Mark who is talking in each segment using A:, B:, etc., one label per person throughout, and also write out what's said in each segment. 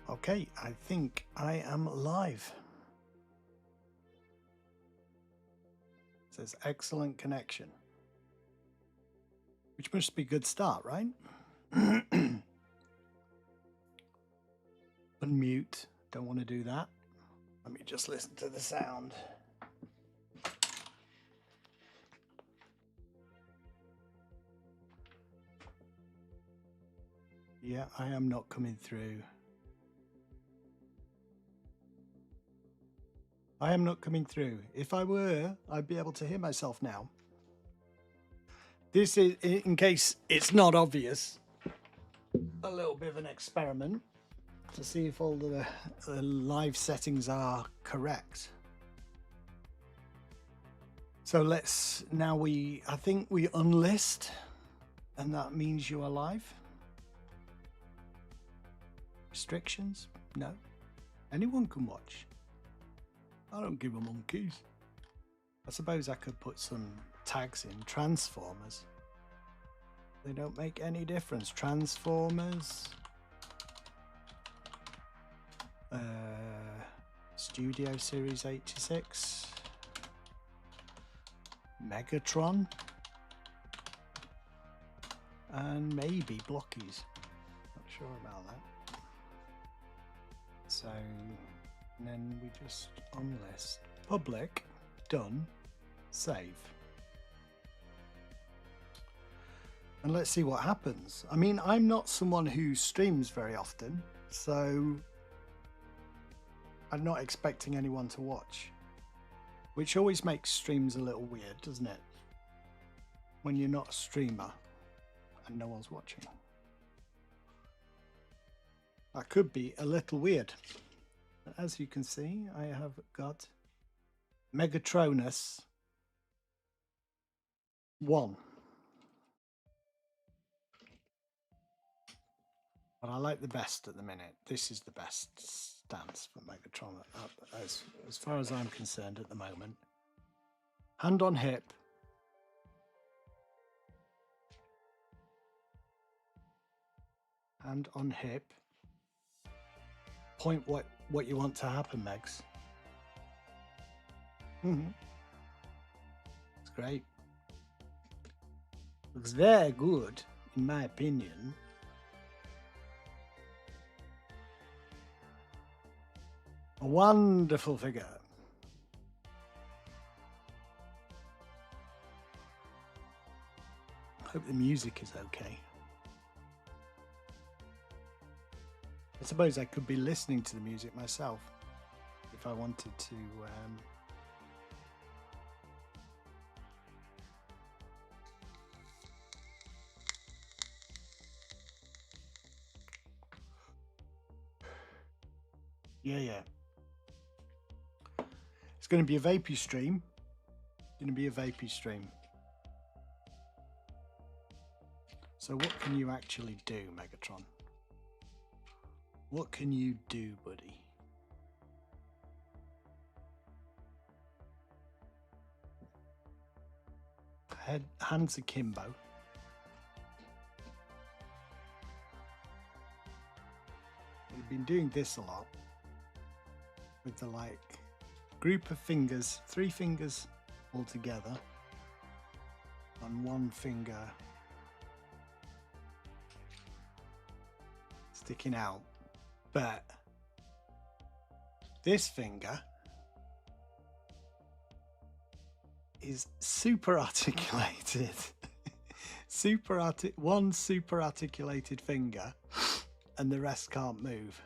A: Okay, I think I am live. It says excellent connection, which must be a good start, right? Unmute. Don't want to do that. Let me just listen to the sound. Yeah, I am not coming through. I am not coming through. If I were, I'd be able to hear myself now. This is, in case it's not obvious, a little bit of an experiment to see if all the live settings are correct. So let's, now I think we unlist, and that means you are live. Restrictions? No. Anyone can watch. I don't give a monkeys. I suppose I could put some tags in. Transformers. They don't make any difference. Transformers. Studio Series 86. Megatron. And maybe Blokees. Not sure about that. So, and then we just unlist. Public. Done. Save. And let's see what happens. I mean, I'm not someone who streams very often, so I'm not expecting anyone to watch, which always makes streams a little weird, doesn't it? When you're not a streamer and no one's watching. That could be a little weird. As you can see, I have got Megatronus 1. But I like the best at the minute. This is the best stance for Megatron as far as I'm concerned at the moment. Hand on hip. Hand on hip. Point what you want to happen, Megs. It's great. Looks very good, in my opinion. A wonderful figure. I hope the music is okay. I suppose I could be listening to the music myself if I wanted to. Yeah. It's going to be a vapey stream. So what can you actually do, Megatron? What can you do, buddy? Hands akimbo. We've been doing this a lot with the group of fingers, 3 fingers all together, and 1 finger sticking out. But this finger is super articulated. One super articulated finger, and the rest can't move.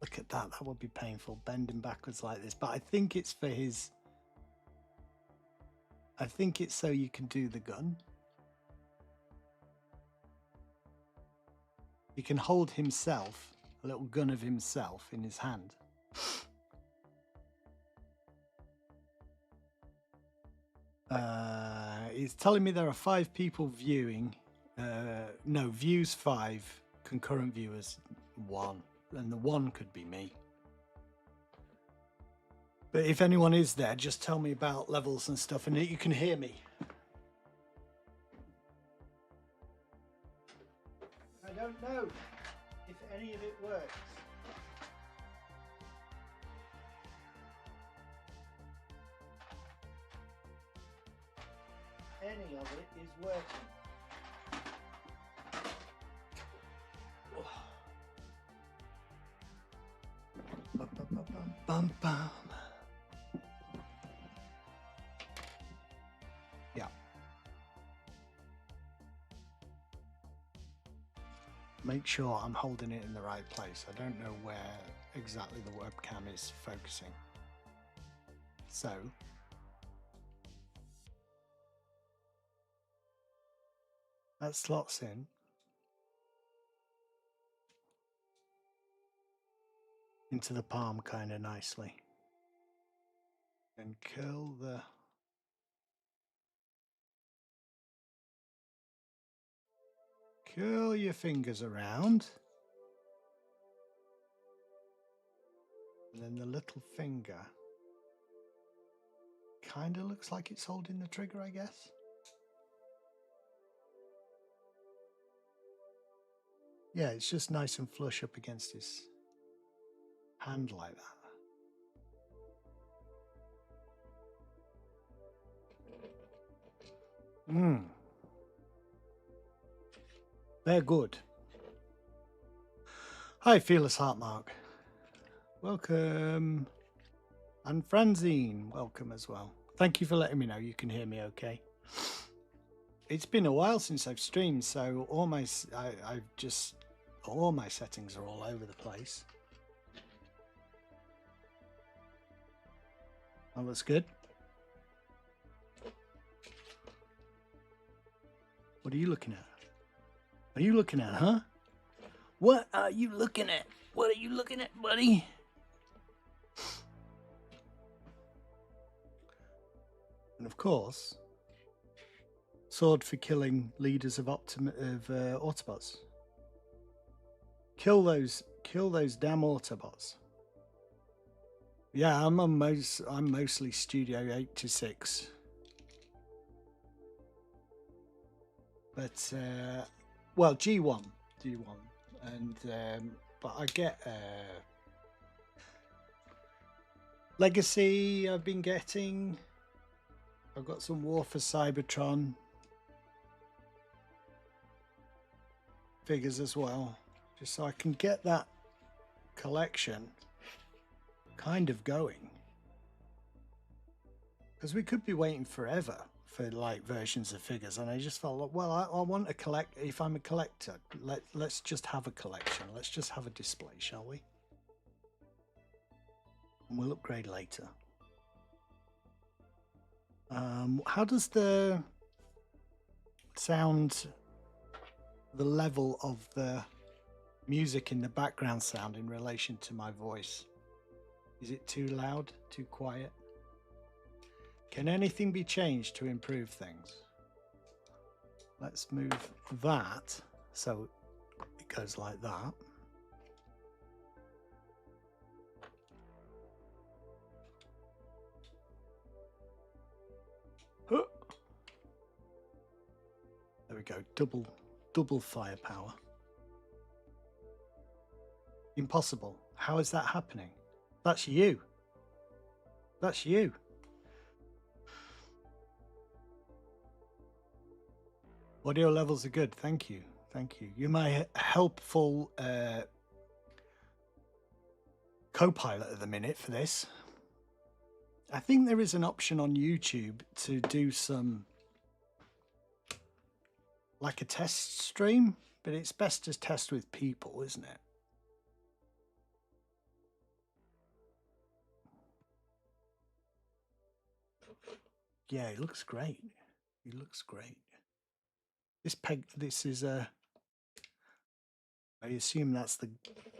A: Look at that. That would be painful, bending backwards like this. But I think it's for his. I think it's so you can do the gun. He can hold himself, a little gun of himself in his hand. He's telling me there are 5 people viewing. No, views 5, concurrent viewers 1, and the 1 could be me. But if anyone is there, just tell me about levels and stuff, and you can hear me. I don't know. if any of it works. Any of it is working. Bum, bum, bum, bum, bum. Yeah. Make sure I'm holding it in the right place. I don't know where exactly the webcam is focusing. So that slots in. Into the palm kind of nicely. And curl your fingers around. And then the little finger kind of looks like it's holding the trigger, I guess. Yeah, it's just nice and flush up against his hand like that. They're good. Hi, Fearless Heartmark. Welcome. And Franzine, welcome as well. Thank you for letting me know you can hear me okay. It's been a while since I've streamed, so all my settings are all over the place. That looks good. What are you looking at? Are you looking at, huh? What are you looking at? What are you looking at, buddy? And of course, sword for killing leaders of Autobots. Kill those damn Autobots. Yeah, I'm mostly Studio 86. But well, G1, and but I get Legacy. I've been getting. I've got some War for Cybertron figures as well, just so I can get that collection kind of going. Because we could be waiting forever for like versions of figures, and I just felt, well, I want to collect. If I'm a collector, let's just have a collection. Let's just have a display, shall we? And we'll upgrade later. How does the sound, the level of the music in the background sound in relation to my voice? Is it too loud, too quiet? Can anything be changed to improve things? Let's move that so it goes like that. There we go, double firepower. Impossible. How is that happening? That's you. That's you. Audio levels are good. Thank you. Thank you. You're my helpful co-pilot at the minute for this. I think there is an option on YouTube to do some, like a test stream, but it's best to test with people, isn't it? Yeah, it looks great. It looks great. This is I assume that's the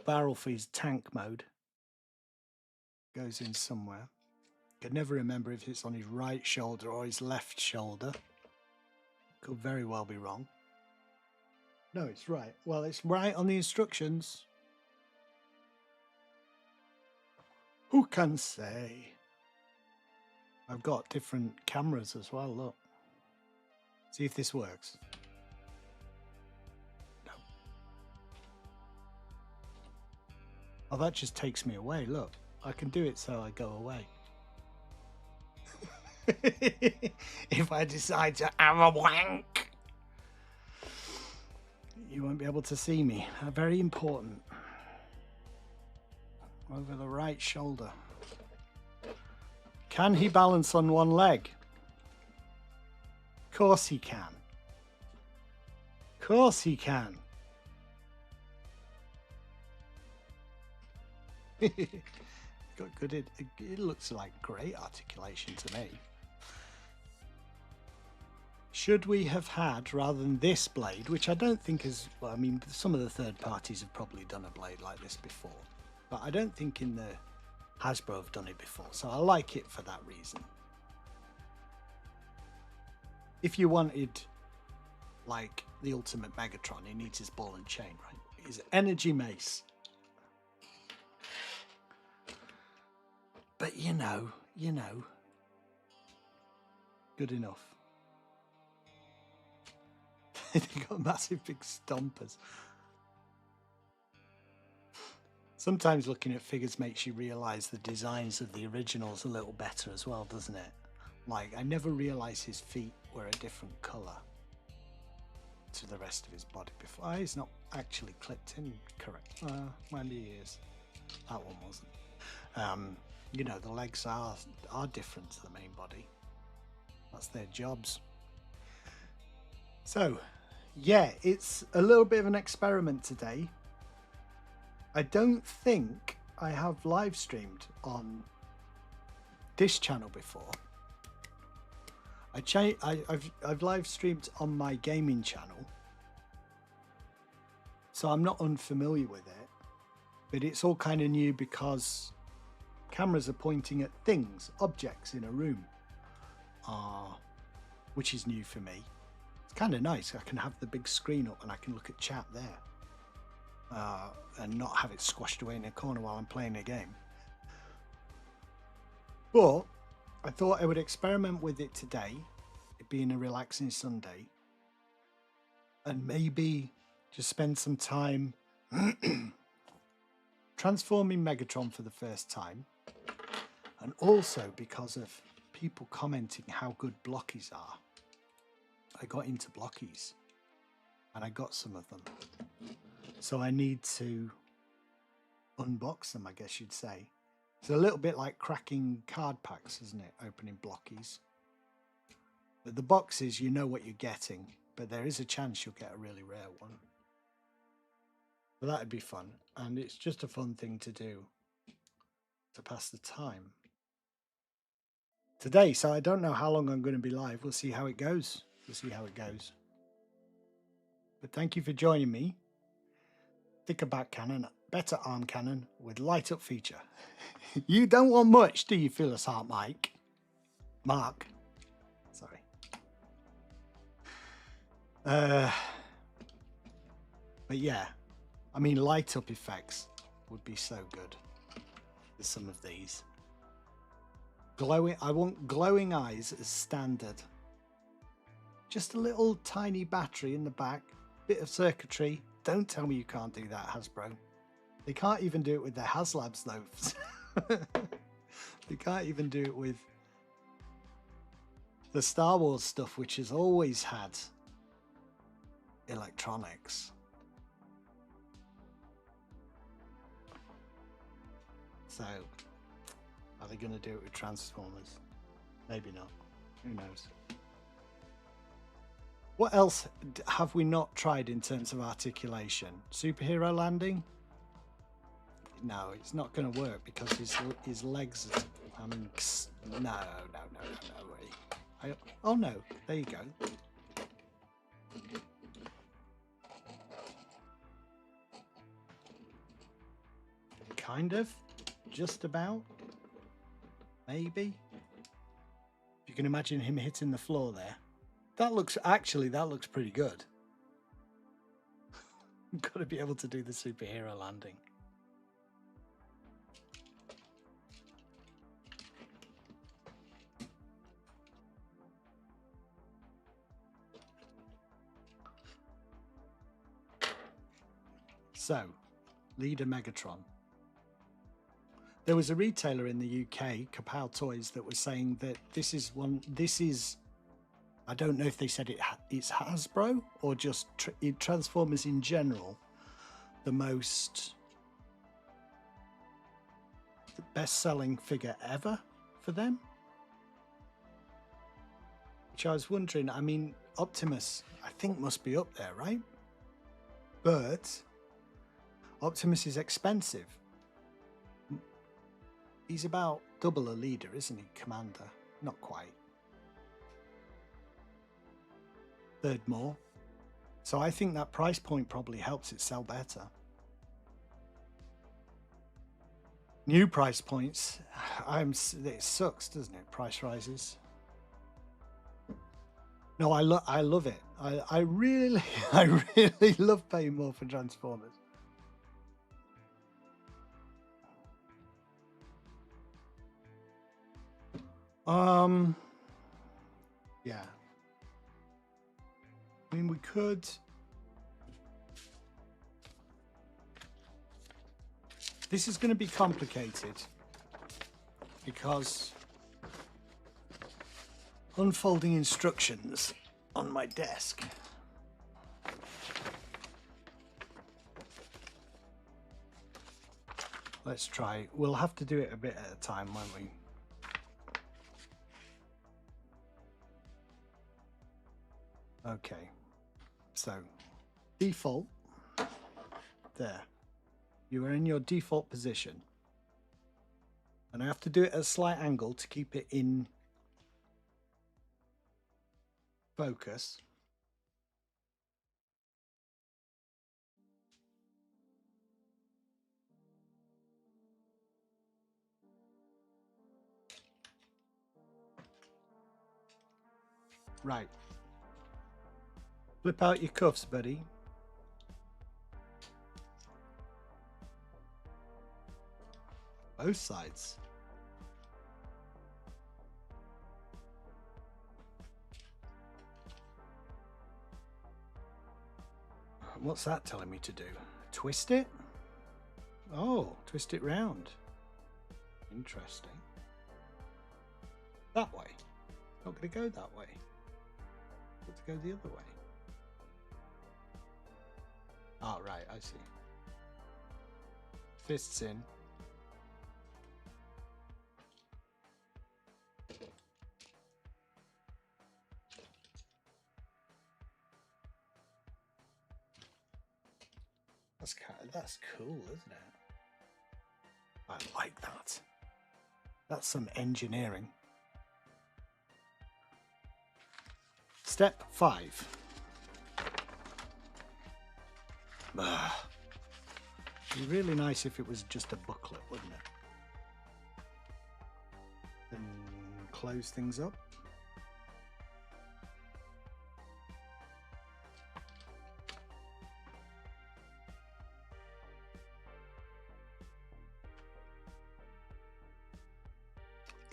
A: barrel for his tank mode. Goes in somewhere. Could never remember if it's on his right shoulder or his left shoulder. Could very well be wrong. No, it's right. Well, it's right on the instructions. Who can say? I've got different cameras as well, look. See if this works. No. Oh, that just takes me away. Look, I can do it so I go away. If I decide to have a wank, you won't be able to see me. Very important. Over the right shoulder. Can he balance on one leg? Of course he can. Of course he can. Got good. It looks like great articulation to me. Should we have had, rather than this blade, which I don't think is, well, I mean, some of the third parties have probably done a blade like this before, but I don't think in the Hasbro have done it before, so I like it for that reason. If you wanted, like, the ultimate Megatron, he needs his ball and chain, right? His energy mace. But you know, good enough. They got massive big stompers. Sometimes looking at figures makes you realise the designs of the originals a little better as well, doesn't it? Like, I never realised his feet were a different colour to the rest of his body before. Oh, he's not actually clipped in correct. Mind he is. That one wasn't. You know, the legs are different to the main body. That's their jobs. So, yeah, it's a little bit of an experiment today. I don't think I have live streamed on this channel before. I've live streamed on my gaming channel, so I'm not unfamiliar with it, but it's all kind of new because cameras are pointing at things, objects in a room, which is new for me. It's kind of nice. I can have the big screen up and I can look at chat there, and not have it squashed away in a corner while I'm playing a game. But I thought I would experiment with it today, it being a relaxing Sunday, and maybe just spend some time transforming Megatron for the first time, and also because of people commenting how good Blokees are. I got into Blokees and I got some of them, so I need to unbox them, I guess you'd say. It's a little bit like cracking card packs, isn't it? Opening Blokees. But the boxes, you know what you're getting, but there is a chance you'll get a really rare one. But that'd be fun, and it's just a fun thing to do to pass the time today. So I don't know how long I'm going to be live. We'll see how it goes. But thank you for joining me. Thicker back cannon, better arm cannon with light up feature. You don't want much, do you, Phyllis Hart, Mike? Mark. Sorry. But yeah, I mean, light up effects would be so good with some of these. Glowing, I want glowing eyes as standard. Just a little tiny battery in the back, bit of circuitry. Don't tell me you can't do that, Hasbro. They can't even do it with their HasLabs though. They can't even do it with the Star Wars stuff, which has always had electronics. So, are they going to do it with Transformers? Maybe not. Who knows? What else have we not tried in terms of articulation? Superhero landing? No, it's not going to work because his legs are, I mean, no. Oh no, there you go. Kind of, just about, maybe. If you can imagine him hitting the floor there. That looks pretty good. You've got to be able to do the superhero landing. So, leader Megatron. There was a retailer in the UK, Kapow Toys, that was saying that this is, I don't know if they said it's Hasbro or just Transformers in general, the best-selling figure ever for them. Which I was wondering, I mean, Optimus, I think must be up there, right? But Optimus is expensive. He's about double a leader, isn't he? Commander. Not quite. Third more. So I think that price point probably helps it sell better. New price points. It sucks, doesn't it? Price rises. No, I love it. I really love paying more for Transformers. Yeah. I mean, we could. This is going to be complicated because unfolding instructions on my desk. Let's try. We'll have to do it a bit at a time, won't we? Okay, so default, there. You are in your default position. And I have to do it at a slight angle to keep it in focus. Right. Flip out your cuffs, buddy. Both sides. What's that telling me to do? Twist it? Oh, twist it round. Interesting. That way. Not going to go that way. Got to go the other way. Oh, right, I see. Fists in. That's cool, isn't it? I like that. That's some engineering. Step 5. It'd be really nice if it was just a booklet, wouldn't it? Then close things up.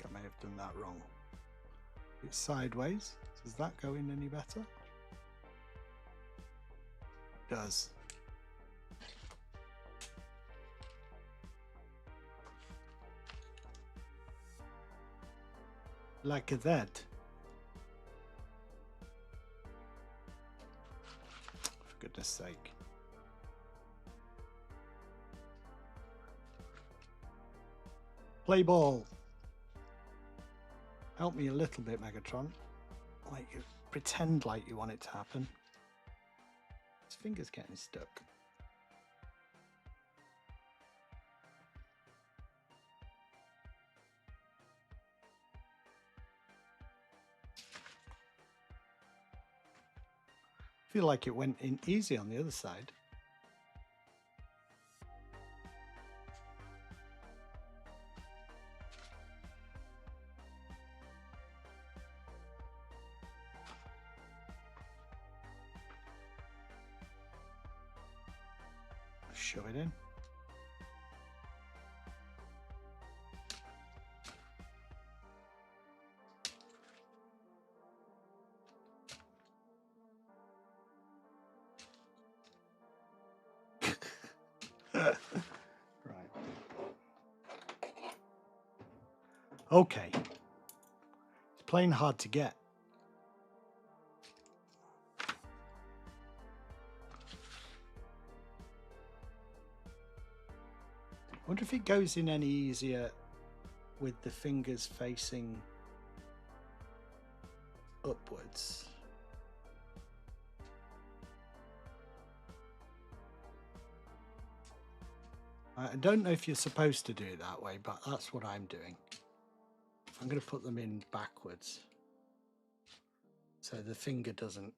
A: I may have done that wrong. It's sideways. Does that go in any better? It does. Like that. For goodness sake. Play ball. Help me a little bit, Megatron. Like, pretend like you want it to happen. His finger's getting stuck. I feel like it went in easy on the other side. Shove it in. Right. Okay. It's plain hard to get. I wonder if it goes in any easier with the fingers facing upwards. I don't know if you're supposed to do it that way, but that's what I'm doing. I'm going to put them in backwards so the finger doesn't.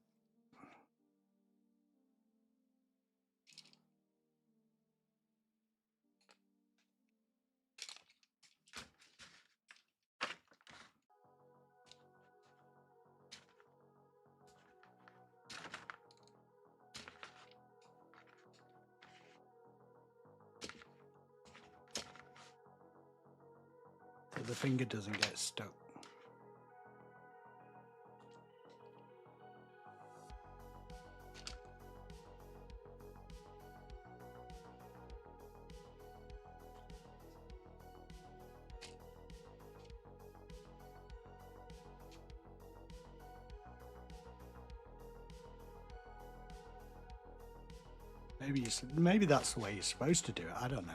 A: So the finger doesn't get stuck. Maybe that's the way you're supposed to do it. I don't know.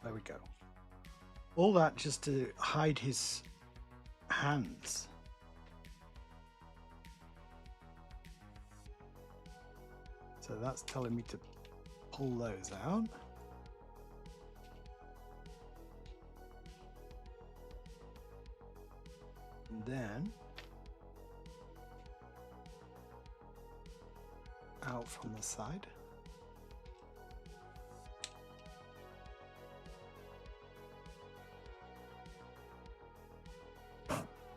A: There we go. All that just to hide his hands. So that's telling me to pull those out. And then out from the side.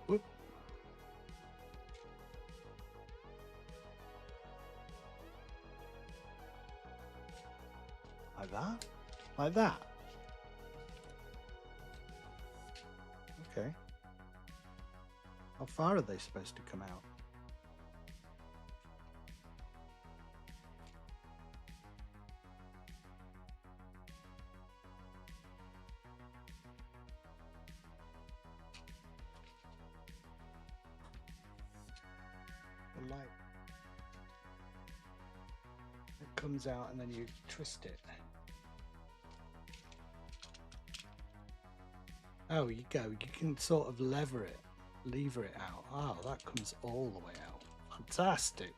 A: Whoop. Like that? Like that? Okay. How far are they supposed to come out? The light. It comes out and then you twist it. Oh, you go. You can sort of lever it out. Oh, that comes all the way out. Fantastic.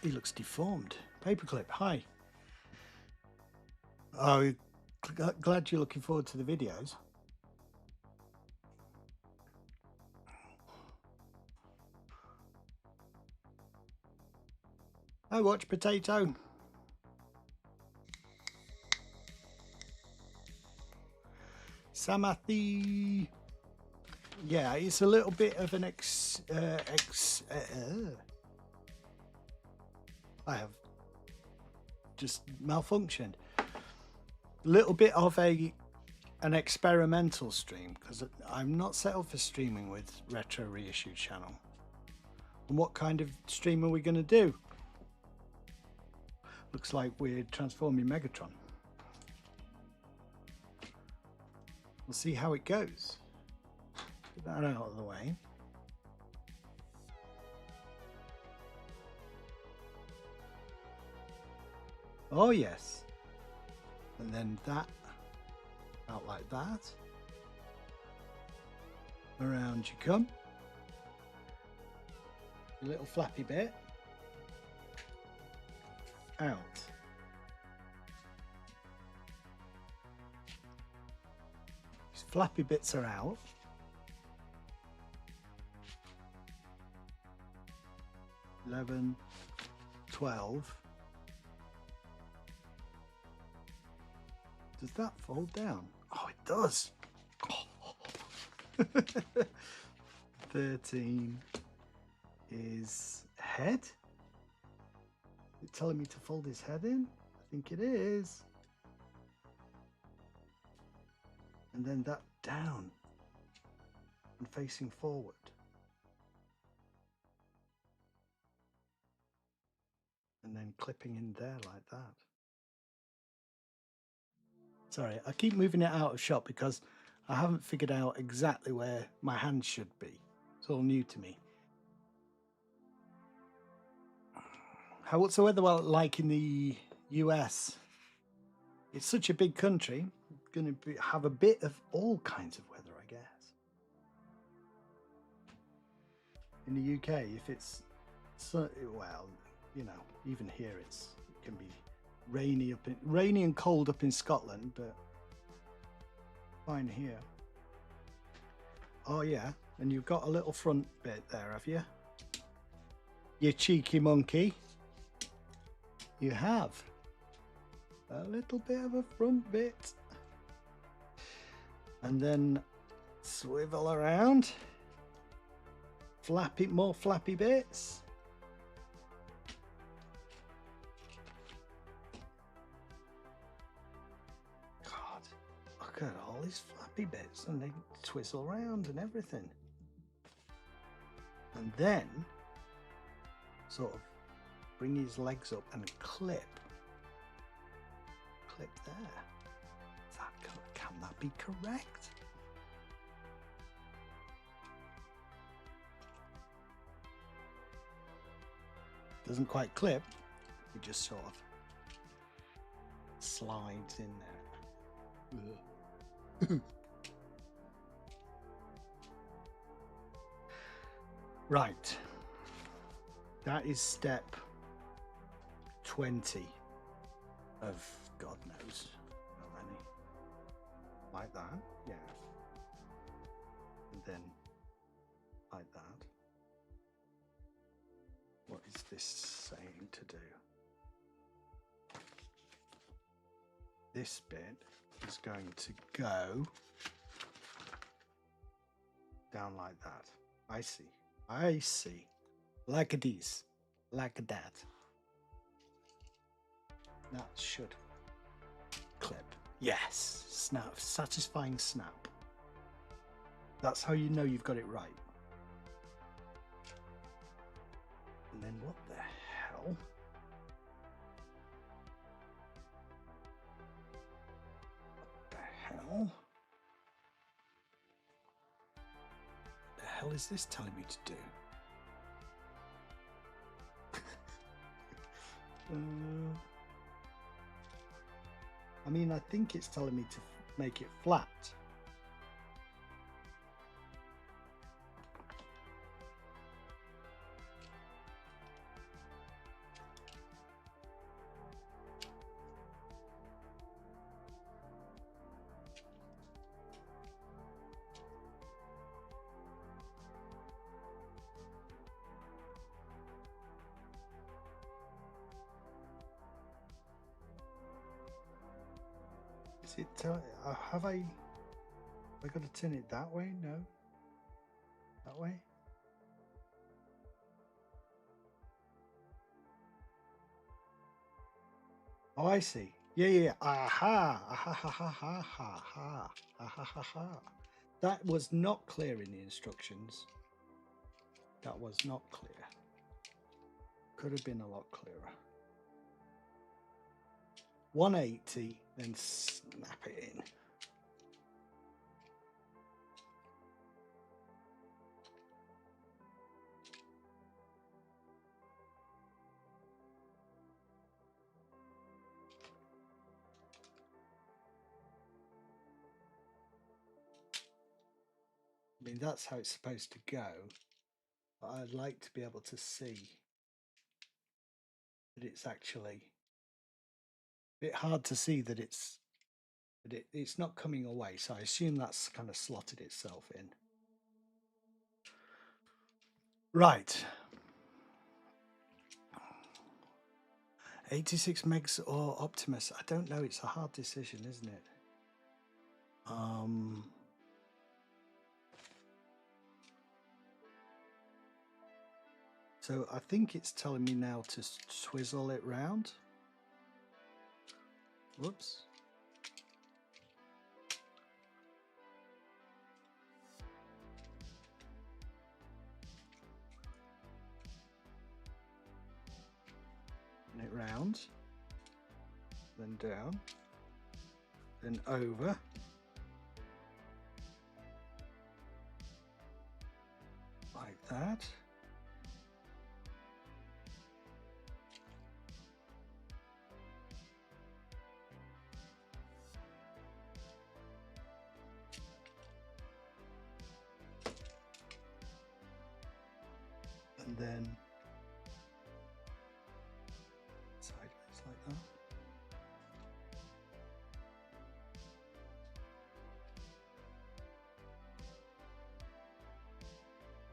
A: He looks deformed. Paperclip, hi. Oh, glad you're looking forward to the videos. I watch Potato. Samathi. Yeah, it's a little bit of an I have just malfunctioned. A little bit of an experimental stream because I'm not set up for streaming with Retro Reissue channel. And what kind of stream are we going to do? Looks like we're transforming Megatron. We'll see how it goes. Get that out of the way. Oh yes. And then that out like that. Around you come. A little flappy bit. Out. These flappy bits are out. $11, $12. Does that fold down? Oh, it does. Oh. 13 is head. Is it telling me to fold his head in? I think it is. And then that down and facing forward. and then clipping in there like that. Sorry, I keep moving it out of shot because I haven't figured out exactly where my hand should be. It's all new to me. What's the weather like in the US? It's such a big country. It's going to have a bit of all kinds of weather, I guess. In the UK, if it's well, you know, even here it can be rainy and cold up in Scotland, but fine here. Oh yeah, and you've got a little front bit there, have you? You cheeky monkey. You have a little bit of a front bit, and then swivel around. More flappy bits. God, look at all these flappy bits, and they twizzle around and everything. And then sort of bring his legs up and clip there. Can that be correct? Doesn't quite clip, it just sort of slides in there. Right, that is step 20 of God knows how many. Like that, yeah. And then like that. What is this saying to do? This bit is going to go down like that. I see. Like this. Like that. That should clip. Yes. Snap. Satisfying snap. That's how you know you've got it right. And then what the hell? What the hell? The hell is this telling me to do? I mean, I think it's telling me to make it flat. Is it have I got to turn it that way? No. That way? Oh, I see. Yeah. Aha. That was not clear in the instructions. That was not clear. Could have been a lot clearer. 180, then snap it in. I mean, that's how it's supposed to go, but I'd like to be able to see that it's actually a bit hard to see that it's not coming away, so I assume that's kind of slotted itself in. Right. 86 megs or Optimus? I don't know. It's a hard decision, isn't it? So I think it's telling me now to swizzle it round. Whoops. around, then down, then over, like that. And then sideways like that.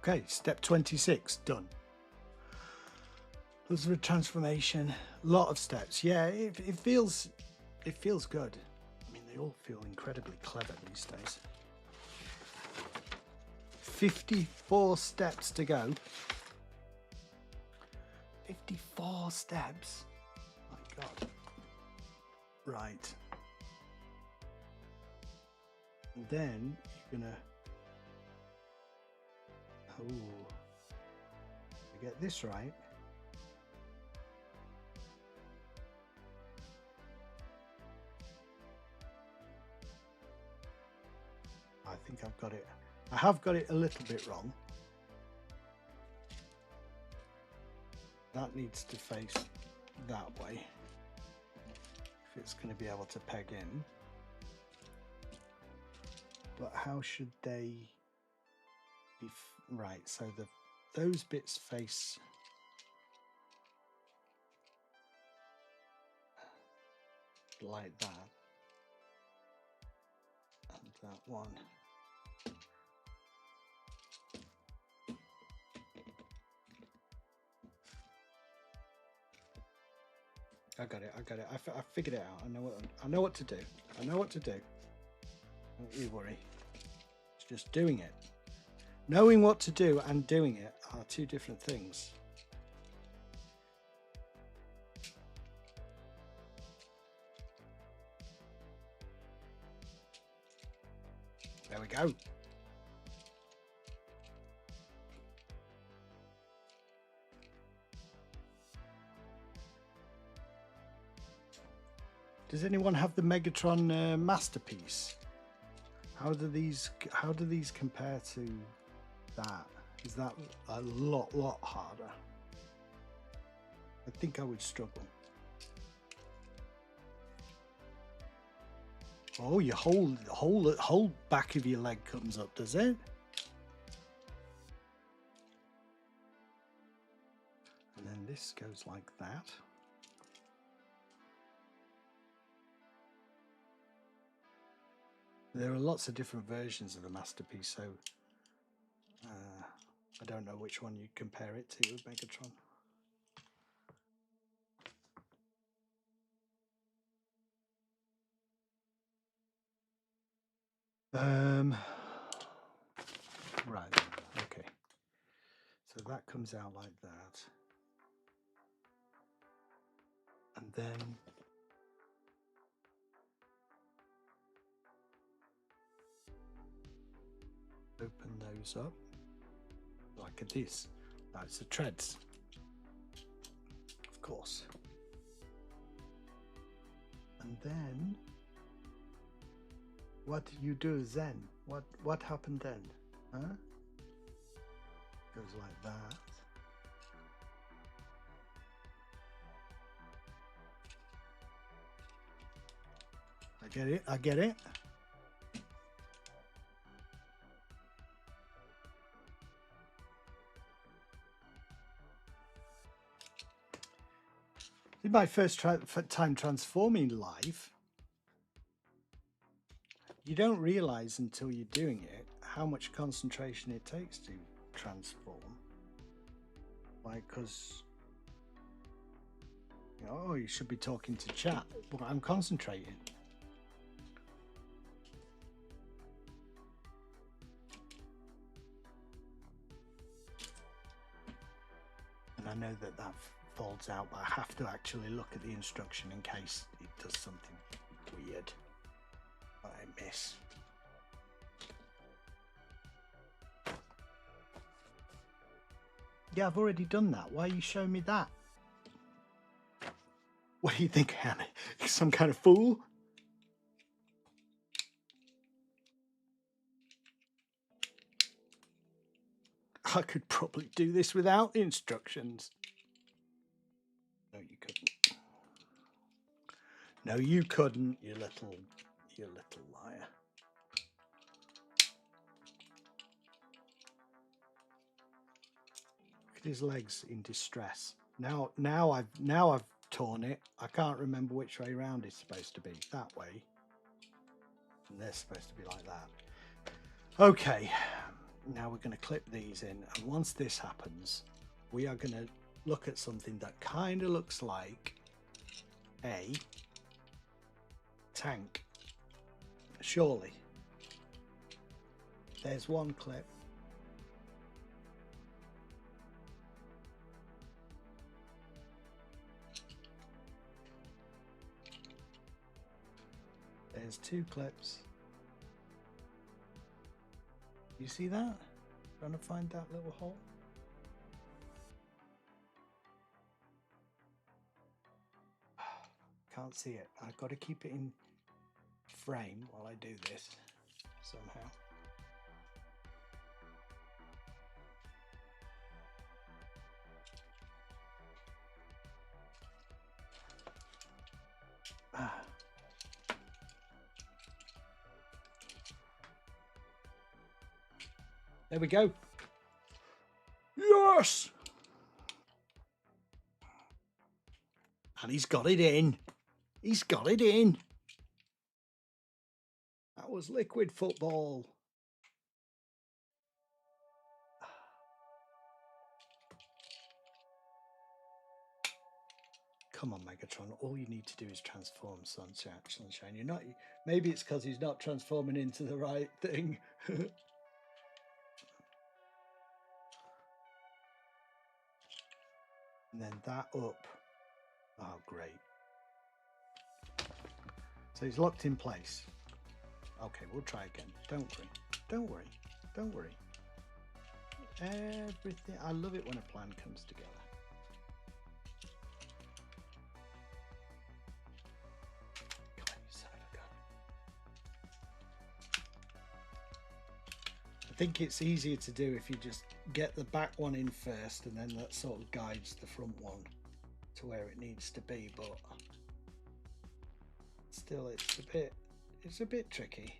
A: Okay, step 26 done. There's a transformation, a lot of steps. Yeah, it feels good. I mean, they all feel incredibly clever these days. 54 steps to go. 54 steps. My God. Right. And then you're gonna. Oh. You get this right. I think I've got it. I have got it a little bit wrong. That needs to face that way if it's going to be able to peg in. But how should they be right? So those bits face like that, and that one. I got it. I figured it out. I know what to do. I know what to do. Don't you worry. It's just doing it. Knowing what to do and doing it are two different things. There we go. Does anyone have the Megatron masterpiece? How do these compare to that? Is that a lot harder? I think I would struggle. Oh, your whole back of your leg comes up, does it? And then this goes like that. There are lots of different versions of the masterpiece, so I don't know which one you'd compare it to with Megatron. Right, okay. So that comes out like that. And then open those up like this. That's the treads, of course. And then what do you do then? What happened then? Huh? Goes like that. I get it. This is my first time transforming live. You don't realize until you're doing it how much concentration it takes to transform. Like, because oh, you should be talking to chat, but I'm concentrating. And I know that folds out, but I have to actually look at the instruction in case it does something weird that I miss. Yeah, I've already done that. Why are you showing me that? you think, Hannah? Some kind of fool? I could probably do this without the instructions. No, you couldn't. No, you couldn't, you little liar. Look at his legs in distress. Now I've torn it. I can't remember which way round it's supposed to be. That way. And they're supposed to be like that. Okay. Now we're going to clip these in, and once this happens, we are going to look at something that kind of looks like a tank. Surely. There's one clip. There's two clips. You see that? Trying to find that little hole. Can't see it. I've got to keep it in frame while I do this somehow. There we go. Yes! And he's got it in. He's got it in. That was liquid football. Come on, Megatron. All you need to do is transform, Sunshine. You're not. Maybe it's because he's not transforming into the right thing. And then that up. Oh, great. So he's locked in place. Okay, we'll try again. Don't worry. Don't worry. Don't worry. Everything. I love it when a plan comes together. Come on, you son of a gun. I think it's easier to do if you just get the back one in first, and then that sort of guides the front one to where it needs to be, but still it's a bit tricky.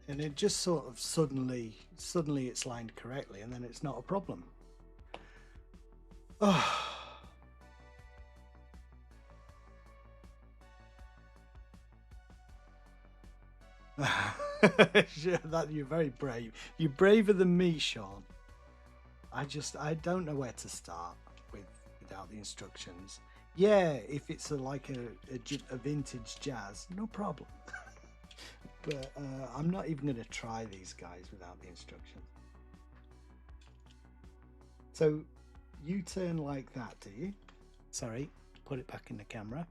A: And it just sort of suddenly it's lined correctly, and then it's not a problem. Oh. That you're very brave. You're braver than me, Sean. I don't know where to start without the instructions. Yeah, if it's like a vintage jazz, no problem. But I'm not even going to try these guys without the instructions. So you turn like that, do you? Sorry, put it back in the camera.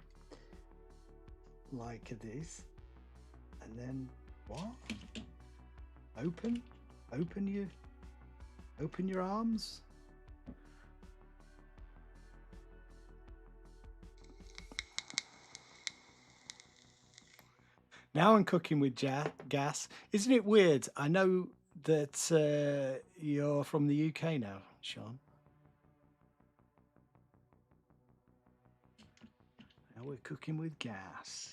A: Like this. And then what? Open your arms. Now I'm cooking with gas. Isn't it weird? I know that you're from the UK now, Sean. Now we're cooking with gas.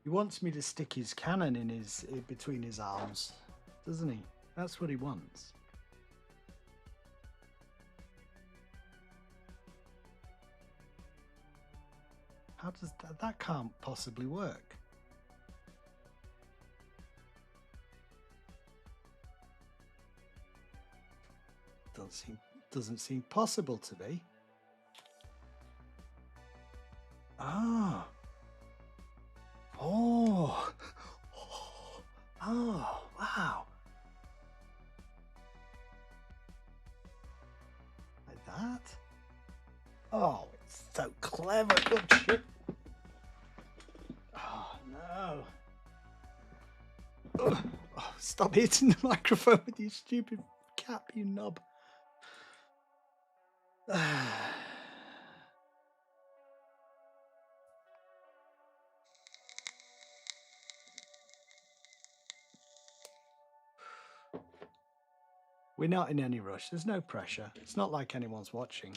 A: He wants me to stick his cannon in between his arms, doesn't he? That's what he wants. How does that can't possibly work? Doesn't seem possible to be. Ah. Oh. Oh, wow. Like that? Oh, it's so clever. Good shit. Oh, Oh. Oh, stop hitting the microphone with your stupid cap, you knob. We're not in any rush. There's no pressure. It's not like anyone's watching.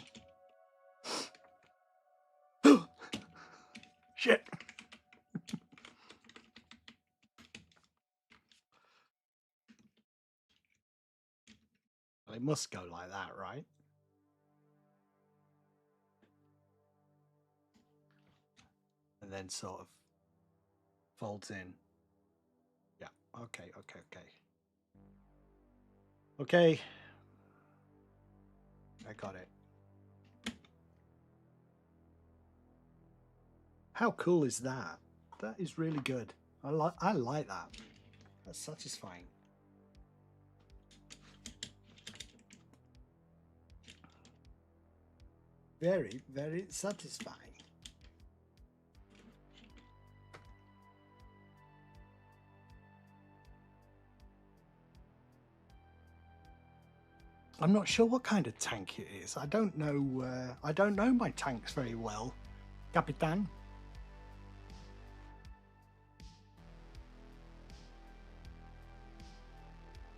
A: Shit. Well, it must go like that, right? And then sort of folds in. Yeah. Okay. Okay. I got it. How cool is that? That is really good. I like that. That's satisfying. Very, very satisfying. I'm not sure what kind of tank it is. I don't know. I don't know my tanks very well, Capitan.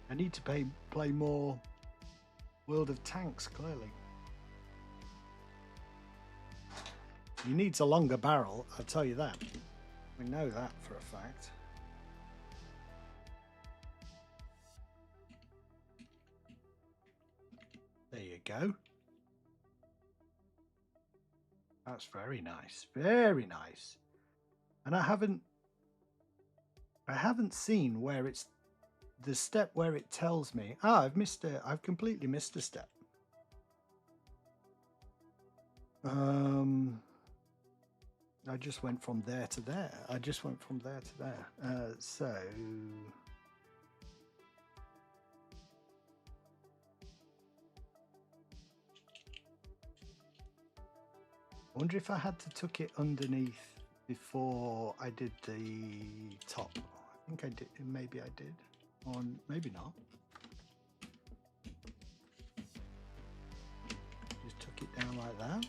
A: I need to play more World of Tanks. Clearly, he needs a longer barrel. I'll tell you that. We know that for a fact. There you go. That's very nice. Very nice. And I haven't seen where it's the step where it tells me, I've completely missed a step. I just went from there to there. So I wonder if I had to tuck it underneath before I did the top. I think I did. Maybe I did, or maybe not. Just tuck it down like that.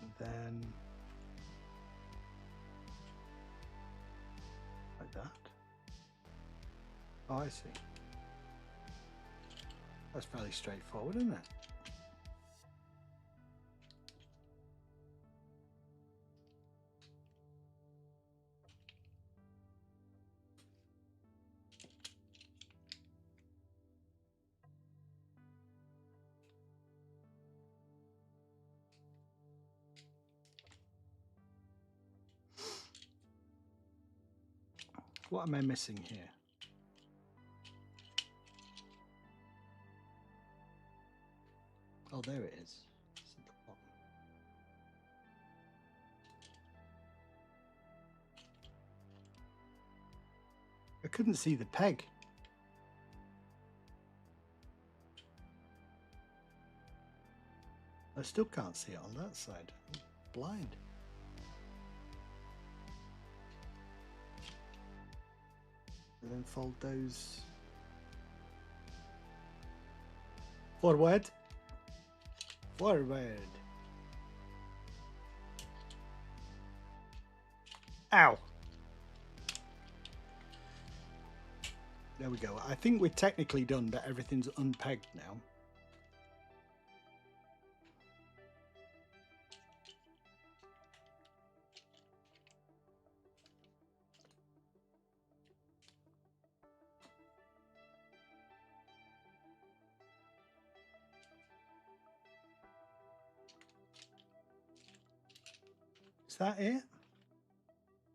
A: And then like that. Oh, I see. That's fairly straightforward, isn't it? What am I missing here? Oh, there it is. It's at the bottom. I couldn't see the peg. I still can't see it on that side. I'm blind. And then fold those forward. Forward. Ow. There we go. I think we're technically done, but everything's unpegged now. Is that it?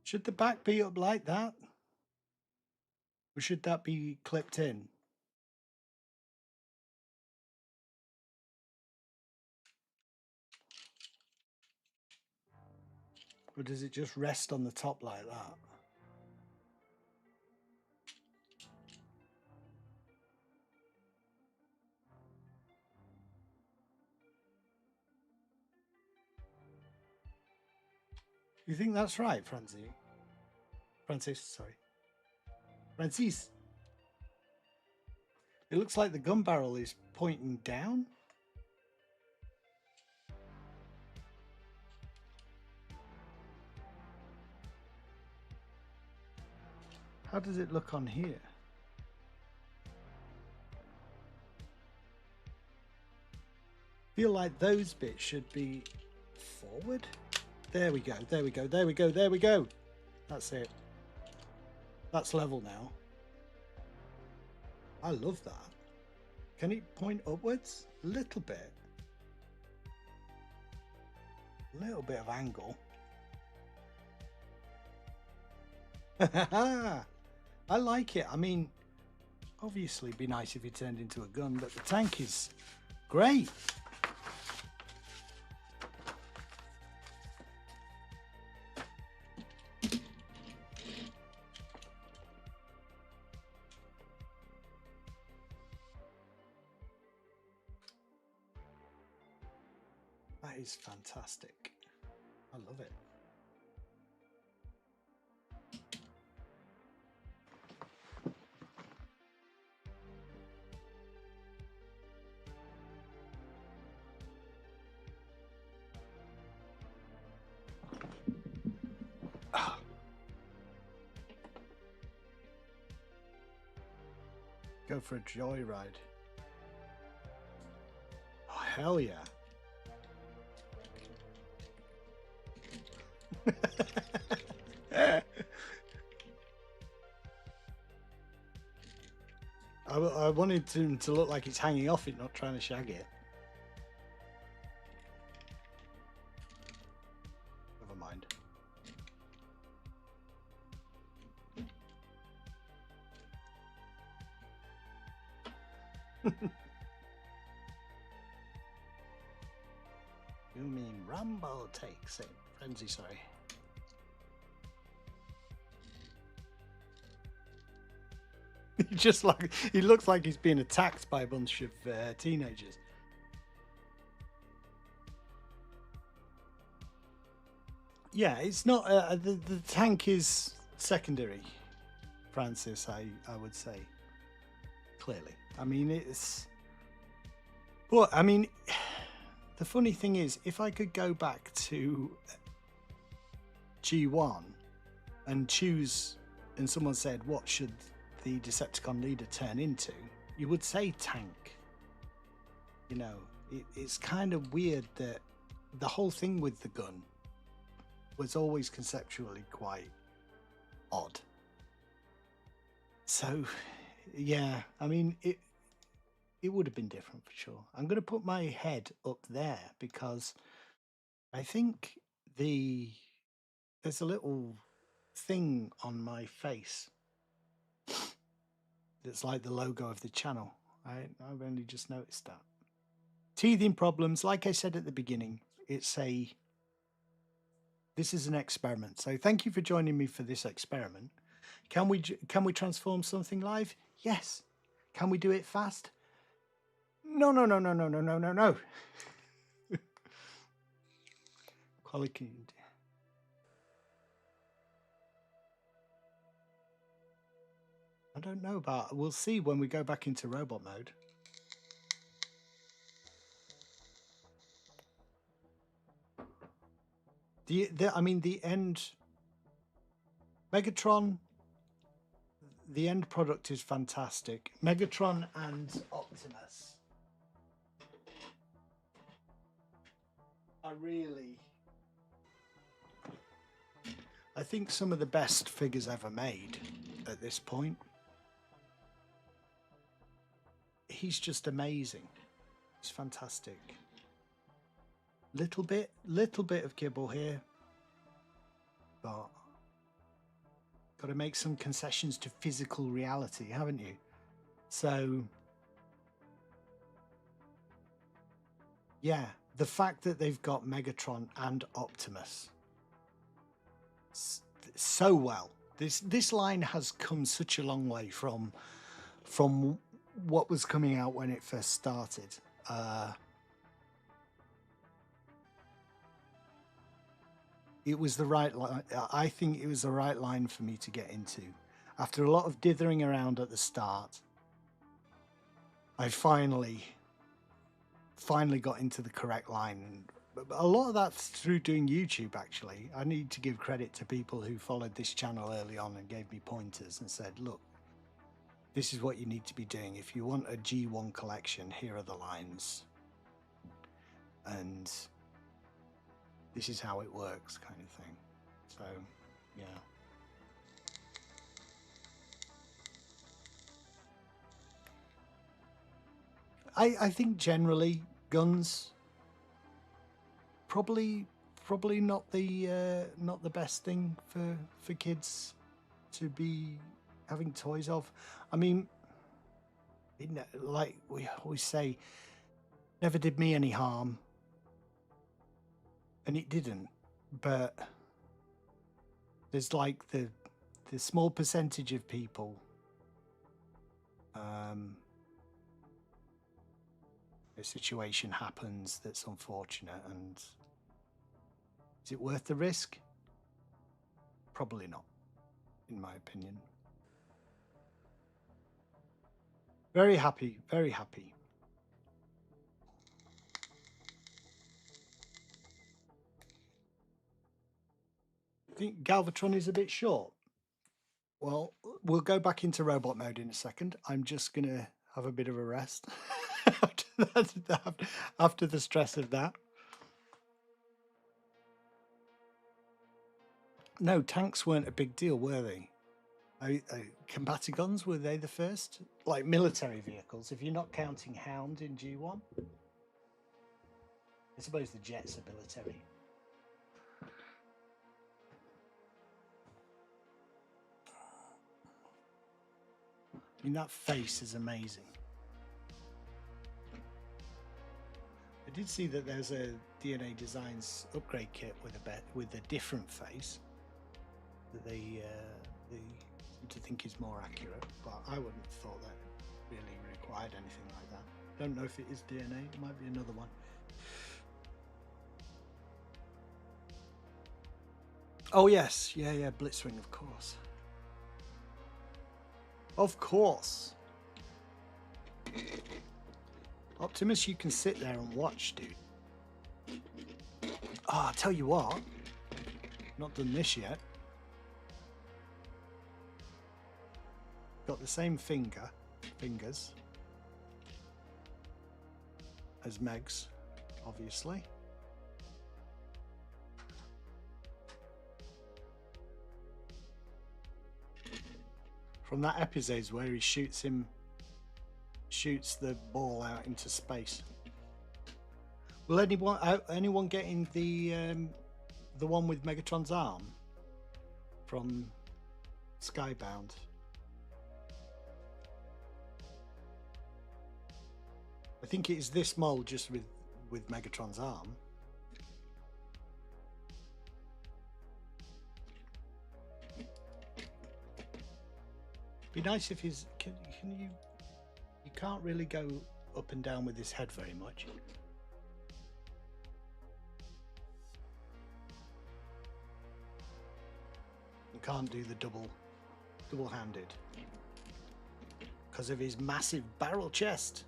A: Should the back be up like that? Or should that be clipped in? Or does it just rest on the top like that? You think that's right, Francie? Francis, sorry. Francis. It looks like the gun barrel is pointing down. How does it look on here? Feel like those bits should be forward. There we go, there we go, there we go, there we go. That's it. That's level now. I love that. Can it point upwards? A little bit. A little bit of angle. I like it. I mean, obviously it'd be nice if it turned into a gun, but the tank is great. That is fantastic. I love it. Go for a joyride. Oh, hell yeah. I wanted him to look like it's hanging off it, not trying to shag it. Never mind. You mean Rambo takes it? Frenzy, sorry. He looks like he's being attacked by a bunch of teenagers. Yeah, it's not the tank is secondary, Francis. I would say clearly. I mean, it's. But I mean, the funny thing is, if I could go back to G1 and choose, and someone said, "What should the Decepticon leader turn into?" you would say tank. You know, it's kind of weird that the whole thing with the gun was always conceptually quite odd. So, yeah, I mean, it would have been different for sure. I'm going to put my head up there because I think there's a little thing on my face that's like the logo of the channel. I've only just noticed that. Teething problems, like I said at the beginning, this is an experiment. So thank you for joining me for this experiment. Can we transform something live? Yes. Can we do it fast? No. Quality. I don't know about. We'll see when we go back into robot mode. I mean, the end. Megatron. The end product is fantastic. Megatron and Optimus. I think some of the best figures ever made at this point. He's just amazing. He's fantastic. Little bit of kibble here, but got to make some concessions to physical reality, haven't you? So yeah, the fact that they've got Megatron and Optimus so well. This line has come such a long way from what was coming out when it first started. it was the right line. I think it was the right line for me to get into. After a lot of dithering around at the start, I finally got into the correct line. And a lot of that's through doing YouTube, actually. I need to give credit to people who followed this channel early on and gave me pointers and said, look, this is what you need to be doing. If you want a G1 collection, here are the lines. And this is how it works, kind of thing. So, yeah. I think generally guns probably not the best thing for kids to be having toys of. I mean, like we always say, never did me any harm, and it didn't. But there's like the small percentage of people. A situation happens that's unfortunate, and is it worth the risk? Probably not, in my opinion. Very happy, very happy. I think Galvatron is a bit short. Well, we'll go back into robot mode in a second. I'm just gonna have a bit of a rest after the stress of that. No, tanks weren't a big deal, were they? Combatigons, were they the first? Like military vehicles, if you're not counting Hound in G1? I suppose the jets are military. I mean, that face is amazing. I did see that there's a DNA Designs upgrade kit with a different face that they seem to think is more accurate, but I wouldn't have thought that really required anything like that. Don't know if it is DNA. It might be another one. Oh yes, yeah, Blitzwing, of course. Of course. Optimus, you can sit there and watch, dude. Oh, I'll tell you what. Not done this yet. Got the same fingers as Meg's, obviously. From that episode where he shoots the ball out into space. Will anyone getting the one with Megatron's arm from Skybound? I think it is this mold just with Megatron's arm. Be nice if his you can't really go up and down with his head very much. You can't do the double-handed because of his massive barrel chest.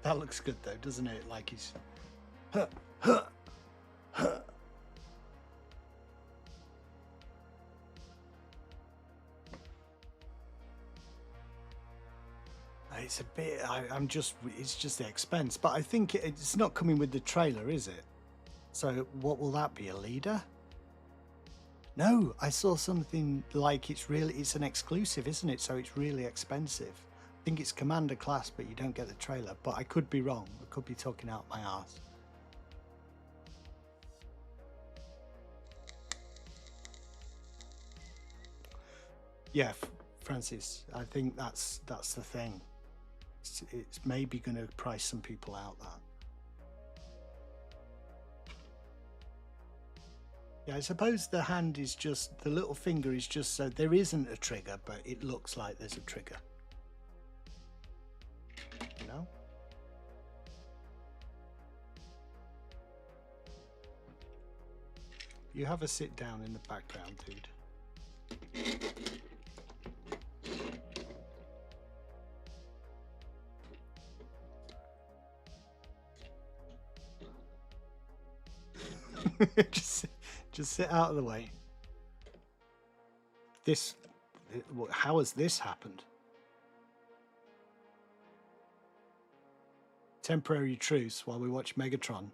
A: That looks good though, doesn't it? Like he's It's a bit. It's just the expense, but I think it's not coming with the trailer, is it? So what will that be? A leader? No, I saw something like it's an exclusive, isn't it? So it's really expensive. I think it's Commander class, but you don't get the trailer. But I could be wrong. I could be talking out my arse. Yeah, Francis, I think that's the thing. It's maybe going to price some people out that. Yeah, I suppose the hand is just, the little finger is just so there isn't a trigger, but it looks like there's a trigger. You know? You have a sit down in the background, dude. just sit out of the way. How has this happened? Temporary truce while we watch Megatron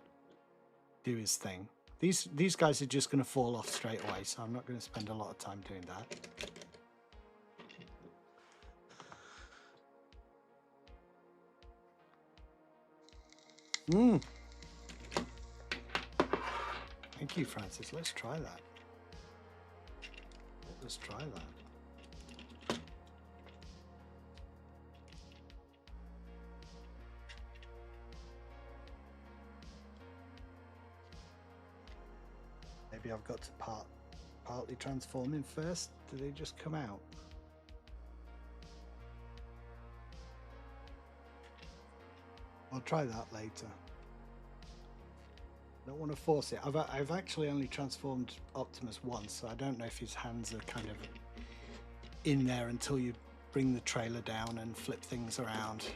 A: do his thing. These guys are just going to fall off straight away, so I'm not going to spend a lot of time doing that. Thank you, Francis. Let's try that. Let's try that. Maybe I've got to partly transform him first. Do they just come out? I'll try that later. Don't want to force it. I've actually only transformed Optimus once, so I don't know if his hands are kind of in there until you bring the trailer down and flip things around.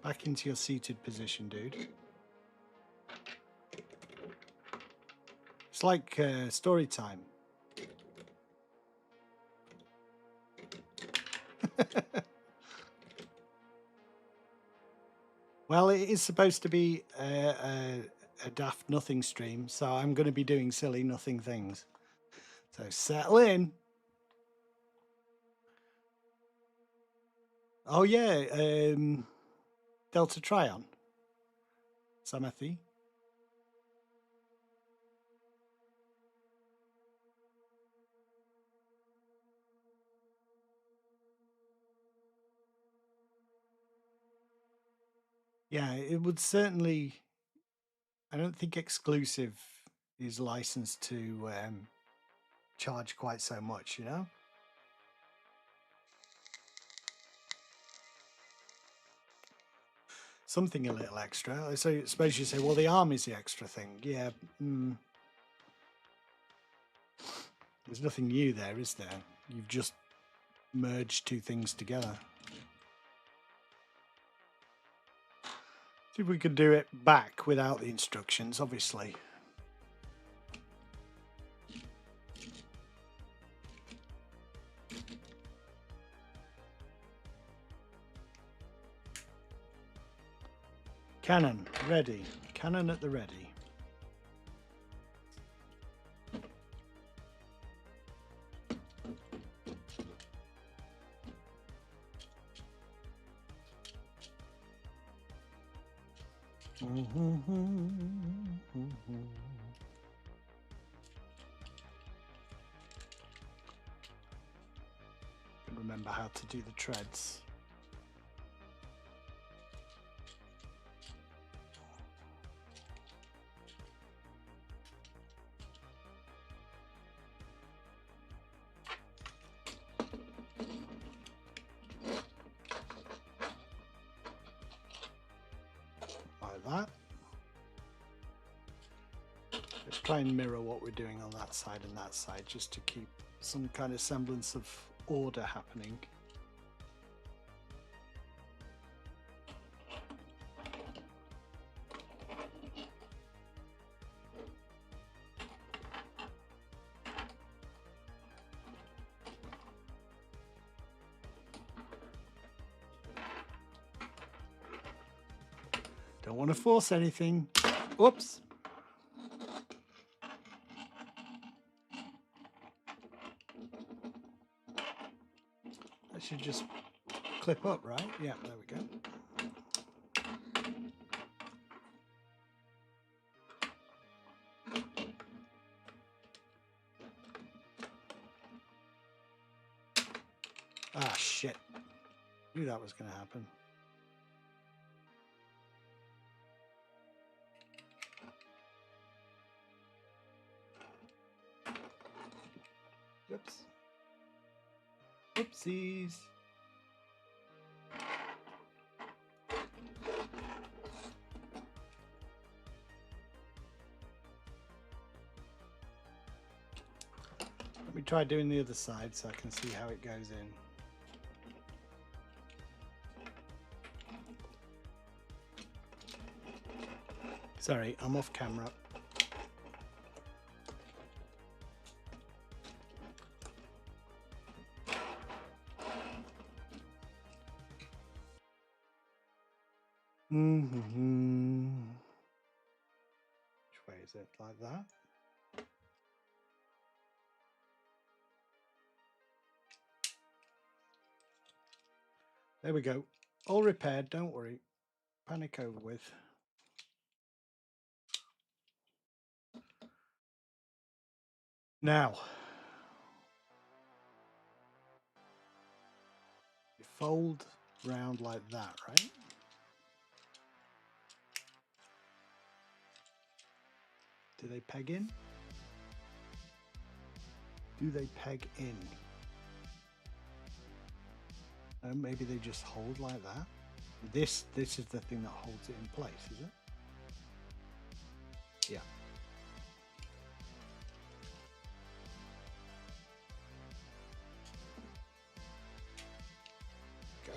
A: Back into your seated position, dude. It's like story time. Well, it is supposed to be a daft nothing stream, so I'm going to be doing silly nothing things. So settle in. Oh yeah, Delta Trion. Samathi. Yeah, it would certainly. I don't think exclusive is licensed to charge quite so much, you know? Something a little extra. So I suppose you say, well, the arm is the extra thing. Yeah. There's nothing new there, is there? You've just merged two things together. See if we could do it back without the instructions, obviously. Cannon, ready. Cannon at the ready. Remember how to do the treads. That. Let's try and mirror what we're doing on that side and that side, just to keep some kind of semblance of order happening. Don't want to force anything. Whoops. That should just clip up, right? Yeah, there we go. Ah, shit. Knew that was going to happen. Oops. Oopsies. try doing the other side so I can see how it goes in. Sorry, I'm off camera. Which way is it? Like that? There we go. All repaired, don't worry. Panic over with. Now, you fold round like that, right? Do they peg in? Do they peg in? Maybe they just hold like that. This is the thing that holds it in place, is it? Yeah. Go.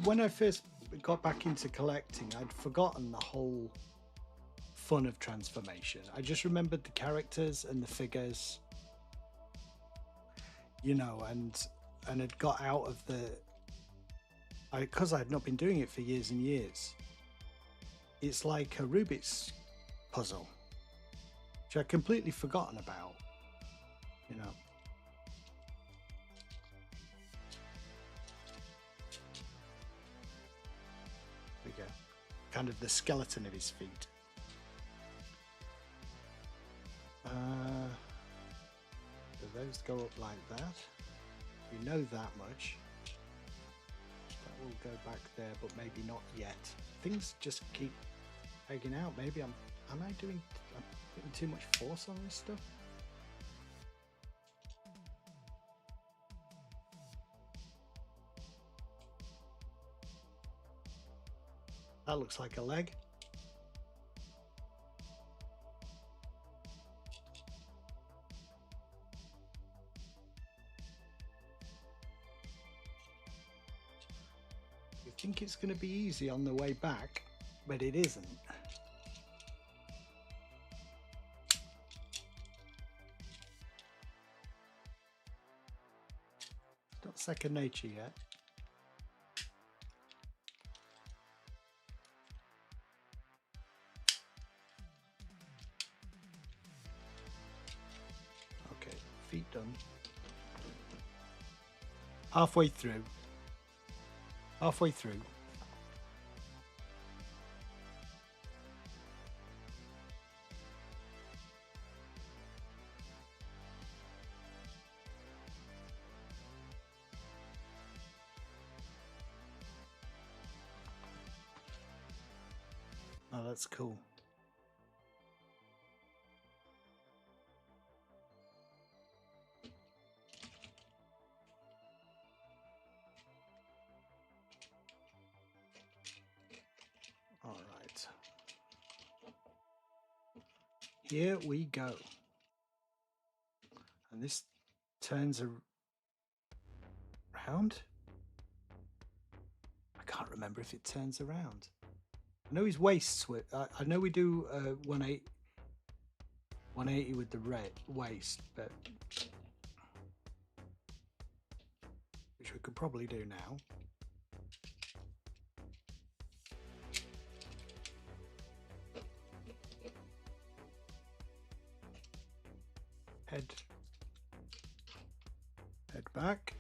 A: When I first got back into collecting, I'd forgotten the whole fun of transformation. I just remembered the characters and the figures, you know, and had got out of the, because I had not been doing it for years and years. It's like a Rubik's puzzle, which I'd completely forgotten about, you know. There we go. Kind of the skeleton of his feet. So those go up like that. You know that much. That will go back there, but maybe not yet. Things just keep pegging out. Maybe I'm putting too much force on this stuff? That looks like a leg. You think it's going to be easy on the way back, but it isn't. It's not second nature yet. Okay, feet done. Halfway through. Halfway through. Oh, that's cool. All right. Here we go. And this turns around. I can't remember if it turns around. I know his waist. I know we do 180 with the waist, but which we could probably do now. Head back.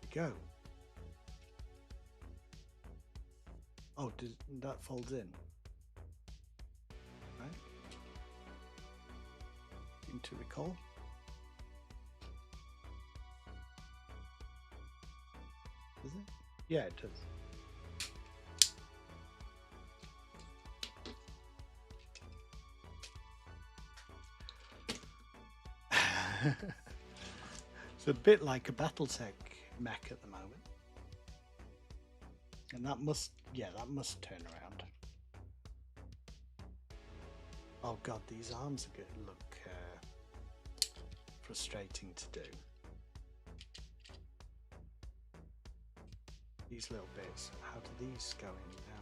A: There we go. Oh, that folds in. Right. Into recall. Does it? Yeah, it does. It's a bit like a Battletech mech at the moment. And that must, yeah, that must turn around. Oh god, these arms are going to look frustrating to do. These little bits, how do these go in now?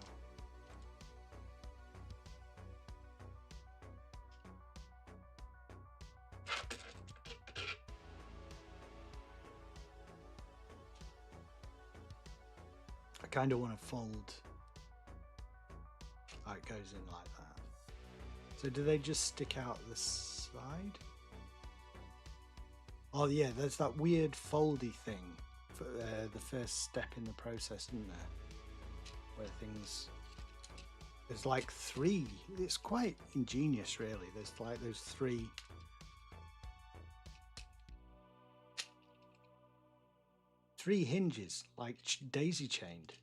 A: I kind of want to fold. Oh, it goes in like that. So do they just stick out the side? Oh yeah, there's that weird foldy thing for the first step in the process, isn't there? Where things, there's like three. It's quite ingenious, really. There's like those three hinges, like daisy chained.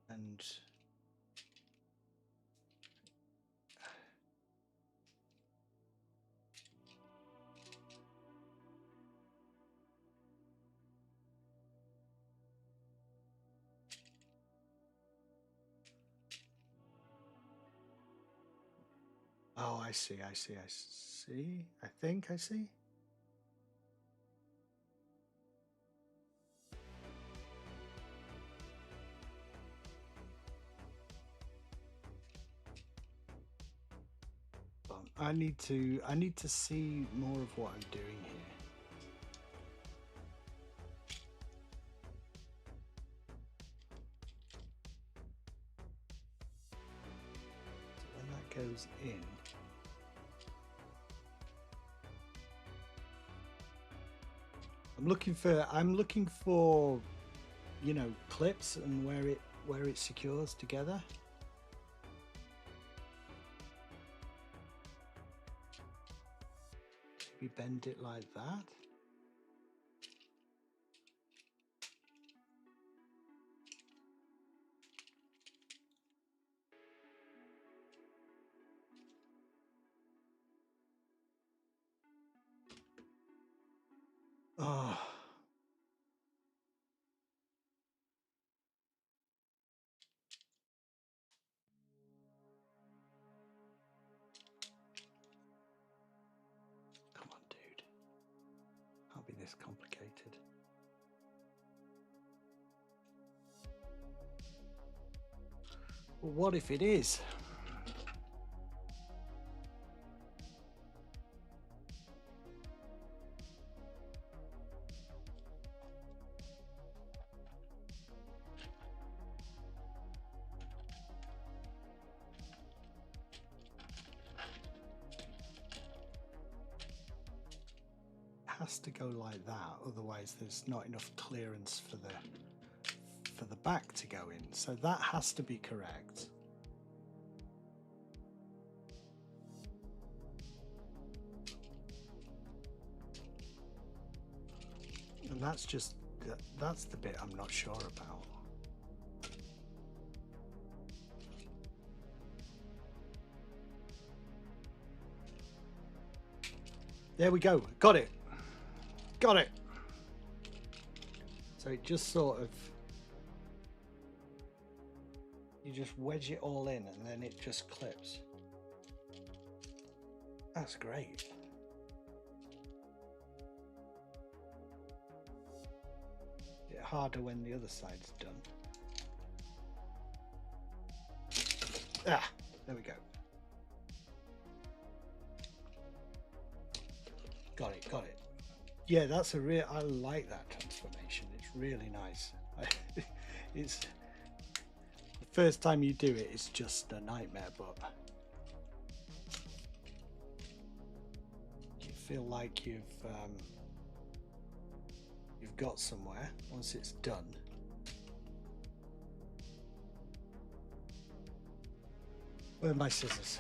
A: And oh, I see. I think I see. I need to see more of what I'm doing here. So when that goes in, I'm looking for, you know, clips and where it secures together. Maybe bend it like that. Oh. Come on, dude. Can't be this complicated. Well, what if it is? Has to go like that, otherwise there's not enough clearance for the back to go in, so that has to be correct. And that's the bit I'm not sure about. There we go, got it. Got it. So it just sort of, you just wedge it all in and then it just clips. That's great. It's harder when the other side's done. Ah, there we go. Got it, got it. Yeah, that's a real, I like that transformation. It's really nice. It's the first time you do it, it's just a nightmare, but you feel like you've got somewhere once it's done. Where are my scissors?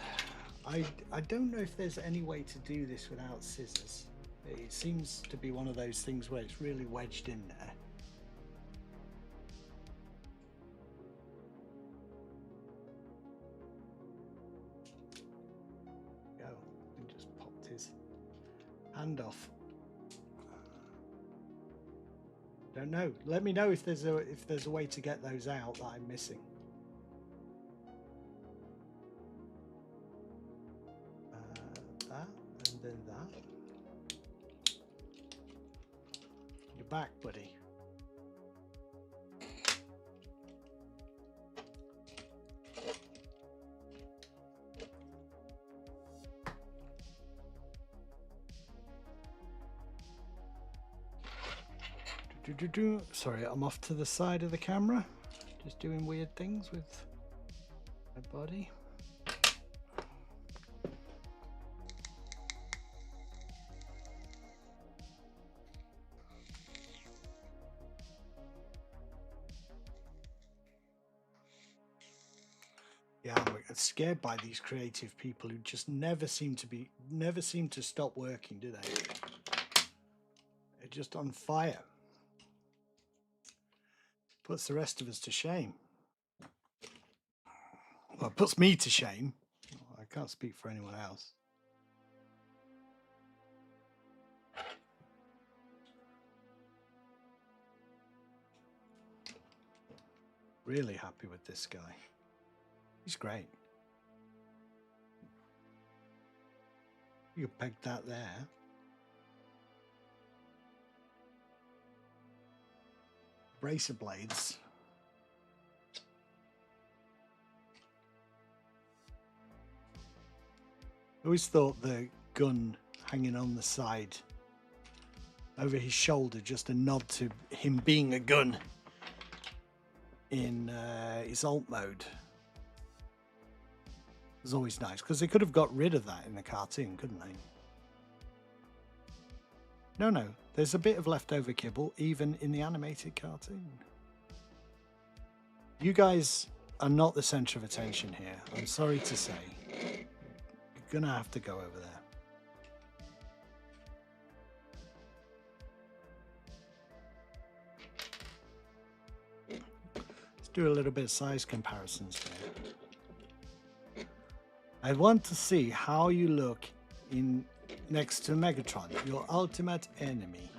A: I don't know if there's any way to do this without scissors. It seems to be one of those things where it's really wedged in there. Go and just popped his hand off. Don't know. Let me know if there's a way to get those out that I'm missing. That and then that. You're back, buddy. Sorry, I'm off to the side of the camera, just doing weird things with my body. Yeah, I'm scared by these creative people who just never seem to stop working, do they? They're just on fire. Puts the rest of us to shame. Well, it puts me to shame. I can't speak for anyone else. Really happy with this guy. He's great. You could peg that there. Bracer blades. I always thought the gun hanging on the side over his shoulder, just a nod to him being a gun in his alt mode. It was always nice, because they could have got rid of that in the cartoon, couldn't they? No, there's a bit of leftover kibble even in the animated cartoon. You guys are not the center of attention here, I'm sorry to say. You're gonna have to go over there. Let's do a little bit of size comparisons here. I want to see how you look in next to Megatron, your ultimate enemy.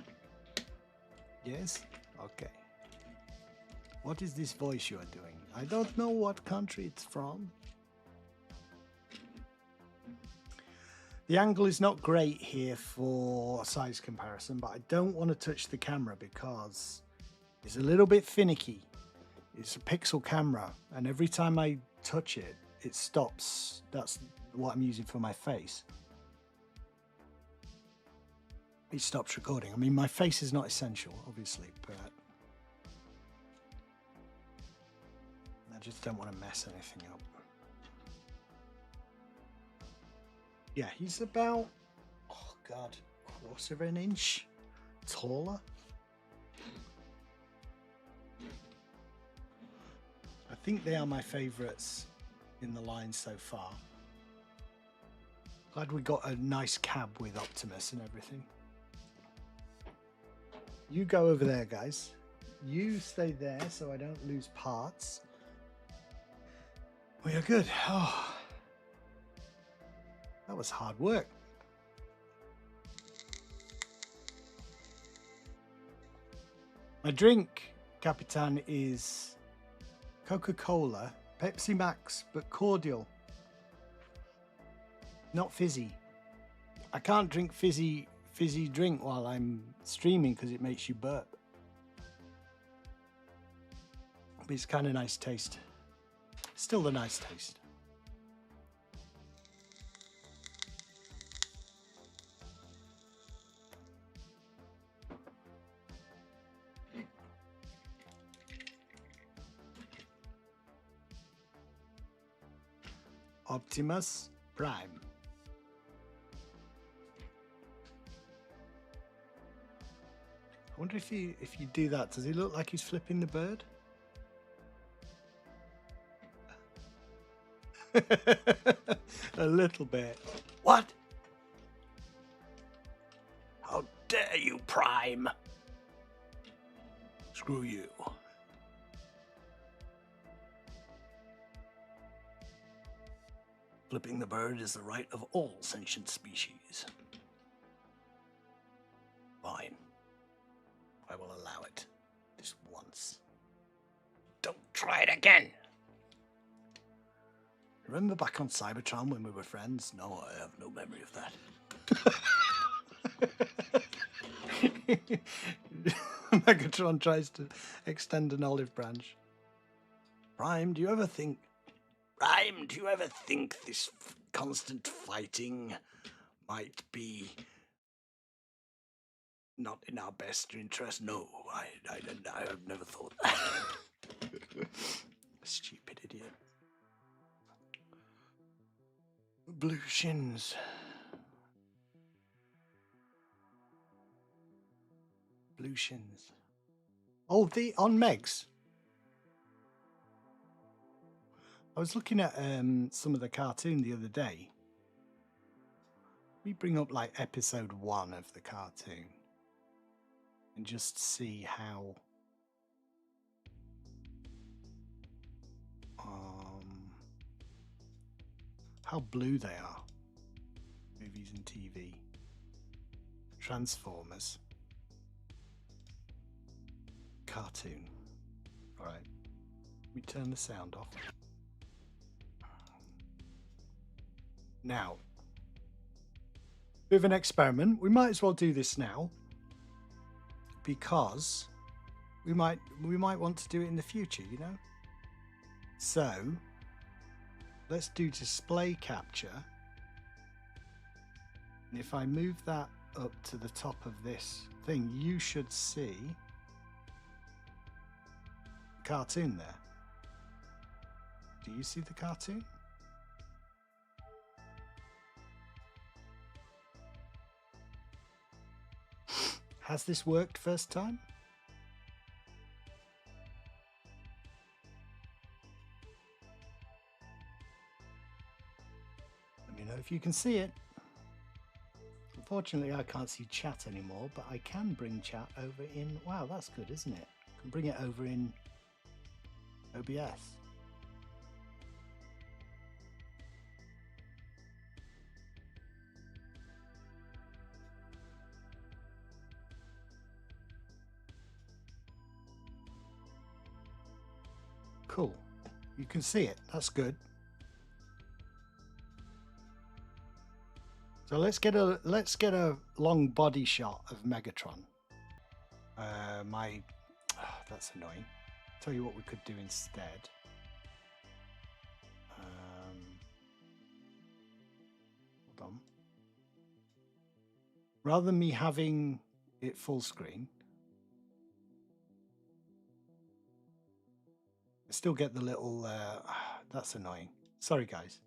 A: Yes? Okay. What is this voice you are doing? I don't know what country it's from. The angle is not great here for size comparison, but I don't want to touch the camera because it's a little bit finicky. It's a pixel camera, and every time I touch it, it stops. That's what I'm using for my face. It stops recording. I mean, my face is not essential, obviously, but I just don't want to mess anything up. Yeah, he's about, oh God, quarter of an inch taller. I think they are my favourites in the line so far. Glad we got a nice cab with Optimus and everything. You go over there, guys. You stay there so I don't lose parts. We are good. Oh, that was hard work. My drink, Capitan, is Coca-Cola, Pepsi Max, but cordial. Not fizzy. I can't drink fizzy drink while I'm streaming because it makes you burp. But it's kind of nice taste. Still a nice taste. Optimus Prime. I wonder if you do that, does he look like he's flipping the bird? A little bit. What? How dare you, Prime? Screw you. Flipping the bird is the right of all sentient species. Try it again. Remember back on Cybertron when we were friends? No, I have no memory of that. Megatron tries to extend an olive branch. Prime, do you ever think this constant fighting might be not in our best interest? No, I've never thought that. Stupid idiot. Blue shins. Blue shins. Oh, on Megs. I was looking at some of the cartoon the other day. We bring up like episode 1 of the cartoon and just see how blue they are. Movies and TV. Transformers. Cartoon. All right. We turn the sound off. Now, bit of an experiment. We might as well do this now because we might want to do it in the future, you know. So let's do display capture. And if I move that up to the top of this thing, you should see the cartoon there. Do you see the cartoon? Has this worked first time? Let me know if you can see it. Unfortunately, I can't see chat anymore, but I can bring chat over in... Wow, that's good, isn't it? I can bring it over in OBS. Cool. You can see it. That's good. So let's get a long body shot of Megatron. That's annoying. Tell you what we could do instead. Hold on. Rather than me having it full screen, I still get the little. That's annoying. Sorry, guys.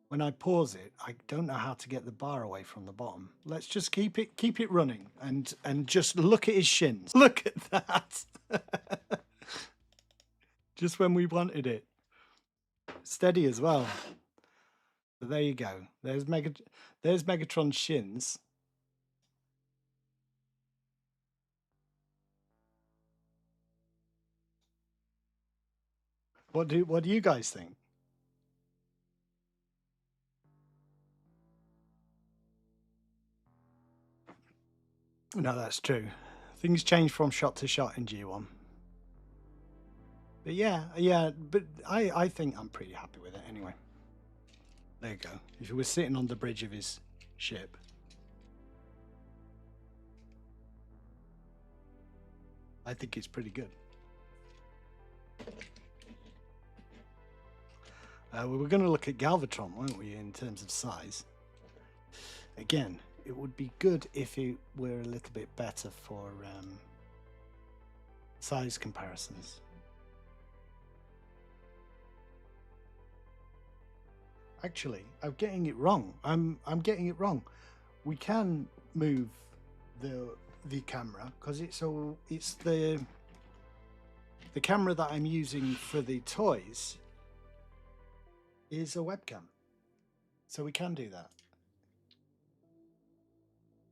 A: When I pause it, I don't know how to get the bar away from the bottom. Let's just keep it running and just look at his shins. Look at that. Just when we wanted it. Steady as well. So there you go. There's Megatron's shins. What do you guys think? No, that's true. Things change from shot to shot in G1. But yeah, but I think I'm pretty happy with it anyway. There you go. If he was sitting on the bridge of his ship. I think it's pretty good. We were going to look at Galvatron, weren't we, in terms of size? Again, it would be good if it were a little bit better for size comparisons. Actually, I'm getting it wrong. I'm getting it wrong. We can move the camera because it's the camera that I'm using for the toys is a webcam, so we can do that.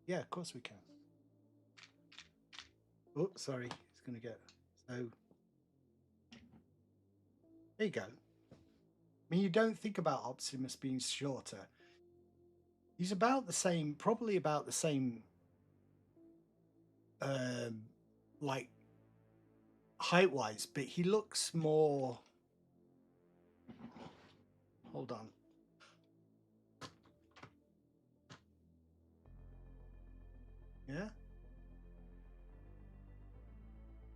A: Yeah, of course we can. Oh, sorry, it's going to get so. There you go. I mean, you don't think about Optimus being shorter. He's about the same, probably about the same, like height-wise, but he looks more... Hold on. Yeah?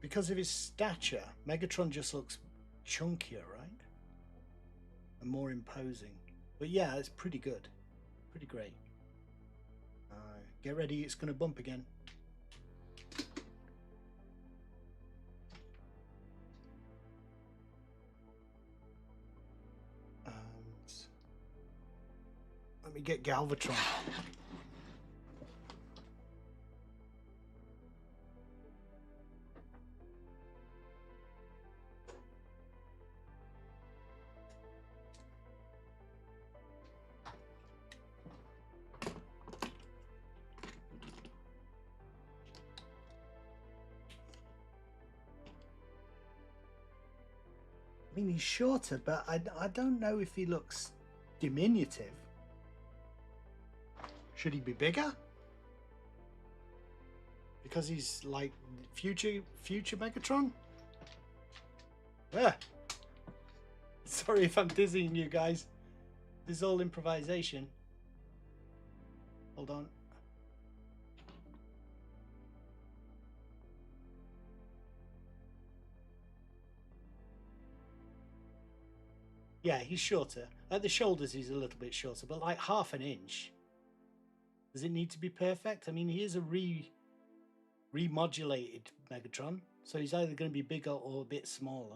A: Because of his stature, Megatron just looks chunkier, right? And more imposing. But yeah, it's pretty good. Pretty great. Get ready, it's going to bump again. And let me get Galvatron. I mean, he's shorter, but I don't know if he looks diminutive. Should he be bigger? Because he's like future Megatron? Yeah. Sorry if I'm dizzying you guys. This is all improvisation. Hold on. Yeah, he's shorter. At the shoulders, he's a little bit shorter, but like half an inch. Does it need to be perfect? I mean, he is a remodulated Megatron, so he's either going to be bigger or a bit smaller.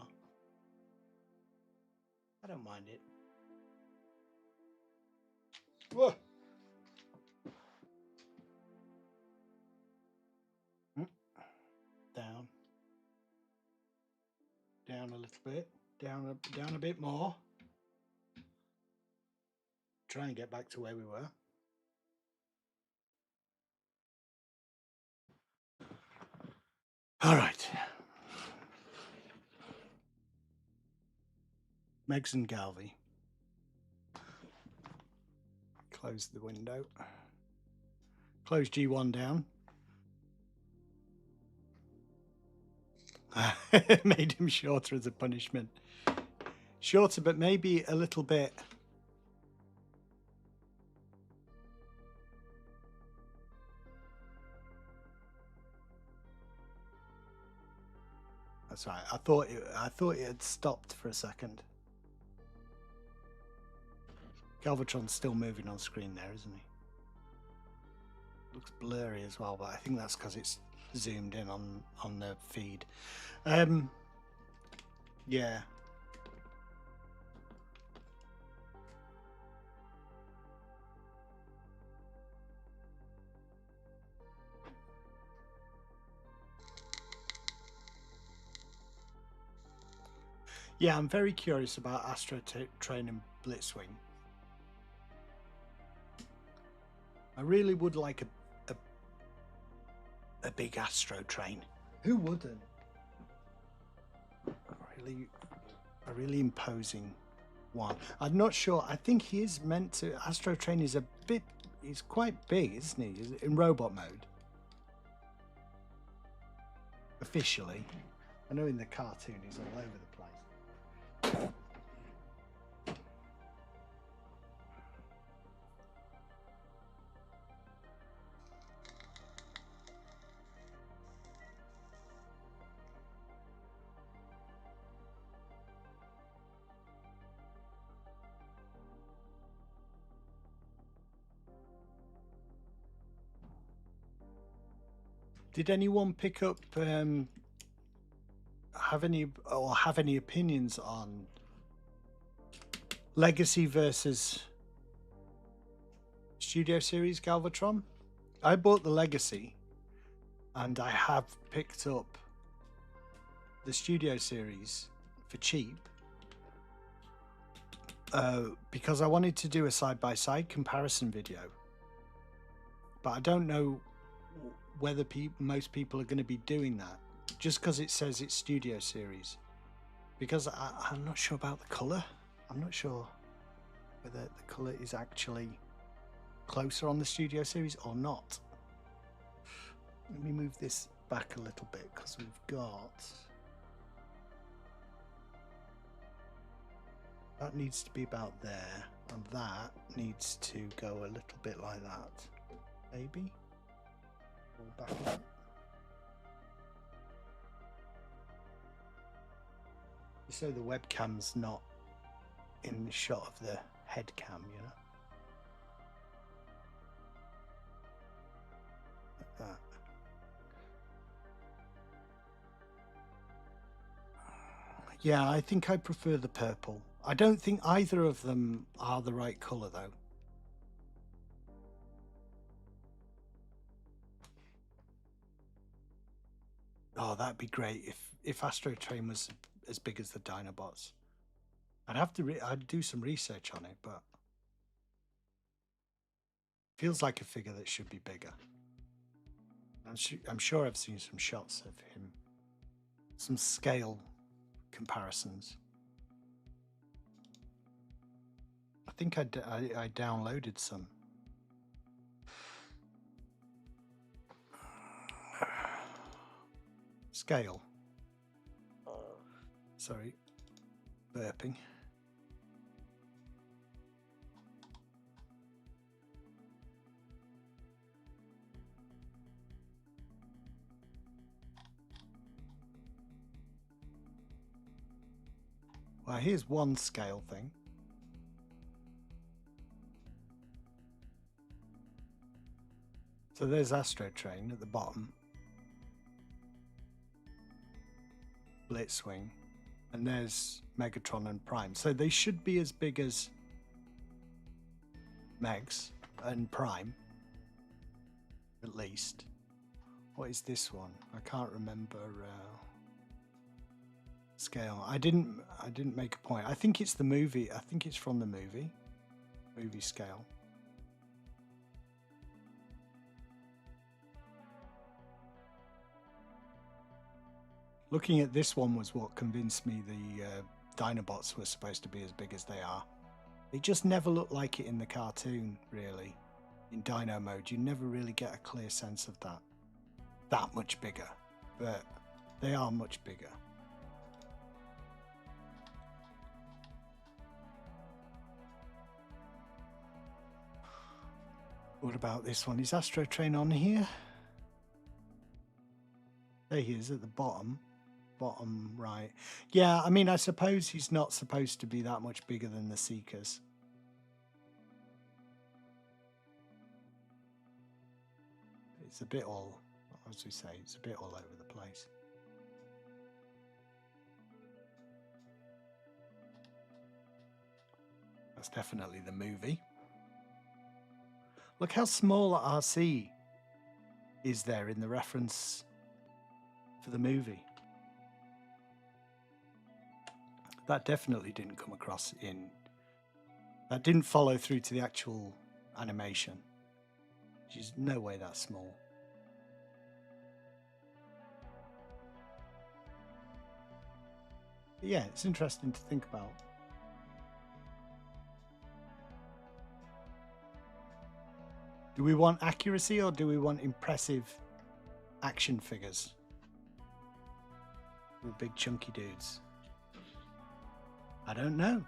A: I don't mind it. Whoa. Down. Down a little bit. Down a bit more. Try and get back to where we were. All right. Megs and Galvi. Close the window. Close G1 down. Made him shorter as a punishment. Shorter, but maybe a little bit. That's right. I thought it had stopped for a second. Galvatron's still moving on screen there, isn't he? Looks blurry as well, but I think that's because it's zoomed in on the feed. Yeah. Yeah, I'm very curious about Astro Train and Blitzwing. I really would like a big Astro Train. Who wouldn't? A really imposing one. I'm not sure. I think he is meant to. Astro Train is he's quite big, isn't he? In robot mode. Officially. I know in the cartoon he's all over the place. Did anyone pick up, have any opinions on Legacy versus Studio Series Galvatron? I bought the Legacy, and I have picked up the Studio Series for cheap because I wanted to do a side-by-side comparison video, but I don't know whether most people are going to be doing that just because it says it's Studio Series, because I'm not sure about the colour. I'm not sure whether the colour is actually closer on the Studio Series or not. Let me move this back a little bit because we've got That needs to be about there, and that needs to go a little bit like that. Maybe? Or back up. So the webcam's not in the shot of the head cam, you know? Like that. Yeah, I think I prefer the purple. I don't think either of them are the right colour, though. Oh, that'd be great if Astro Train was as big as the Dinobots. I'd do some research on it, but feels like a figure that should be bigger. I'm sure I've seen some shots of him, some scale comparisons. I think I downloaded some. Scale. Sorry, burping. Well, here's one scale thing. So there's Astro Train at the bottom. Blitzwing. And there's Megatron and Prime. So they should be as big as Megs and Prime. At least. What is this one? I can't remember scale. I didn't make a point. I think it's the movie. I think it's from the movie scale. Looking at this one was what convinced me the Dinobots were supposed to be as big as they are. They just never looked like it in the cartoon, really. In Dino mode, you never really get a clear sense of that much bigger, but they are much bigger. What about this one? Is Astro Train on here? There he is at the bottom right. Yeah, I mean, I suppose he's not supposed to be that much bigger than the Seekers. It's a bit all, as we say, it's a bit all over the place. That's definitely the movie. Look how small RC is there in the reference for the movie. That definitely didn't come across that didn't follow through to the actual animation. Which is no way that small. But yeah, it's interesting to think about. Do we want accuracy or do we want impressive action figures with big chunky dudes? I don't know.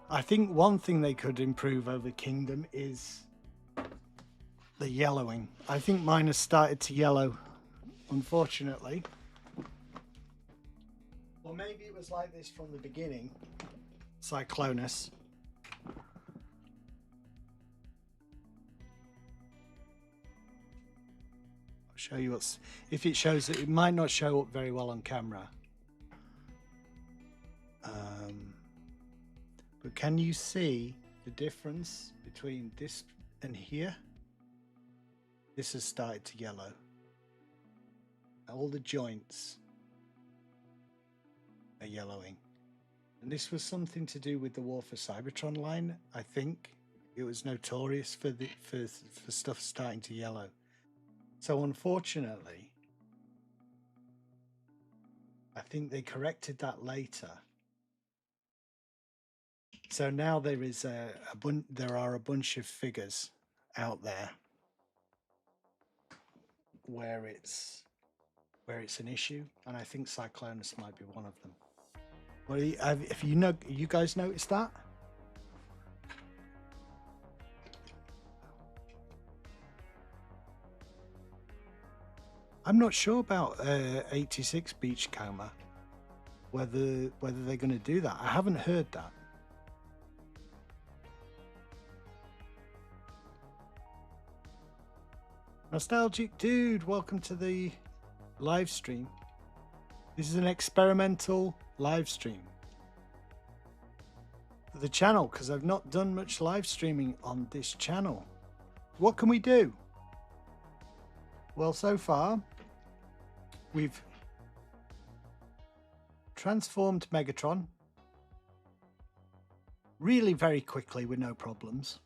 A: I think one thing they could improve over Kingdom is the yellowing. I think mine has started to yellow, unfortunately. Or maybe it was like this from the beginning. Cyclonus. Show you what's, if it shows it might not show up very well on camera, but can you see the difference between this and here? This has started to yellow. All the joints are yellowing, and this was something to do with the War for Cybertron line. I think it was notorious for stuff starting to yellow. So unfortunately, I think they corrected that later. So now there is there are a bunch of figures out there where it's where it's an issue, and I think Cyclonus might be one of them. Well, if you guys noticed that? I'm not sure about 86 Beachcomber, whether they're going to do that. I haven't heard that. Nostalgic Dude, welcome to the live stream. This is an experimental live stream for the channel because I've not done much live streaming on this channel. What can we do? Well, so far we've transformed Megatron really very quickly with no problems,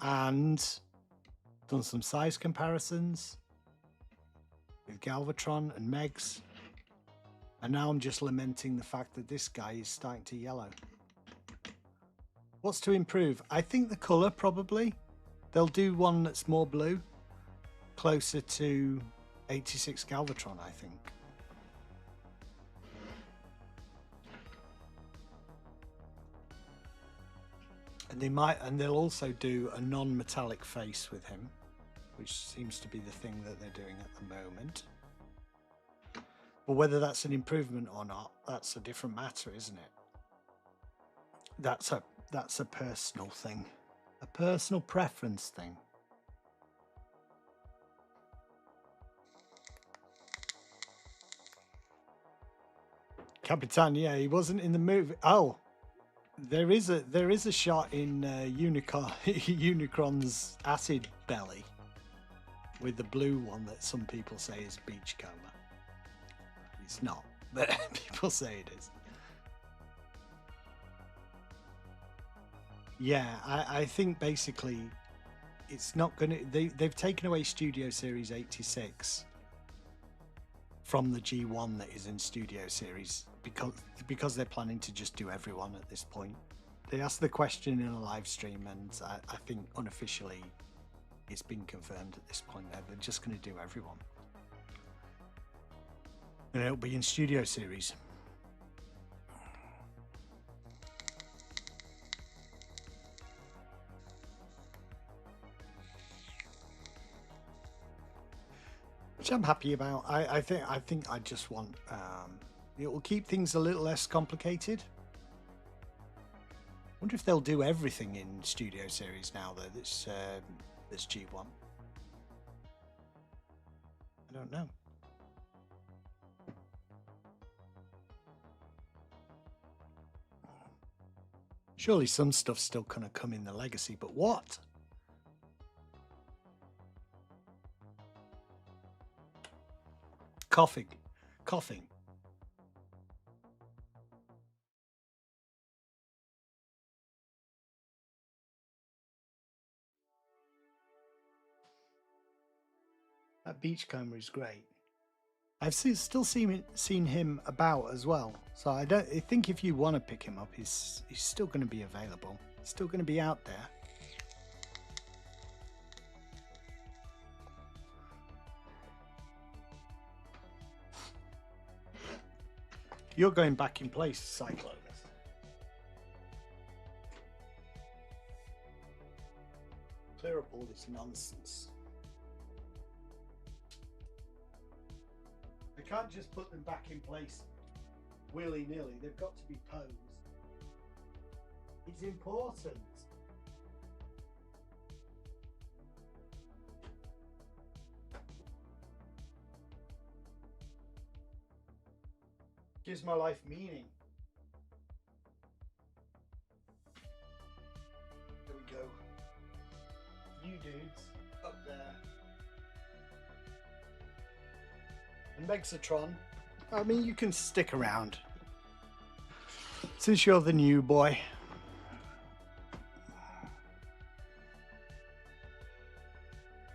A: and done some size comparisons with Galvatron and Megs, and now I'm just lamenting the fact that this guy is starting to yellow. What's to improve? I think the colour, probably. They'll do one that's more blue, closer to 86 Galvatron, I think. And they'll also do a non-metallic face with him, which seems to be the thing that they're doing at the moment. But whether that's an improvement or not, that's a different matter, isn't it? That's a personal thing, a personal preference thing. Capitan, yeah, he wasn't in the movie. Oh, there is a shot in Unicron's acid belly with the blue one that some people say is Beachcomber. It's not, but people say it is. Yeah, I think basically it's not going to... They've taken away Studio Series 86 from the G1 that is in Studio Series because they're planning to just do everyone at this point. They asked the question in a live stream, and I think unofficially it's been confirmed at this point. They're just going to do everyone. And it'll be in Studio Series. Which I'm happy about. I think I just want it will keep things a little less complicated. Wonder if they'll do everything in Studio Series now though. This G1. I don't know. Surely some stuff's still gonna come in the Legacy, but what? Coughing. That Beachcomber is great. I've still seen him about as well. So I think if you want to pick him up, he's still going to be available. He's still going to be out there. You're going back in place, Cyclonus. Clear up all this nonsense. I can't just put them back in place willy-nilly. They've got to be posed. It's important. Gives my life meaning. There we go. You dudes up there. And Megatron, I mean, you can stick around since you're the new boy.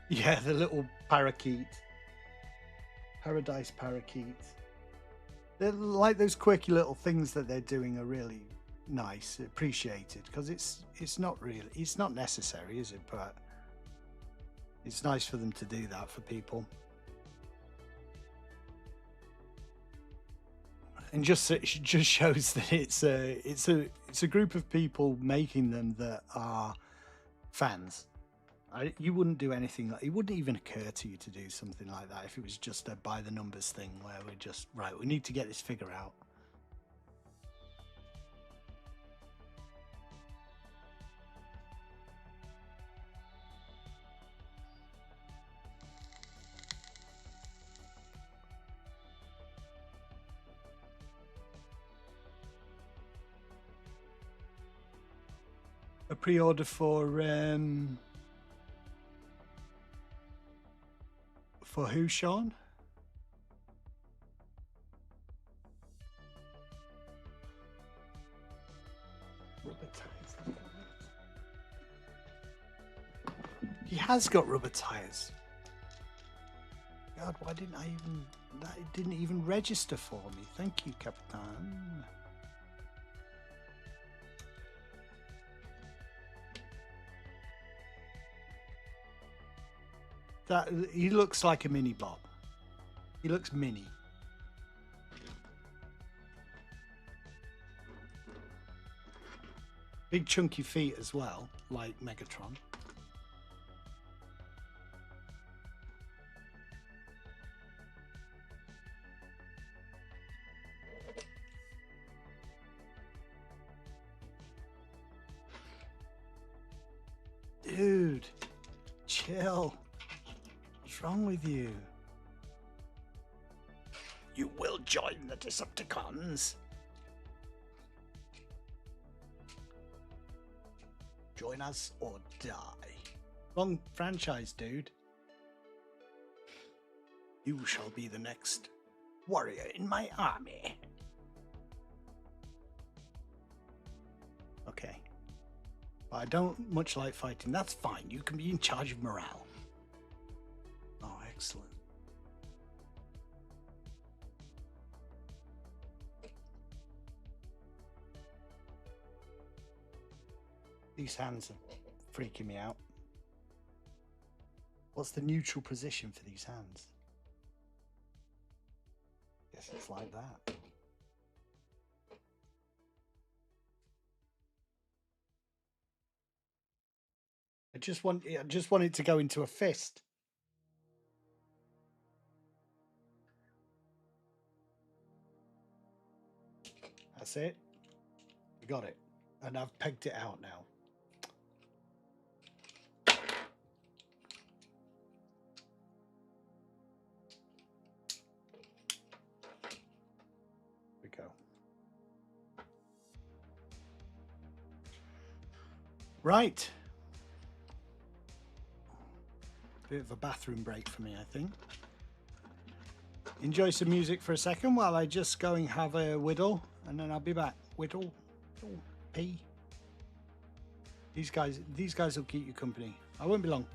A: Yeah, the little parakeet. Paradise parakeet. They're like those quirky little things that they're doing are really nice, appreciated, because it's not necessary, is it? But it's nice for them to do that for people. And just it just shows that it's a group of people making them that are fans. You wouldn't do anything like it wouldn't even occur to you to do something like that if it was just a by the numbers thing where we're just right. We need to get this figure out. A pre-order for who, Sean? Rubber tires. He has got rubber tires. God, why didn't I even? That didn't even register for me. Thank you, Captain. That he looks like a mini bot. He looks mini. Big chunky feet as well, like Megatron. Dude, chill. What's wrong with you? You will join the Decepticons. Join us or die. Wrong franchise, dude. You shall be the next warrior in my army. Okay. I don't much like fighting. That's fine. You can be in charge of morale. Oh, excellent. These hands are freaking me out. What's the neutral position for these hands? Guess it's like that. I just want it to go into a fist. That's it. We got it. And I've pegged it out now. We go. Right. Bit of a bathroom break for me, I think. Enjoy some music for a second while I just go and have a whittle, and then I'll be back. Whittle, pee. These guys will keep you company. I won't be long.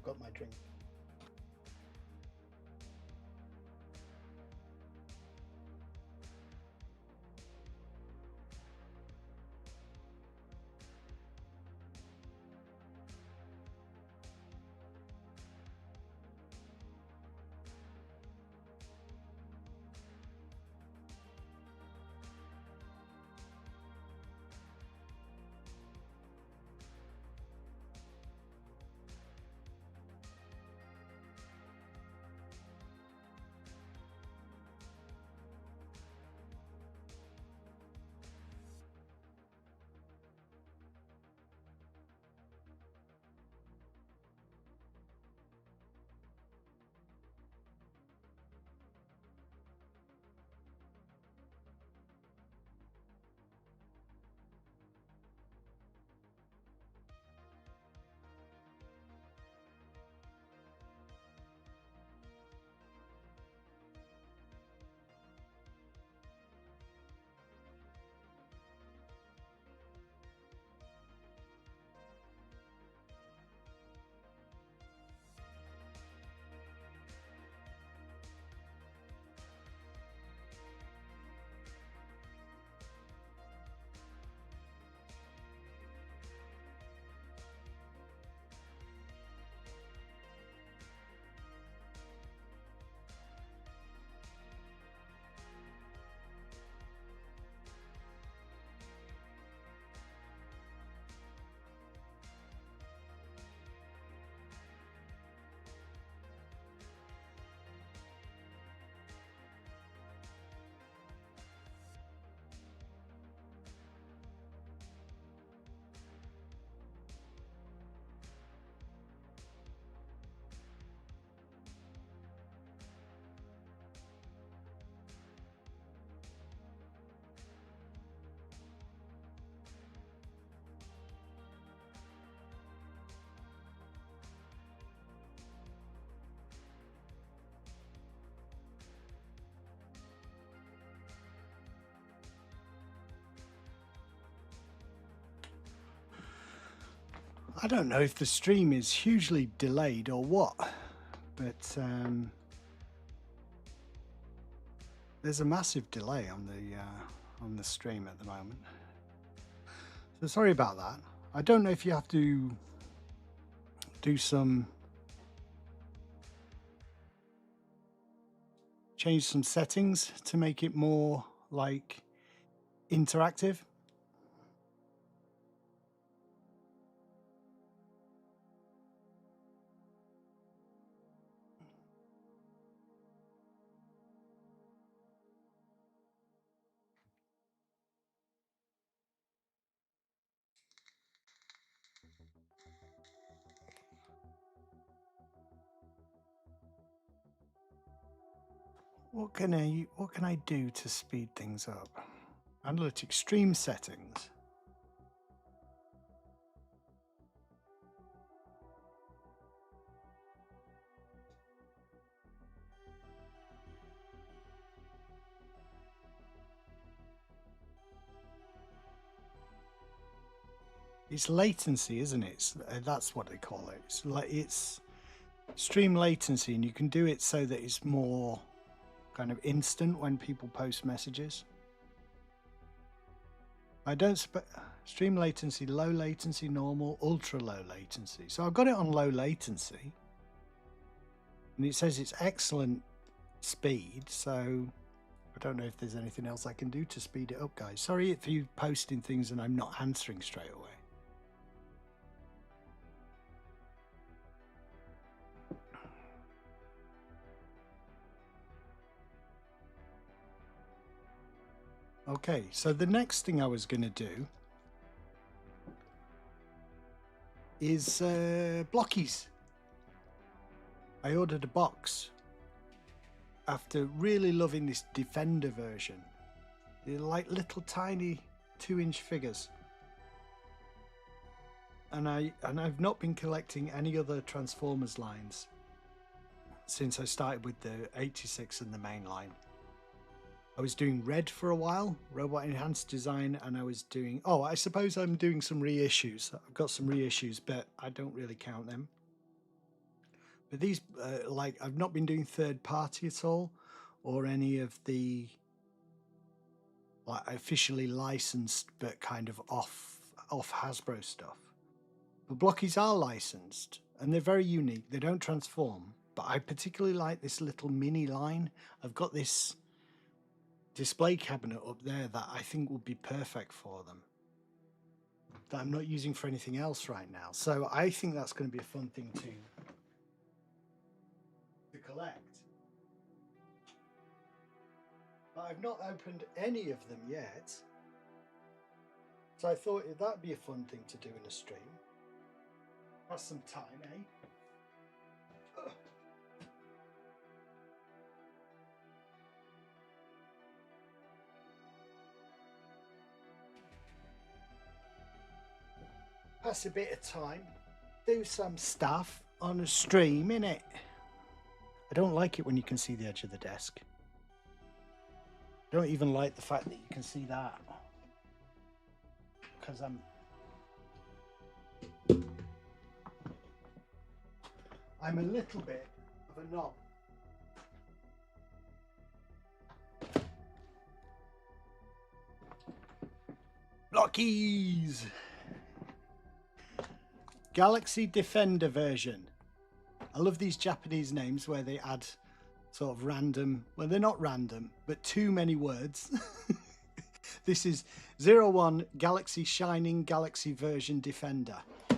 A: Got my drink. I don't know if the stream is hugely delayed or what, but there's a massive delay on the stream at the moment. So sorry about that. I don't know if you have to do change some settings to make it more like interactive. What can I do to speed things up? Analytics stream settings. It's latency, isn't it? That's what they call it. It's stream latency, and you can do it so that it's more kind of instant when people post messages. I don't stream latency, low latency, normal, ultra low latency. So I've got it on low latency, and it says it's excellent speed. So I don't know if there's anything else I can do to speed it up, guys. Sorry if you're posting things and I'm not answering straight away. Okay, so the next thing I was going to do is Blokees. I ordered a box after really loving this Defender version. They're like little tiny 2-inch figures. And I've not been collecting any other Transformers lines since I started with the 86 and the main line. I was doing Red for a while, Robot Enhanced Design, and I was doing... Oh, I suppose I'm doing some reissues. I've got some reissues, but I don't really count them. But these, like, I've not been doing third party at all, or any of the like officially licensed but kind of off Hasbro stuff. But Blokees are licensed, and they're very unique. They don't transform, but I particularly like this little mini line. I've got this display cabinet up there that I think would be perfect for them, that I'm not using for anything else right now. So I think that's going to be a fun thing to collect. But I've not opened any of them yet, so I thought that'd be a fun thing to do in a stream. That's some time, eh? Ugh. Pass a bit of time, do some stuff on a stream, innit? I don't like it when you can see the edge of the desk. I don't even like the fact that you can see that, because I'm a little bit of a knob. Blokees! Galaxy Defender version. I love these Japanese names where they add sort of random, well, they're not random, but too many words. This is 01 Galaxy Shining Galaxy version Defender. I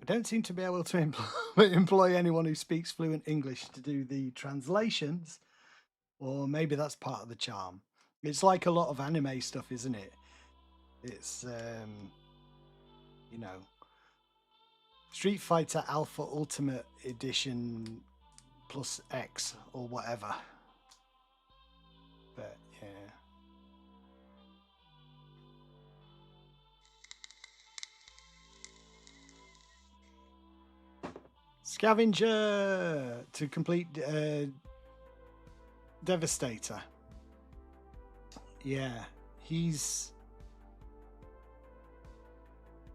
A: don't seem to be able to employ anyone who speaks fluent English to do the translations, or maybe that's part of the charm. It's like a lot of anime stuff, isn't it? It's, you know, Street Fighter Alpha Ultimate Edition plus X or whatever. But yeah. Scavenger to complete Devastator. Yeah, he's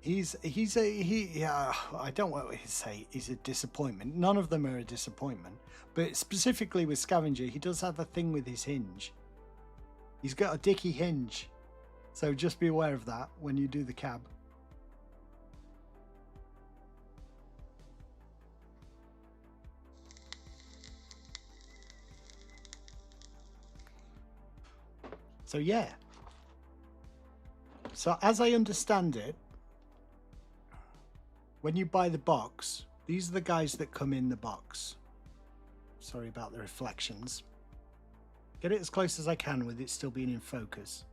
A: Yeah, I don't want to say he's a disappointment. None of them are a disappointment, but specifically with Scavenger, he does have a thing with his hinge. He's got a dicky hinge, so just be aware of that when you do the cab. So yeah. So as I understand it, when you buy the box, these are the guys that come in the box. Sorry about the reflections. Get it as close as I can with it still being in focus.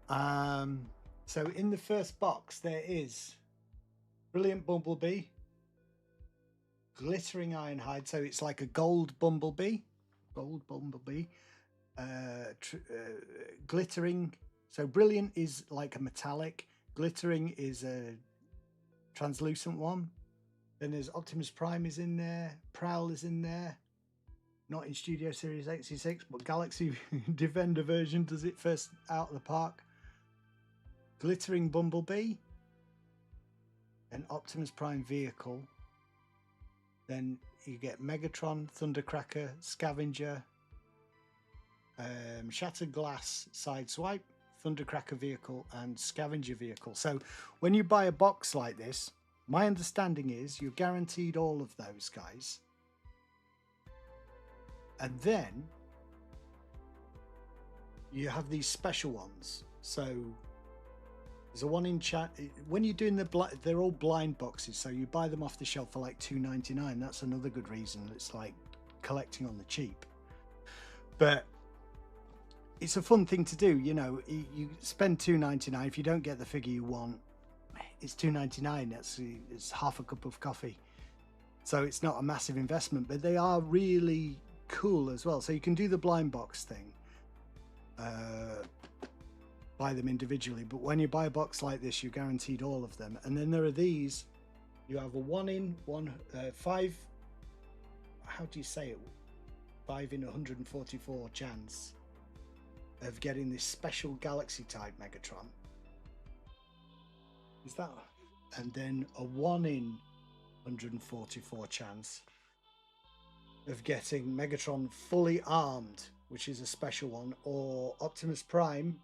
A: So in the first box there is Brilliant Bumblebee, Glittering Ironhide, so it's like a gold bumblebee, glittering. So Brilliant is like a metallic, Glittering is a translucent one. Then there's Optimus Prime is in there, Prowl is in there, not in Studio Series 86, but Galaxy Defender version does it first out of the park. Glittering Bumblebee, an Optimus Prime vehicle. Then you get Megatron, Thundercracker, Scavenger, Shattered Glass Sideswipe, Thundercracker vehicle, and Scavenger vehicle. So when you buy a box like this, my understanding is you're guaranteed all of those guys. And then you have these special ones. So there's a one in chat. When you're doing they're all blind boxes, so you buy them off the shelf for like $2.99. That's another good reason. It's like collecting on the cheap. But it's a fun thing to do. You know, you spend $2.99. If you don't get the figure you want, it's $2.99. It's half a cup of coffee. So it's not a massive investment, but they are really cool as well. So you can do the blind box thing. Buy them individually, but when you buy a box like this, you're guaranteed all of them. And then there are these. You have a 5. How do you say it? 5 in 144 chance of getting this special Galaxy type Megatron. Is that? And then a 1 in 144 chance of getting Megatron fully armed, which is a special one, or Optimus Prime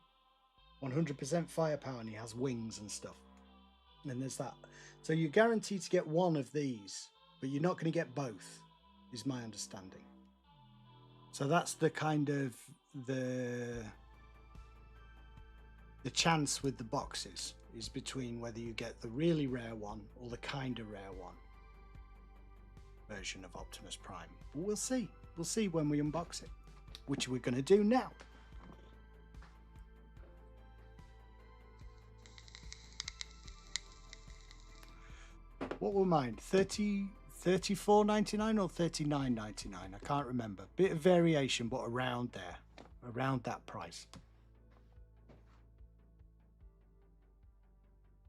A: 100% firepower and he has wings and stuff. And there's that. So you're guaranteed to get one of these, but you're not going to get both, is my understanding. So that's the kind of the chance with the boxes is between whether you get the really rare one or the kind of rare one version of Optimus Prime. But we'll see. We'll see when we unbox it, which we're going to do now. What were mine? $34.99 or $39.99? I can't remember. Bit of variation, but around there, around that price.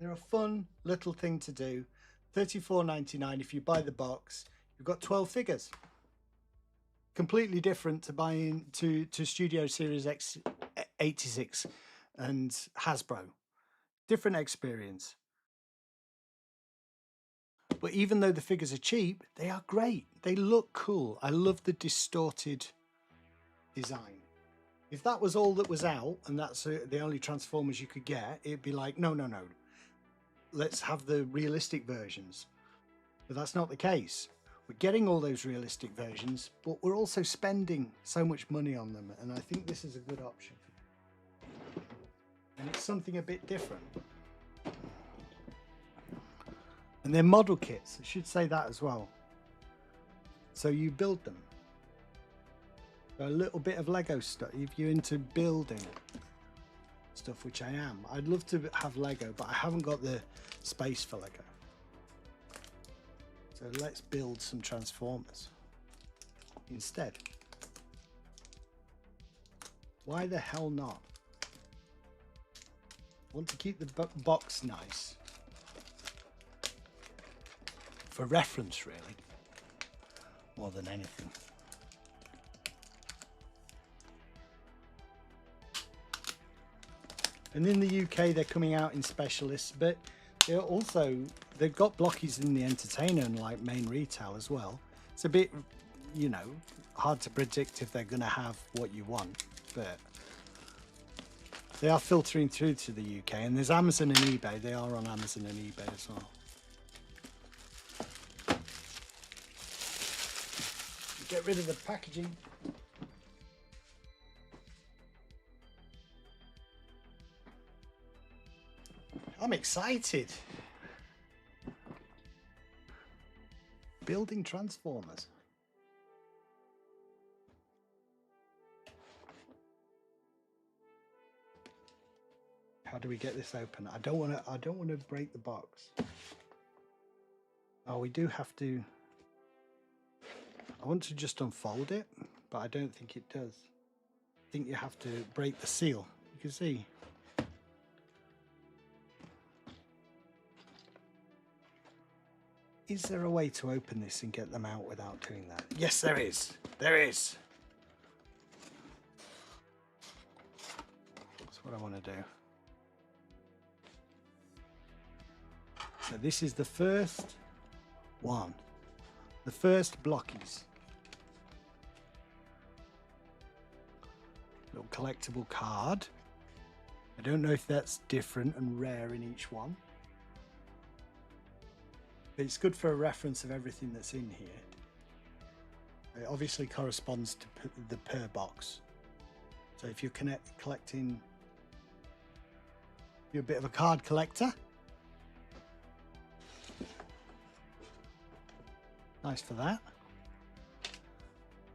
A: They're a fun little thing to do. $34.99 if you buy the box. You've got 12 figures. Completely different to buying to Studio Series X 86 and Hasbro. Different experience. But even though the figures are cheap, they are great. They look cool. I love the distorted design. If that was all that was out and that's the only Transformers you could get, it'd be like, no. Let's have the realistic versions. But that's not the case. We're getting all those realistic versions, but we're also spending so much money on them. And I think this is a good option. And it's something a bit different. And they're model kits. I should say that as well. So you build them. A little bit of Lego stuff. If you're into building stuff, which I am, I'd love to have Lego, but I haven't got the space for Lego. So let's build some Transformers instead. Why the hell not? I want to keep the box nice. For reference, really, more than anything. And in the UK, they're coming out in specialists, but they've got Blokees in the entertainer and like main retail as well. It's a bit, you know, hard to predict if they're going to have what you want, but they are filtering through to the UK. And there's Amazon and eBay. They are on Amazon and eBay as well. Get rid of the packaging. I'm excited. Building Transformers. How do we get this open? I don't want to break the box. Oh, we do have to. I want to just unfold it, but I don't think it does. I think you have to break the seal. You can see. Is there a way to open this and get them out without doing that? Yes, there is. There is. That's what I want to do. So this is the first one. The first Blokees. Little collectible card. I don't know if that's different and rare in each one. But it's good for a reference of everything that's in here. It obviously corresponds to the per box. So if you're collecting, you're a bit of a card collector. Nice for that.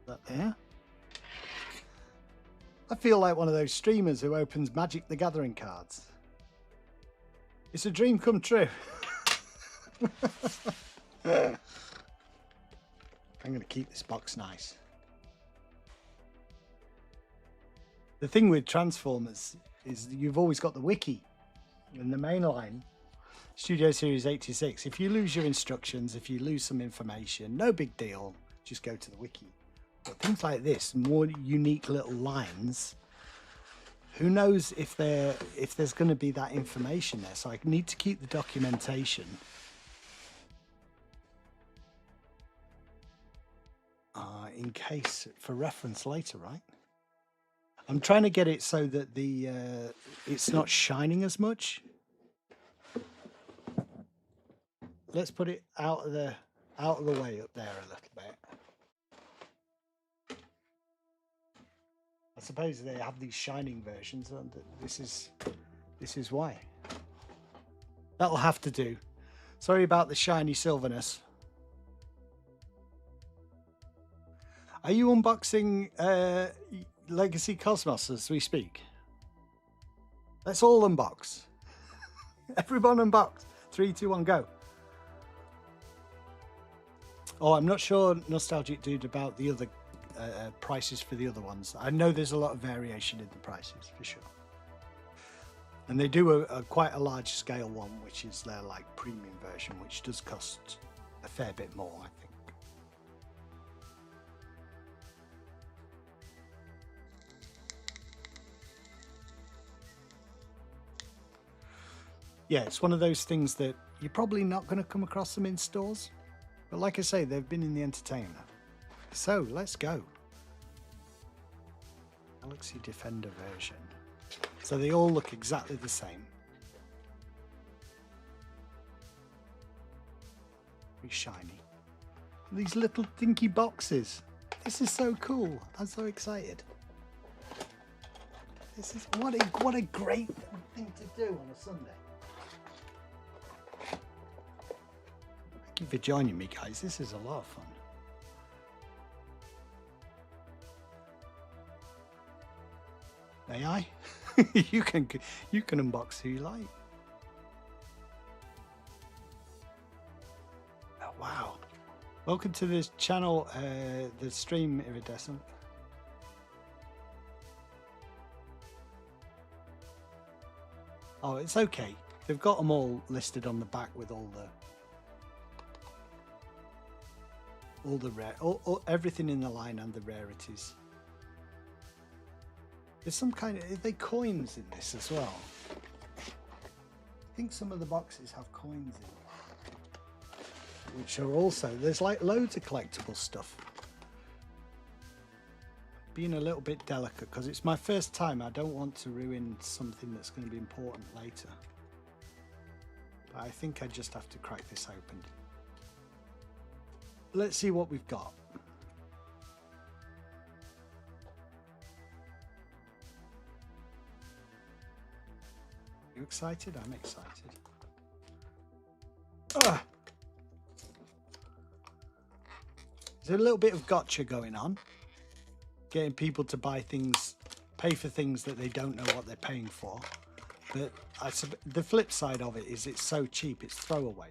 A: That there. I feel like one of those streamers who opens Magic the Gathering cards. It's a dream come true. I'm going to keep this box nice. The thing with Transformers is you've always got the wiki and the main line. Studio Series 86. If you lose your instructions, if you lose some information, no big deal. Just go to the wiki. But things like this, more unique little lines, who knows if there's going to be that information there. So I need to keep the documentation. In case for reference later, right? I'm trying to get it so that it's not shining as much. Let's put it out of the way up there a little bit. I suppose they have these shining versions, and this is why. That'll have to do. Sorry about the shiny silverness. Are you unboxing Legacy Cosmos as we speak? Let's all unbox. Everyone unbox. 3, 2, 1, go. Oh, I'm not sure, Nostalgic Dude, about the other prices for the other ones. I know there's a lot of variation in the prices, for sure. And they do quite a large scale one, which is their like premium version, which does cost a fair bit more, I think. Yeah, it's one of those things that you're probably not going to come across them in stores. But like I say, they've been in the entertainer. So, let's go. Galaxy Defender version. So they all look exactly the same. Very shiny. These little dinky boxes. This is so cool. I'm so excited. This is what a great thing to do on a Sunday. Thank you for joining me, guys. This is a lot of fun. May I? you can unbox who you like. Oh, wow. Welcome to this channel, the stream, Iridescent. Oh, it's okay. They've got them all listed on the back with all the everything in the line and the rarities. There's some kind of, are they coins in this as well? think some of the boxes have coins in, which are also, there's like loads of collectible stuff. Being a little bit delicate because it's my first time. I don't want to ruin something that's going to be important later. But I think I just have to crack this open. Let's see what we've got. You excited? I'm excited. Ah! There's a little bit of gotcha going on. Getting people to buy things, pay for things that they don't know what they're paying for. But the flip side of it is it's so cheap, it's throwaway.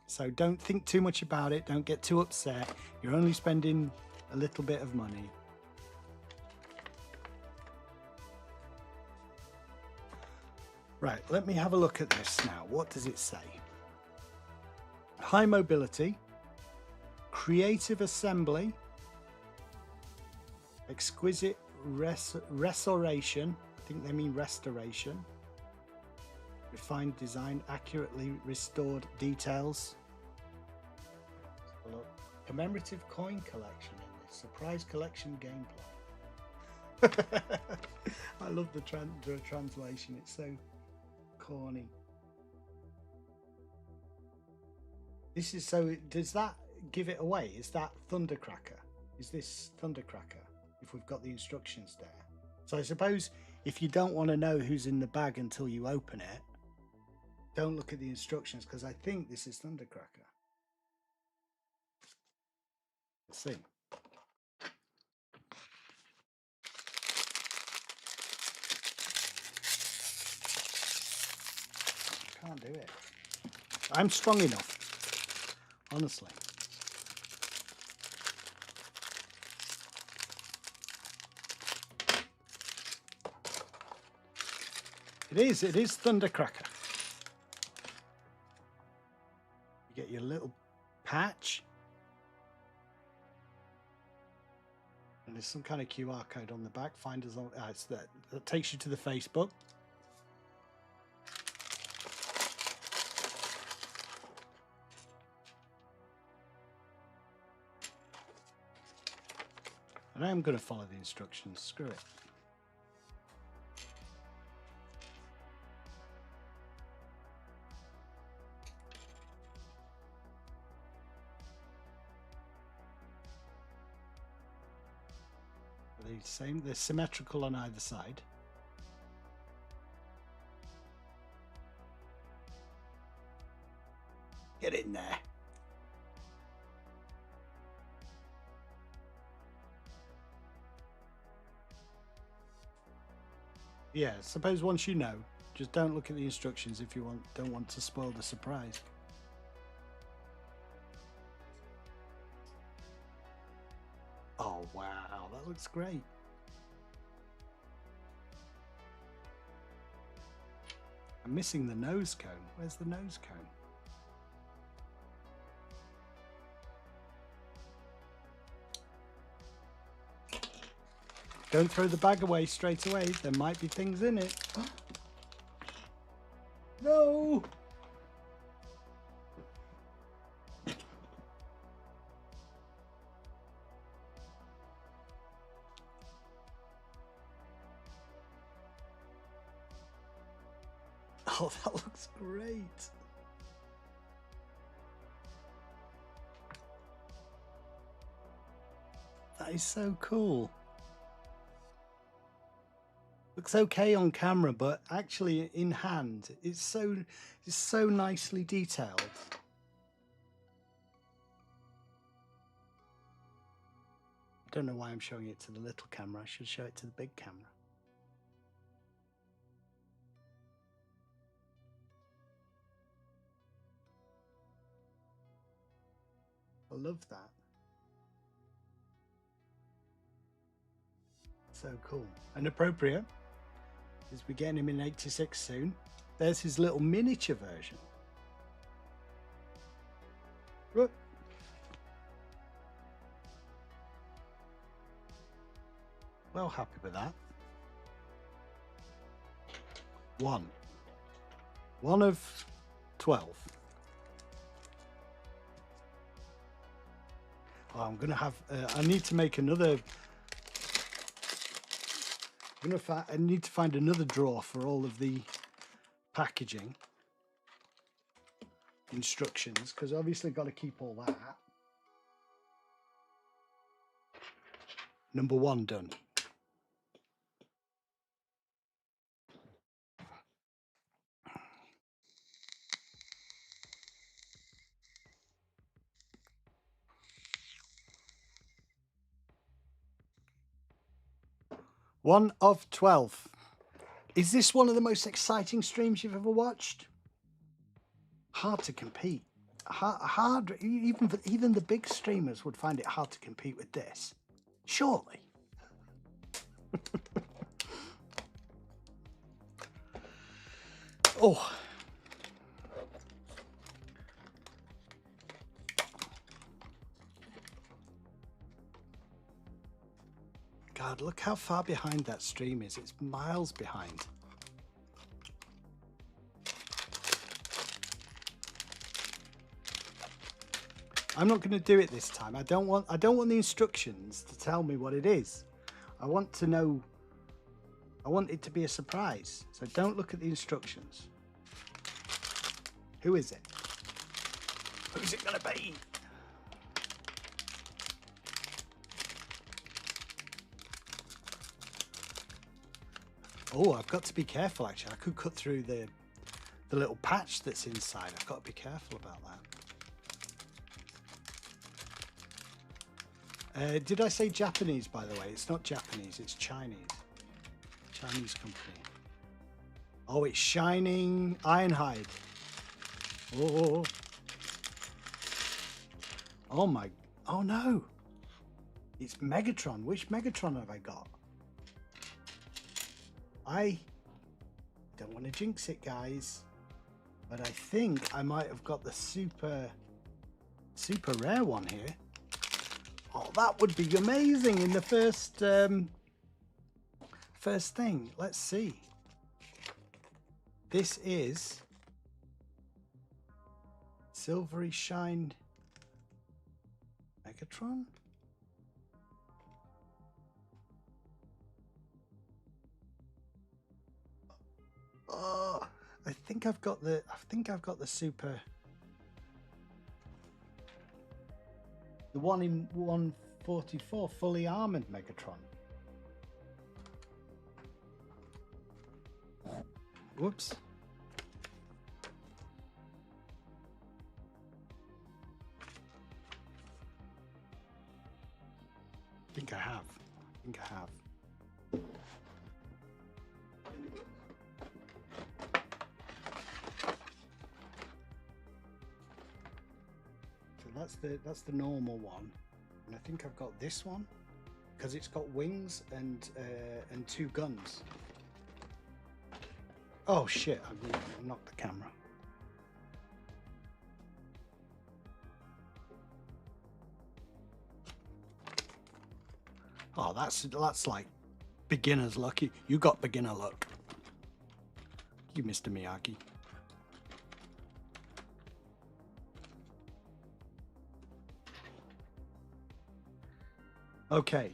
A: So don't think too much about it. Don't get too upset. You're only spending a little bit of money. Right, let me have a look at this now. What does it say? High mobility, creative assembly, exquisite restoration. I think they mean restoration. Refined design, accurately restored details. Look, commemorative coin collection in this surprise collection gameplay. I love the translation. It's so corny. This is so. Does that give it away? Is that Thundercracker? Is this Thundercracker? If we've got the instructions there. So I suppose if you don't want to know who's in the bag until you open it, don't look at the instructions, because I think this is Thundercracker. Let's see. I can't do it. I'm strong enough, honestly. It is Thundercracker. You get your little patch. And there's some kind of QR code on the back. Find us on, it's that takes you to the Facebook. And I am going to follow the instructions. Screw it. Same, they're symmetrical on either side. Get in there. Yeah, suppose once you know, just don't look at the instructions if you don't want to spoil the surprise. Oh wow, that looks great. I'm missing the nose cone. Where's the nose cone? Don't throw the bag away straight away. There might be things in it. No! Oh, that looks great. That is so cool. Looks okay on camera, but actually in hand, it's so nicely detailed. I don't know why I'm showing it to the little camera. I should show it to the big camera. I love that. So cool and appropriate, because we're getting him in 86 soon. There's his little miniature version. Look. Well happy with that. One 1 of 12. Oh, I'm gonna have. I need to make another. I need to find another drawer for all of the packaging instructions, because obviously got to keep all that. Number 1 done. One of 12. Is this one of the most exciting streams you've ever watched? Hard to compete. Hard. Even the big streamers would find it hard to compete with this. Surely. Oh. God, look how far behind that stream is. It's miles behind. I'm not going to do it this time. I don't want the instructions to tell me what it is. I want to know. I want it to be a surprise. So don't look at the instructions. Who is it? Who's it going to be? Oh, I've got to be careful actually. I could cut through the little patch that's inside. I've got to be careful about that. Did I say Japanese, by the way? It's not Japanese, it's Chinese. Chinese company. Oh, it's Shining Ironhide. Oh. Oh my. Oh no. It's Megatron. Which Megatron have I got? I don't want to jinx it, guys, but I think I might have got the super rare one here. Oh, that would be amazing in the first thing. Let's see. This is Silvery Shine Megatron. Oh, I think I've got the super, the one in 144 fully armored Megatron. Whoops. I think I have. That's the normal one, and I think I've got this one because it's got wings and 2 guns. Oh shit! I knocked the camera. Oh, that's like beginner's luck. You got beginner luck. You, Mr. Miyagi. Okay.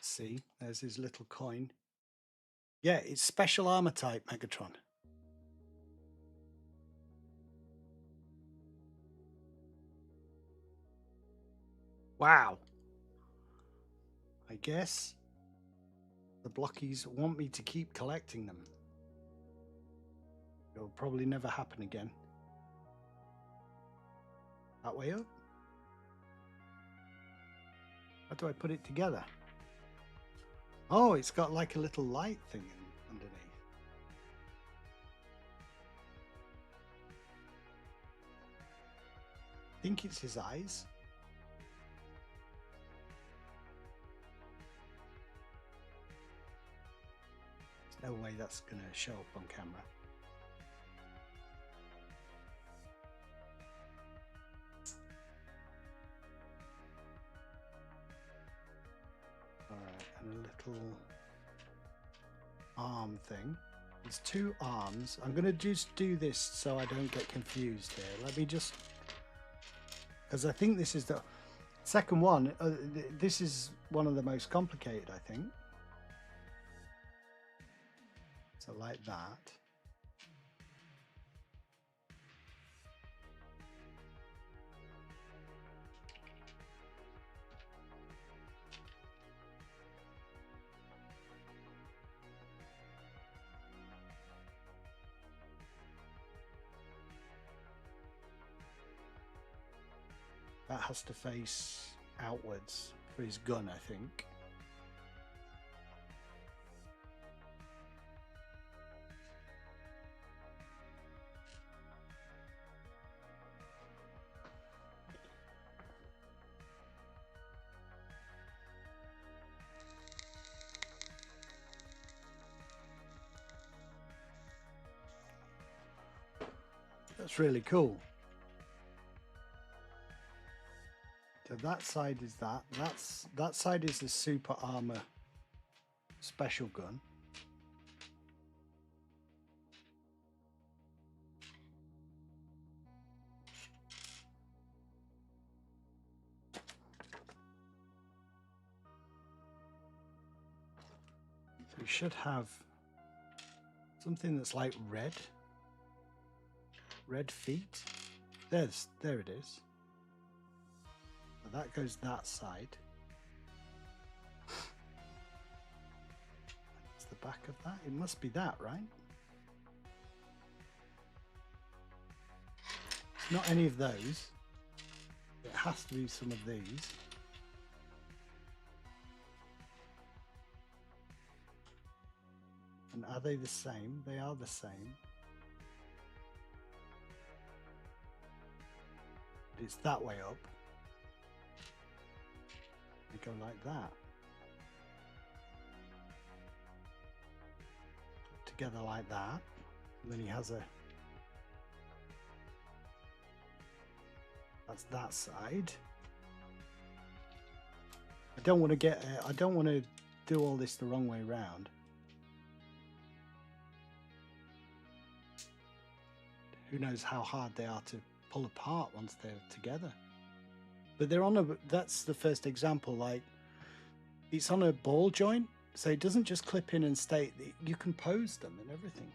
A: See, there's his little coin. Yeah, it's special armor type Megatron. Wow. I guess the Blokees want me to keep collecting them. It'll probably never happen again. That way up? How do I put it together? Oh, it's got like a little light thing underneath. I think it's his eyes. There's no way that's going to show up on camera. Alright, and a little arm thing. There's 2 arms. I'm going to just do this so I don't get confused here. Let me just... Because I think this is the second one. This is one of the most complicated, I think. So like that. That has to face outwards for his gun, I think. That's really cool. So that side is that. That side is the super armor special gun. So we should have something that's like red feet. There it is. So that goes that side. It's the back of that. It must be that, right? It's not any of those. It has to be some of these. And are they the same? They are the same. But it's that way up. They go like that. Together like that. And then he has a... That's that side. I don't want to do all this the wrong way round. Who knows how hard they are to pull apart once they're together. But they're on a, that's the first example, like it's on a ball joint, so it doesn't just clip in and stay, you can pose them and everything.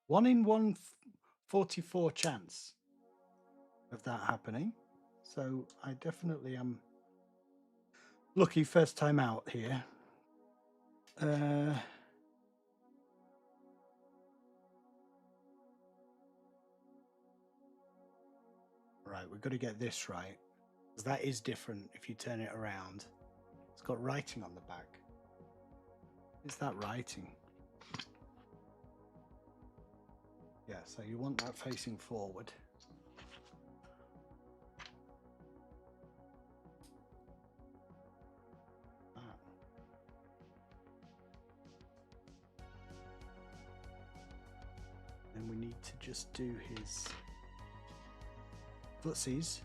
A: One in 144 chance of that happening. So I definitely am lucky first time out here. Right, we've got to get this right, because that is different if you turn it around. It's got writing on the back. Is that writing? Yeah, so you want that facing forward. Then we need to just do his footsies.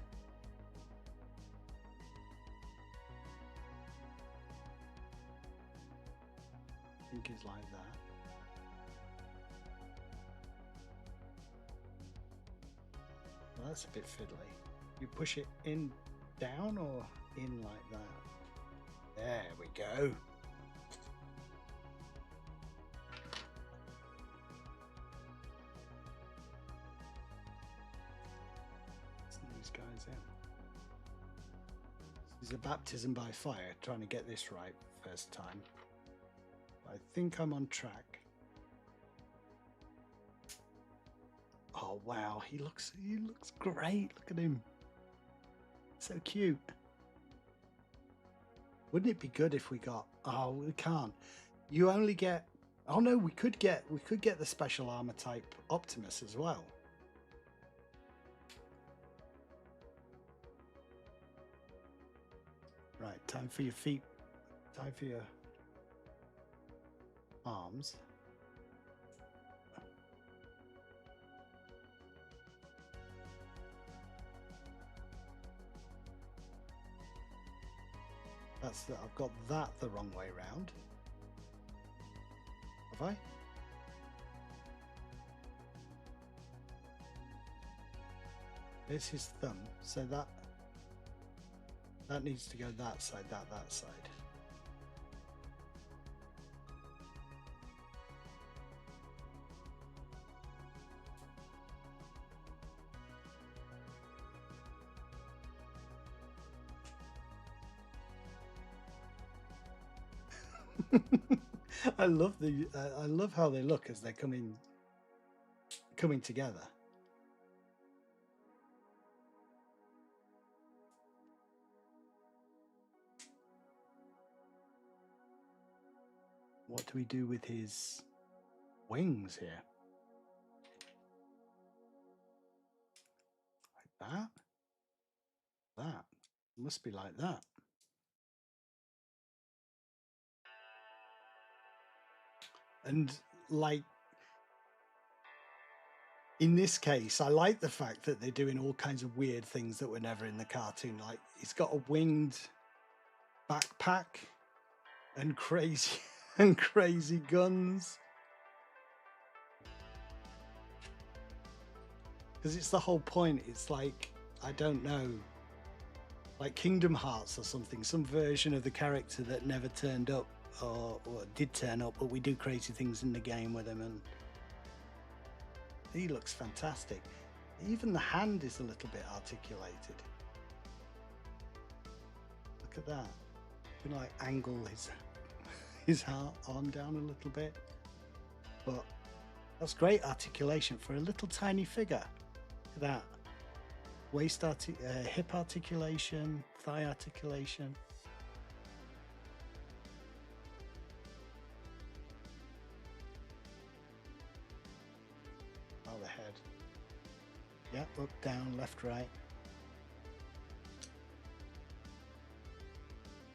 A: I think it's like that. Well, that's a bit fiddly. You push it in, down, or in like that. There we go. These guys in. This is a baptism by fire, trying to get this right first time. I think I'm on track. Oh wow, he looks great. Look at him. So cute. Wouldn't it be good if we got, oh, we can't. You only get, oh no, we could get the special armor type Optimus as well. Right, time for your feet, time for your arms. I've got that the wrong way round. Have I? There's his thumb, so that needs to go that side, that side. I love how they look as they're coming together. What do we do with his wings here? Like that? That must be like that. And like in this case, I like the fact that they're doing all kinds of weird things that were never in the cartoon. Like he's got a winged backpack and crazy and crazy guns. Because it's the whole point. It's like, I don't know, like Kingdom Hearts or something, some version of the character that never turned up or did turn up, but we do crazy things in the game with him, and he looks fantastic. Even the hand is a little bit articulated. Look at that. You can like angle his arm down a little bit, but that's great articulation for a little tiny figure. Look at that. Waist hip articulation, thigh articulation. Oh, the head. Yeah, up, down, left, right.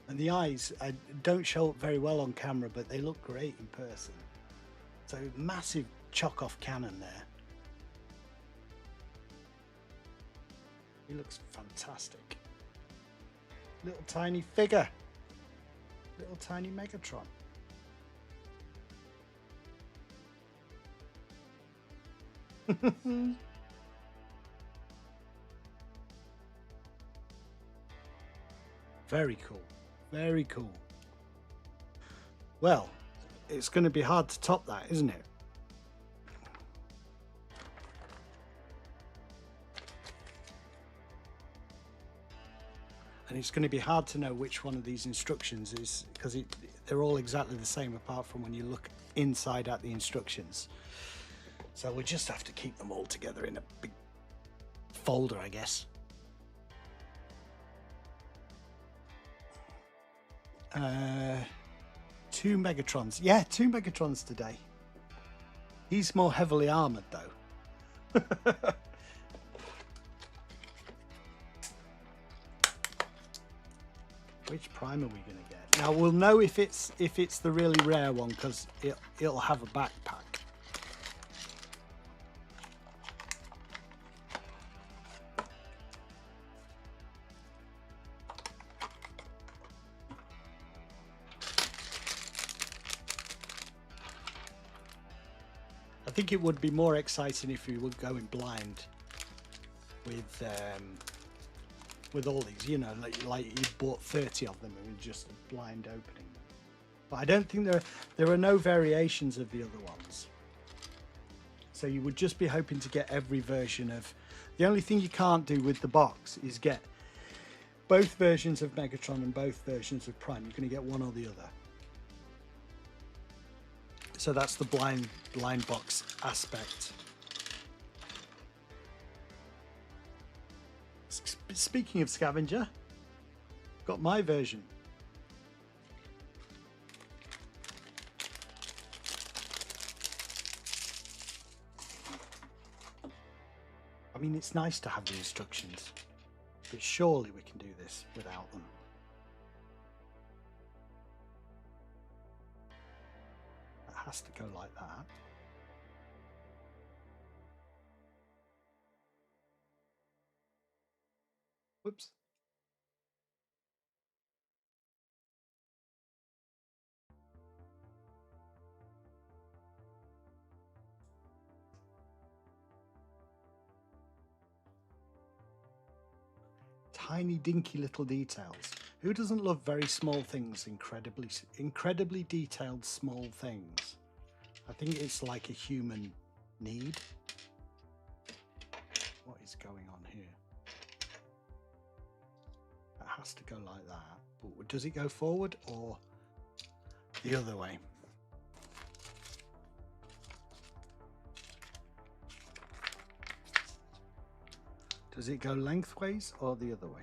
A: And the eyes don't show up very well on camera, but they look great in person. So massive chock-off cannon there. He looks fantastic. Little tiny figure. Little tiny Megatron. Very cool. Very cool. Well, it's going to be hard to top that, isn't it? And it's going to be hard to know which one of these instructions is, because they're all exactly the same apart from when you look inside at the instructions. So we'll just have to keep them all together in a big folder, I guess. Two Megatrons. Yeah, two Megatrons today. He's more heavily armored though. Which prime are we going to get? Now we'll know if it's the really rare one, because it'll have a backpack. I think it would be more exciting if we were going blind with all these, you know, like you bought 30 of them and just a blind opening. But I don't think there are no variations of the other ones. So you would just be hoping to get every version of... The only thing you can't do with the box is get both versions of Megatron and both versions of Prime. You're going to get one or the other. So that's the blind box aspect. Speaking of scavenger, got my version. I mean, it's nice to have the instructions, but surely we can do this without them. It has to go like that. Whoops. tiny dinky little details. Who doesn't love very small things, incredibly detailed small things? I think it's like a human need. What is going on here? That has to go like that. But does it go forward or the other way? Does it go lengthways or the other way?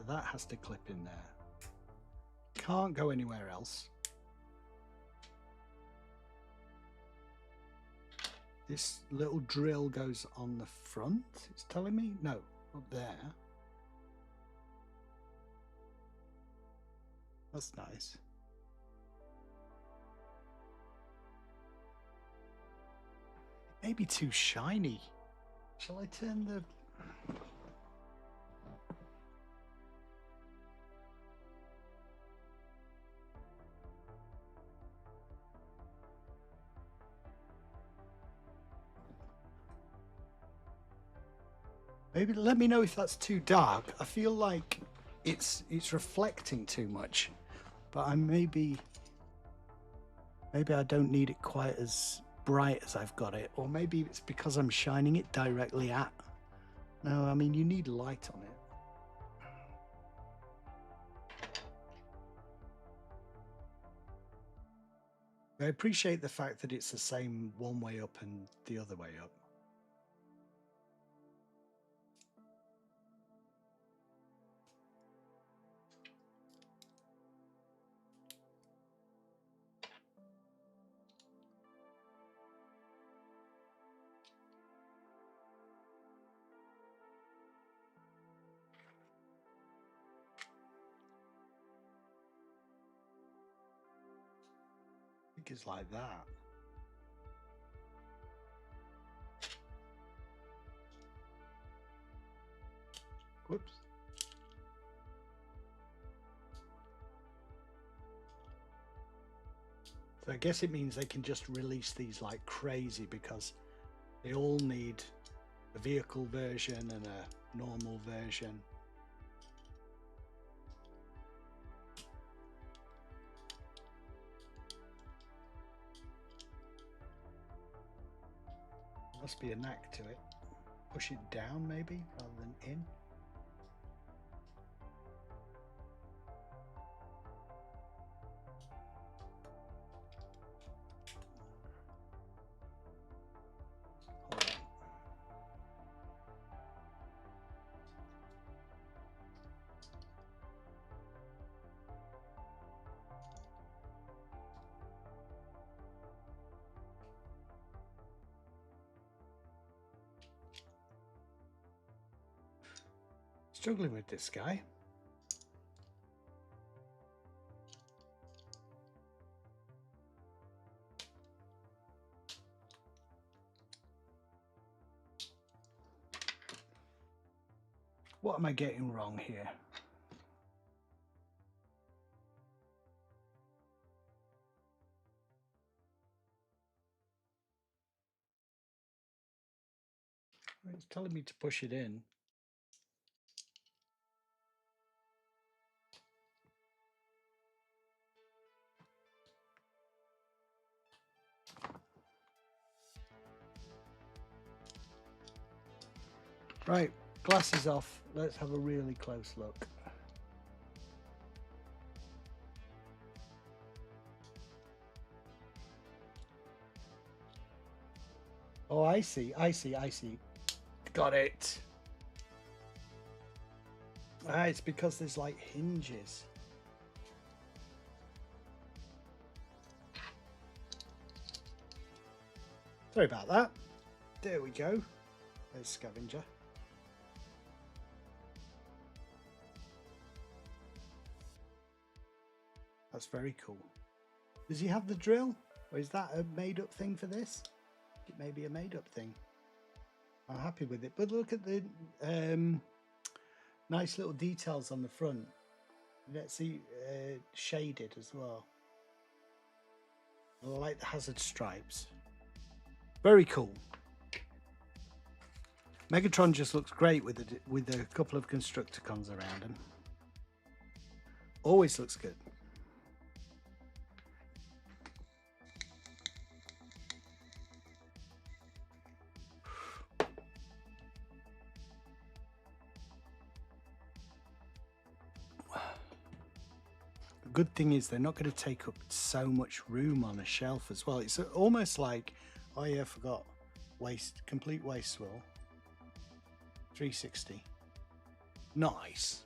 A: That has to clip in there. Can't go anywhere else. This little drill goes on the front, it's telling me? No, up there. That's nice. It may be too shiny. Shall I turn the... Maybe let me know if that's too dark. I feel like it's reflecting too much, but maybe I don't need it quite as bright as I've got it, or maybe it's because I'm shining it directly at. No, I mean you need light on it. I appreciate the fact that it's the same one way up and the other way up. I think it's like that. Whoops. So I guess it means they can just release these like crazy because they all need a vehicle version and a normal version. Must be a knack to it. Push it down maybe rather than in. Hold on. Struggling with this guy. What am I getting wrong here? It's telling me to push it in. Right, glasses off. Let's have a really close look. Oh, I see. Got it. Ah, it's because there's like hinges. Sorry about that. There we go. There's Scavenger. That's very cool. Does he have the drill? Or is that a made-up thing for this? It may be a made-up thing. I'm happy with it. But look at the nice little details on the front. Let's see, shaded as well. I like the hazard stripes. Very cool. Megatron just looks great with a couple of Constructicons around him. Always looks good. The good thing is they're not going to take up so much room on a shelf as well. It's almost like, oh yeah, I forgot, complete waist swivel. 360. Nice.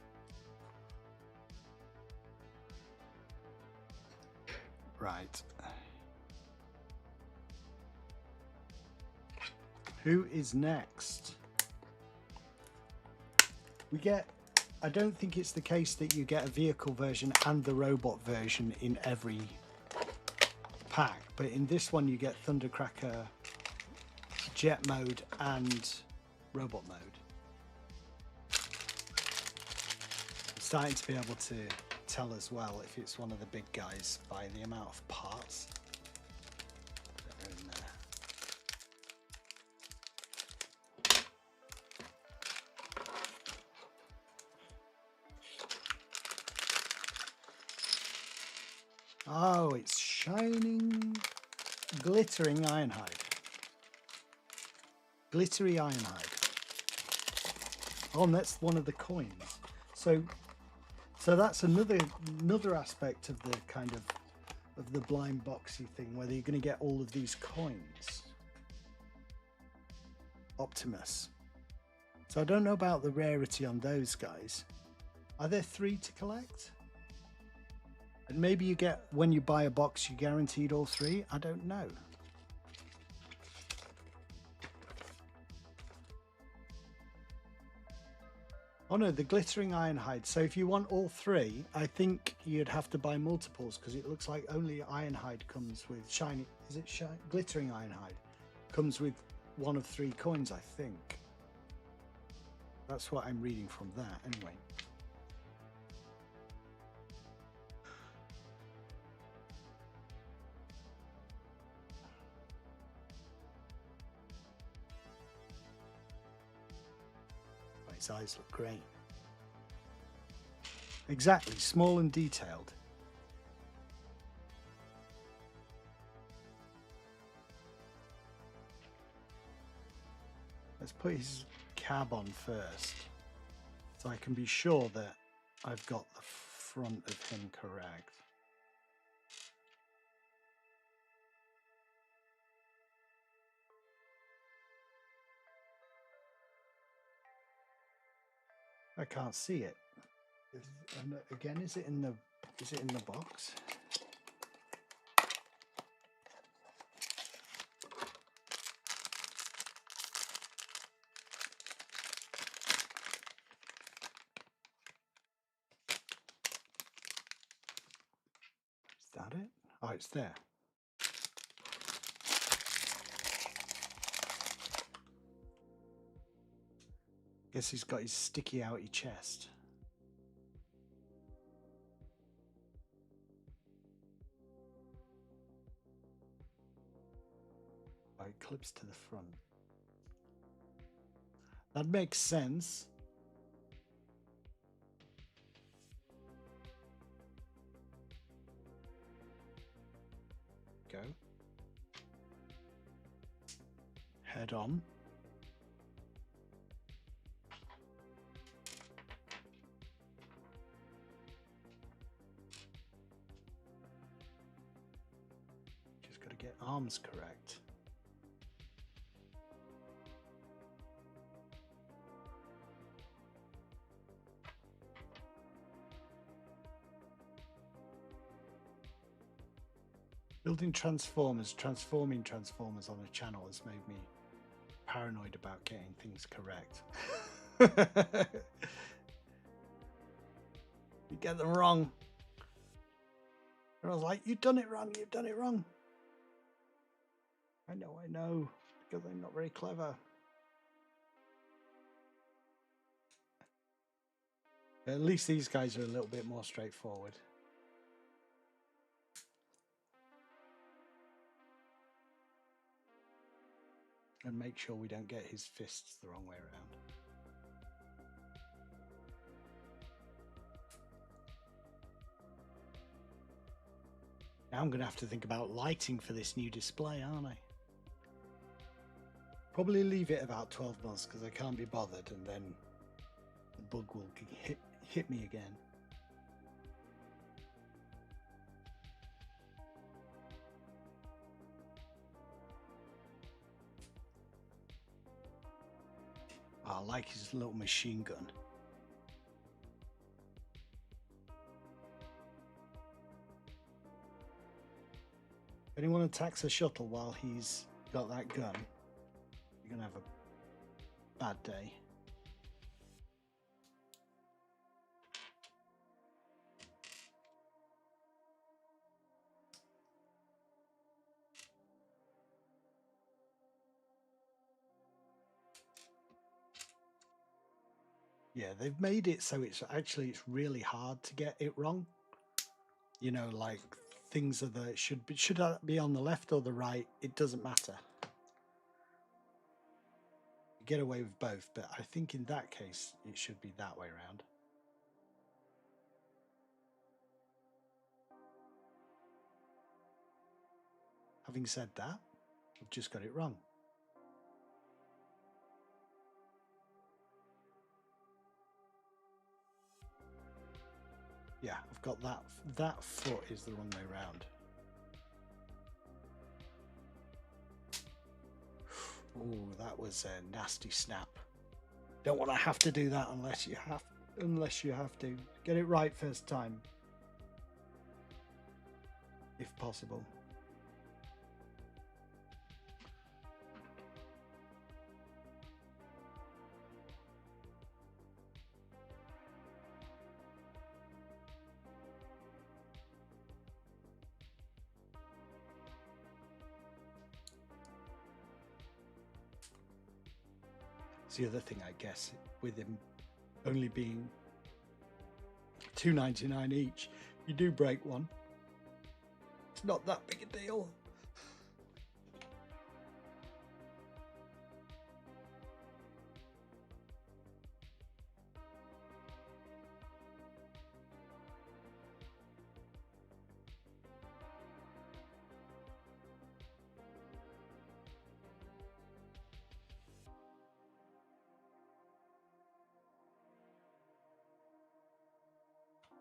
A: Right. Who is next? We get, I don't think it's the case that you get a vehicle version and the robot version in every pack, but in this one you get Thundercracker, jet mode and robot mode. I'm starting to be able to tell as well if it's one of the big guys by the amount of parts that are in there. Oh, it's shining, glittering ironhide. Glittery ironhide. Oh, and that's one of the coins. So that's another aspect of the kind of the blind boxy thing, whether you're going to get all of these coins. Optimus. So I don't know about the rarity on those guys. Are there 3 to collect? And maybe you get, when you buy a box, you guaranteed all 3? I don't know. Oh no, the glittering ironhide. So if you want all 3, I think you'd have to buy multiples, because it looks like only ironhide comes with shiny. Is it shiny? Glittering ironhide comes with 1 of 3 coins, I think. That's what I'm reading from that, anyway. His eyes look great. Exactly, small and detailed. Let's put his cab on first, so I can be sure that I've got the front of him correct. I can't see it. Again, is it in the box? Is that it? Oh, it's there. Guess he's got his sticky outy chest. Oh, it clips to the front. That makes sense. Go. Head on. Just got to get arms correct. Building transforming transformers on a channel has made me paranoid about getting things correct. You get them wrong. And I was like, you've done it wrong, you've done it wrong. I know, because I'm not very clever. At least these guys are a little bit more straightforward. And make sure we don't get his fists the wrong way around. Now I'm going to have to think about lighting for this new display, aren't I? Probably leave it about 12 months because I can't be bothered, and then the bug will hit me again. I like his little machine gun. If anyone attacks a shuttle while he's got that gun, you're going to have a bad day. Yeah, they've made it so it's really hard to get it wrong. You know, like things are should that be on the left or the right? It doesn't matter. You get away with both, but I think in that case it should be that way around. Having said that, I've just got it wrong. Yeah, I've got that foot is the wrong way around. Oh, that was a nasty snap. Don't want to have to do that unless you have to. Get it right first time, if possible. It's the other thing, I guess, with him only being $2.99 each. You do break one, it's not that big a deal.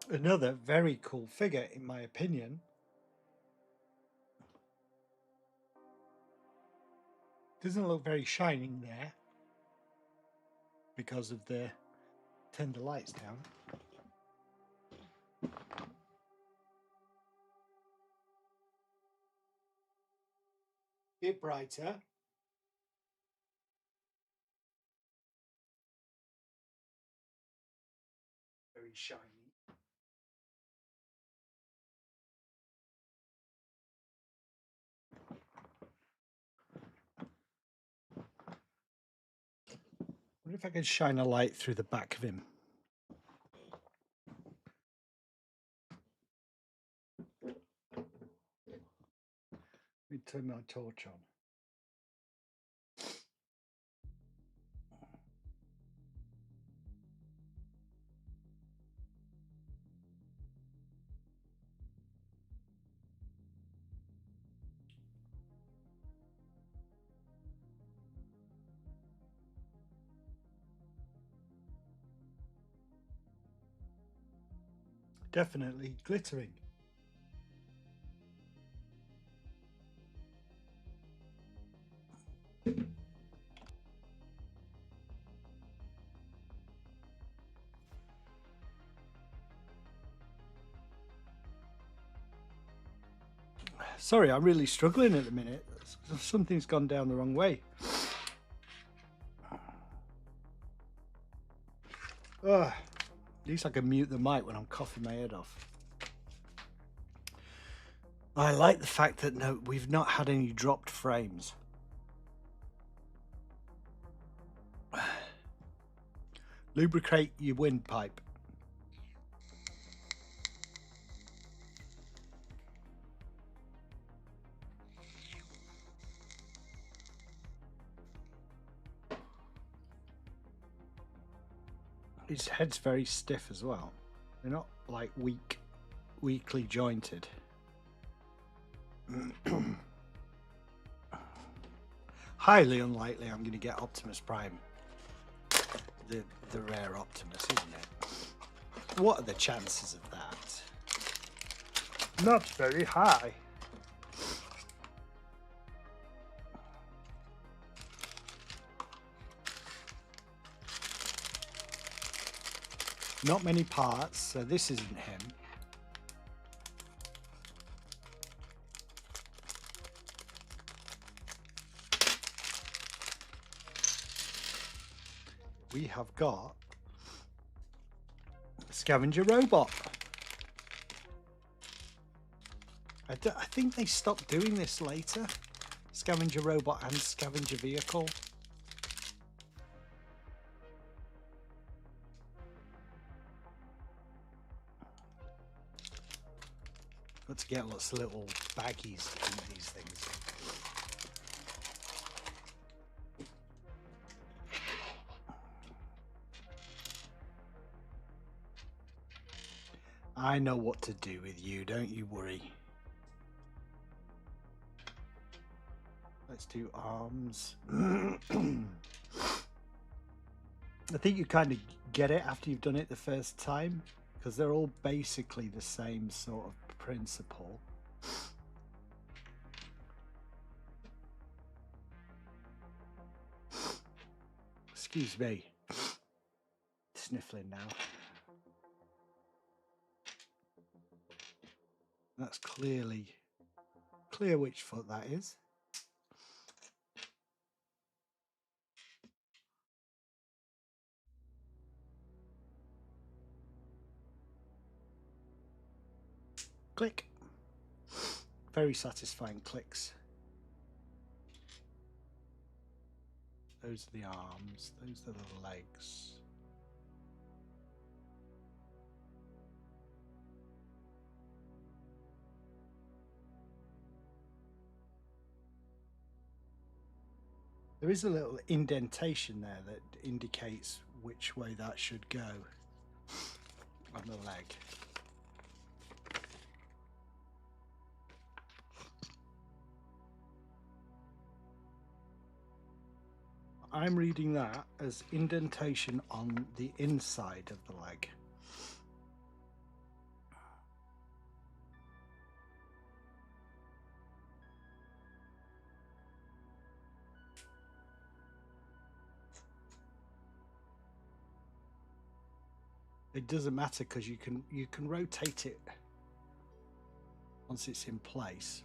A: Another very cool figure, in my opinion. Doesn't look very shining there because of the tender lights down. Bit brighter. Very shiny. I wonder if I can shine a light through the back of him. Let me turn my torch on. Definitely glittering. Sorry, I'm really struggling at the minute. Something's gone down the wrong way. At least I can mute the mic when I'm coughing my head off. I like the fact that no, we've not had any dropped frames. Lubricate your windpipe. His head's very stiff as well. They're not like weakly jointed. Highly unlikely I'm going to get Optimus Prime. The rare Optimus, isn't it? What are the chances of that? Not very high. Not many parts, so this isn't him. We have got a scavenger robot. I think they stopped doing this later. Scavenger robot and scavenger vehicle. Got to get lots of little baggies to keep these things. I know what to do with you, don't you worry. Let's do arms. I think you kind of get it after you've done it the first time, because they're all basically the same sort of principle. Excuse me. Sniffling now. That's clear which foot that is. Click. Very satisfying clicks. Those are the arms, those are the legs. There is a little indentation there that indicates which way that should go on the leg. I'm reading that as indentation on the inside of the leg. It doesn't matter because you can rotate it once it's in place.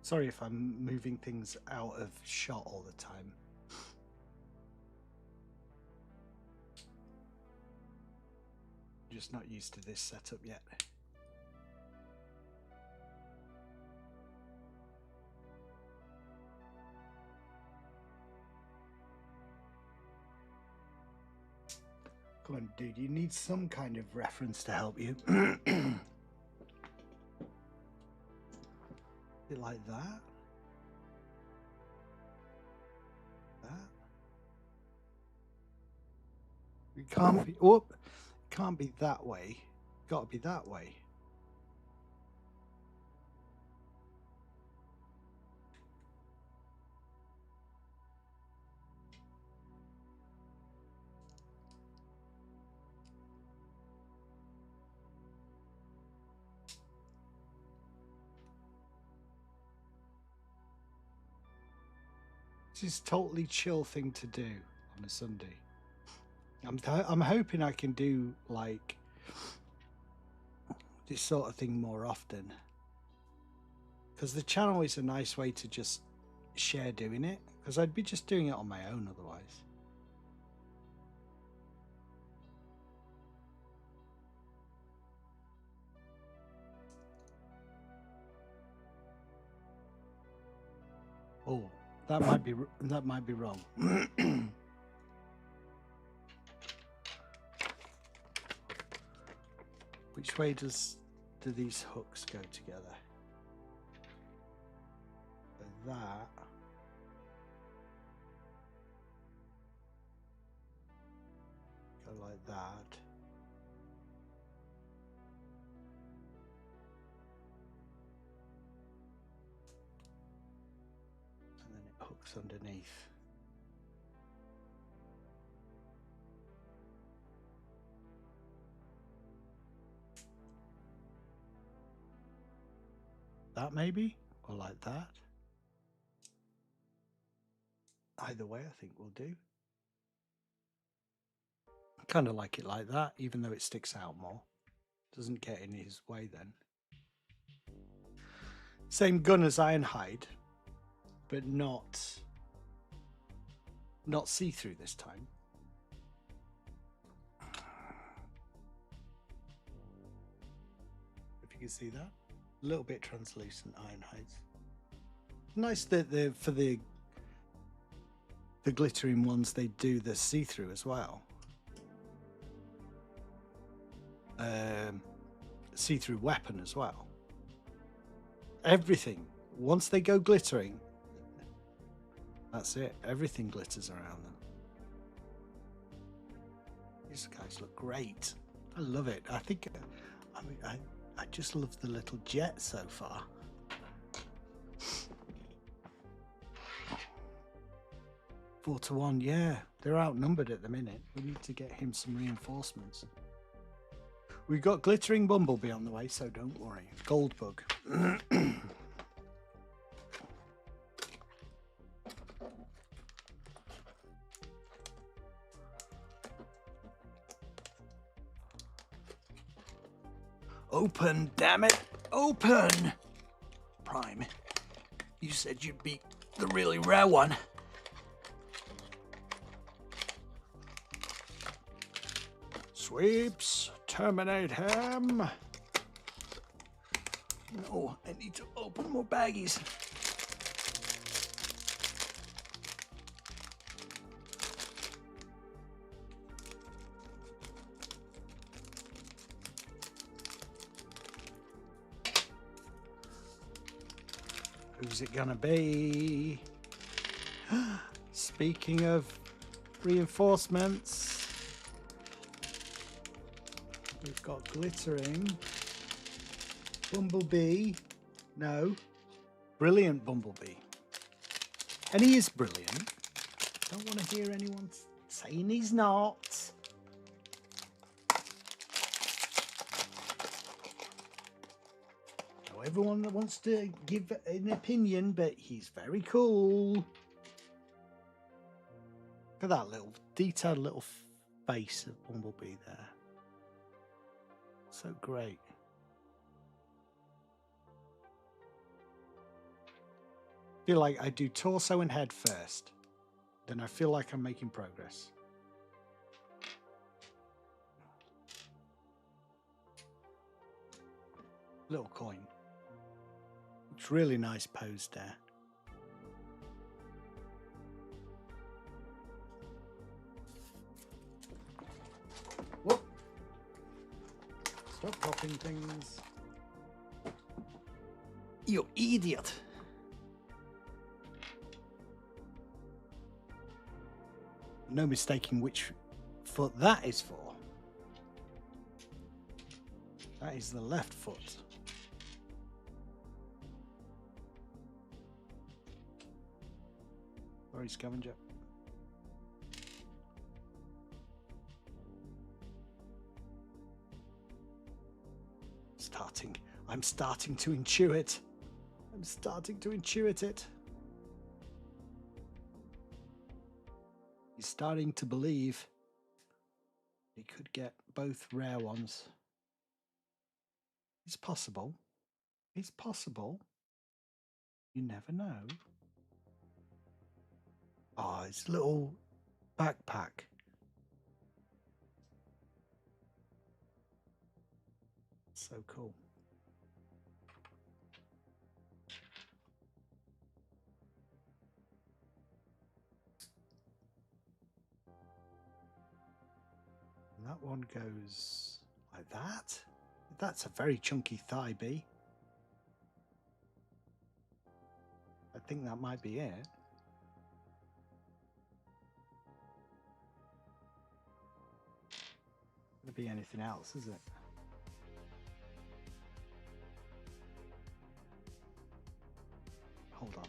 A: Sorry if I'm moving things out of shot all the time. Just not used to this setup yet. Come on, dude, you need some kind of reference to help you. Bit like that. It can't be. Oh, it can't be that way. Got to be that way. This is a totally chill thing to do on a Sunday. I'm hoping I can do like this sort of thing more often, because the channel is a nice way to just share doing it, because I'd be just doing it on my own otherwise. Oh, That might be wrong. Which way do these hooks go together? That. Go like that. And then it hooks underneath. That maybe? Or like that? Either way, I think will do. I kind of like it like that, even though it sticks out more. Doesn't get in his way then. Same gun as Ironhide, but not see-through this time. If you can see that. A little bit translucent Ironhides. Nice that for the glittering ones, they do the see-through as well. See-through weapon as well. Everything. Once they go glittering, that's it. Everything glitters around them. These guys look great. I love it. I think, I mean, I just love the little jet so far. 4-1, yeah. They're outnumbered at the minute. We need to get him some reinforcements. We've got glittering Bumblebee on the way, so don't worry. Goldbug. Open, damn it! Open! Prime, you said you'd beat the really rare one. Sweeps, terminate him. No, I need to open more baggies. Who's it gonna be? Speaking of reinforcements, we've got glittering Bumblebee. No, brilliant Bumblebee. And he is brilliant. Don't want to hear anyone saying he's not. Everyone that wants to give an opinion, but he's very cool. Look at that little detailed little face of Bumblebee there. So great. I feel like I do torso and head first. Then I feel like I'm making progress. Little coin. It's really nice pose there. Whoop. Stop popping things. You idiot. No mistaking which foot that is for. That is the left foot. Sorry, scavenger. I'm starting to intuit. I'm starting to intuit it. He's starting to believe he could get both rare ones. It's possible. It's possible. You never know. Oh, his little backpack. So cool. that one goes like that. That's a very chunky thigh bee. I think that might be it. Could be anything else, is it? Hold on.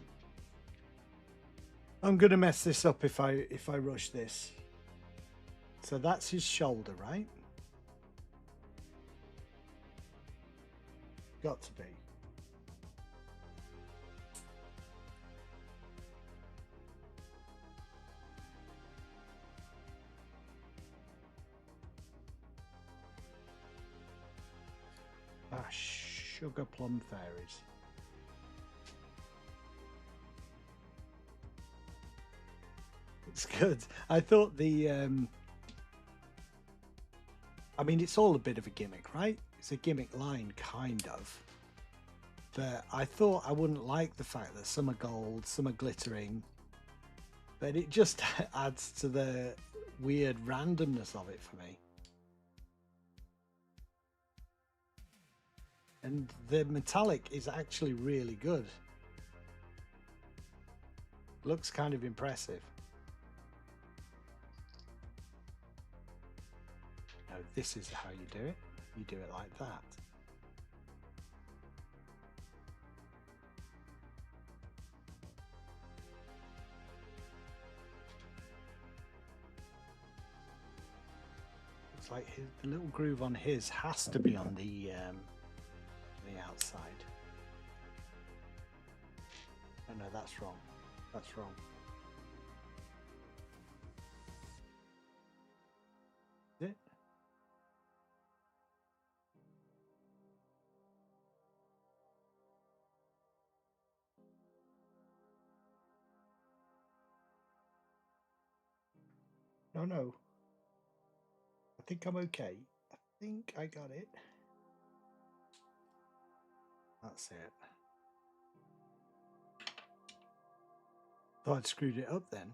A: I'm gonna mess this up if I rush this. So that's his shoulder, right? Got to be. Ah, sugar plum fairies. It's good. I thought the I mean, it's all a bit of a gimmick, right? It's a gimmick line, kind of. But I thought I wouldn't like the fact that some are gold, some are glittering. But it just adds to the weird randomness of it for me. And the metallic is actually really good. Looks kind of impressive. No, this is how you do it. You do it like that. It's like the little groove on his has to be on the outside. Oh no, that's wrong. That's wrong. Is it? No. I think I'm okay. I think I got it. That's it. Thought I'd screwed it up then.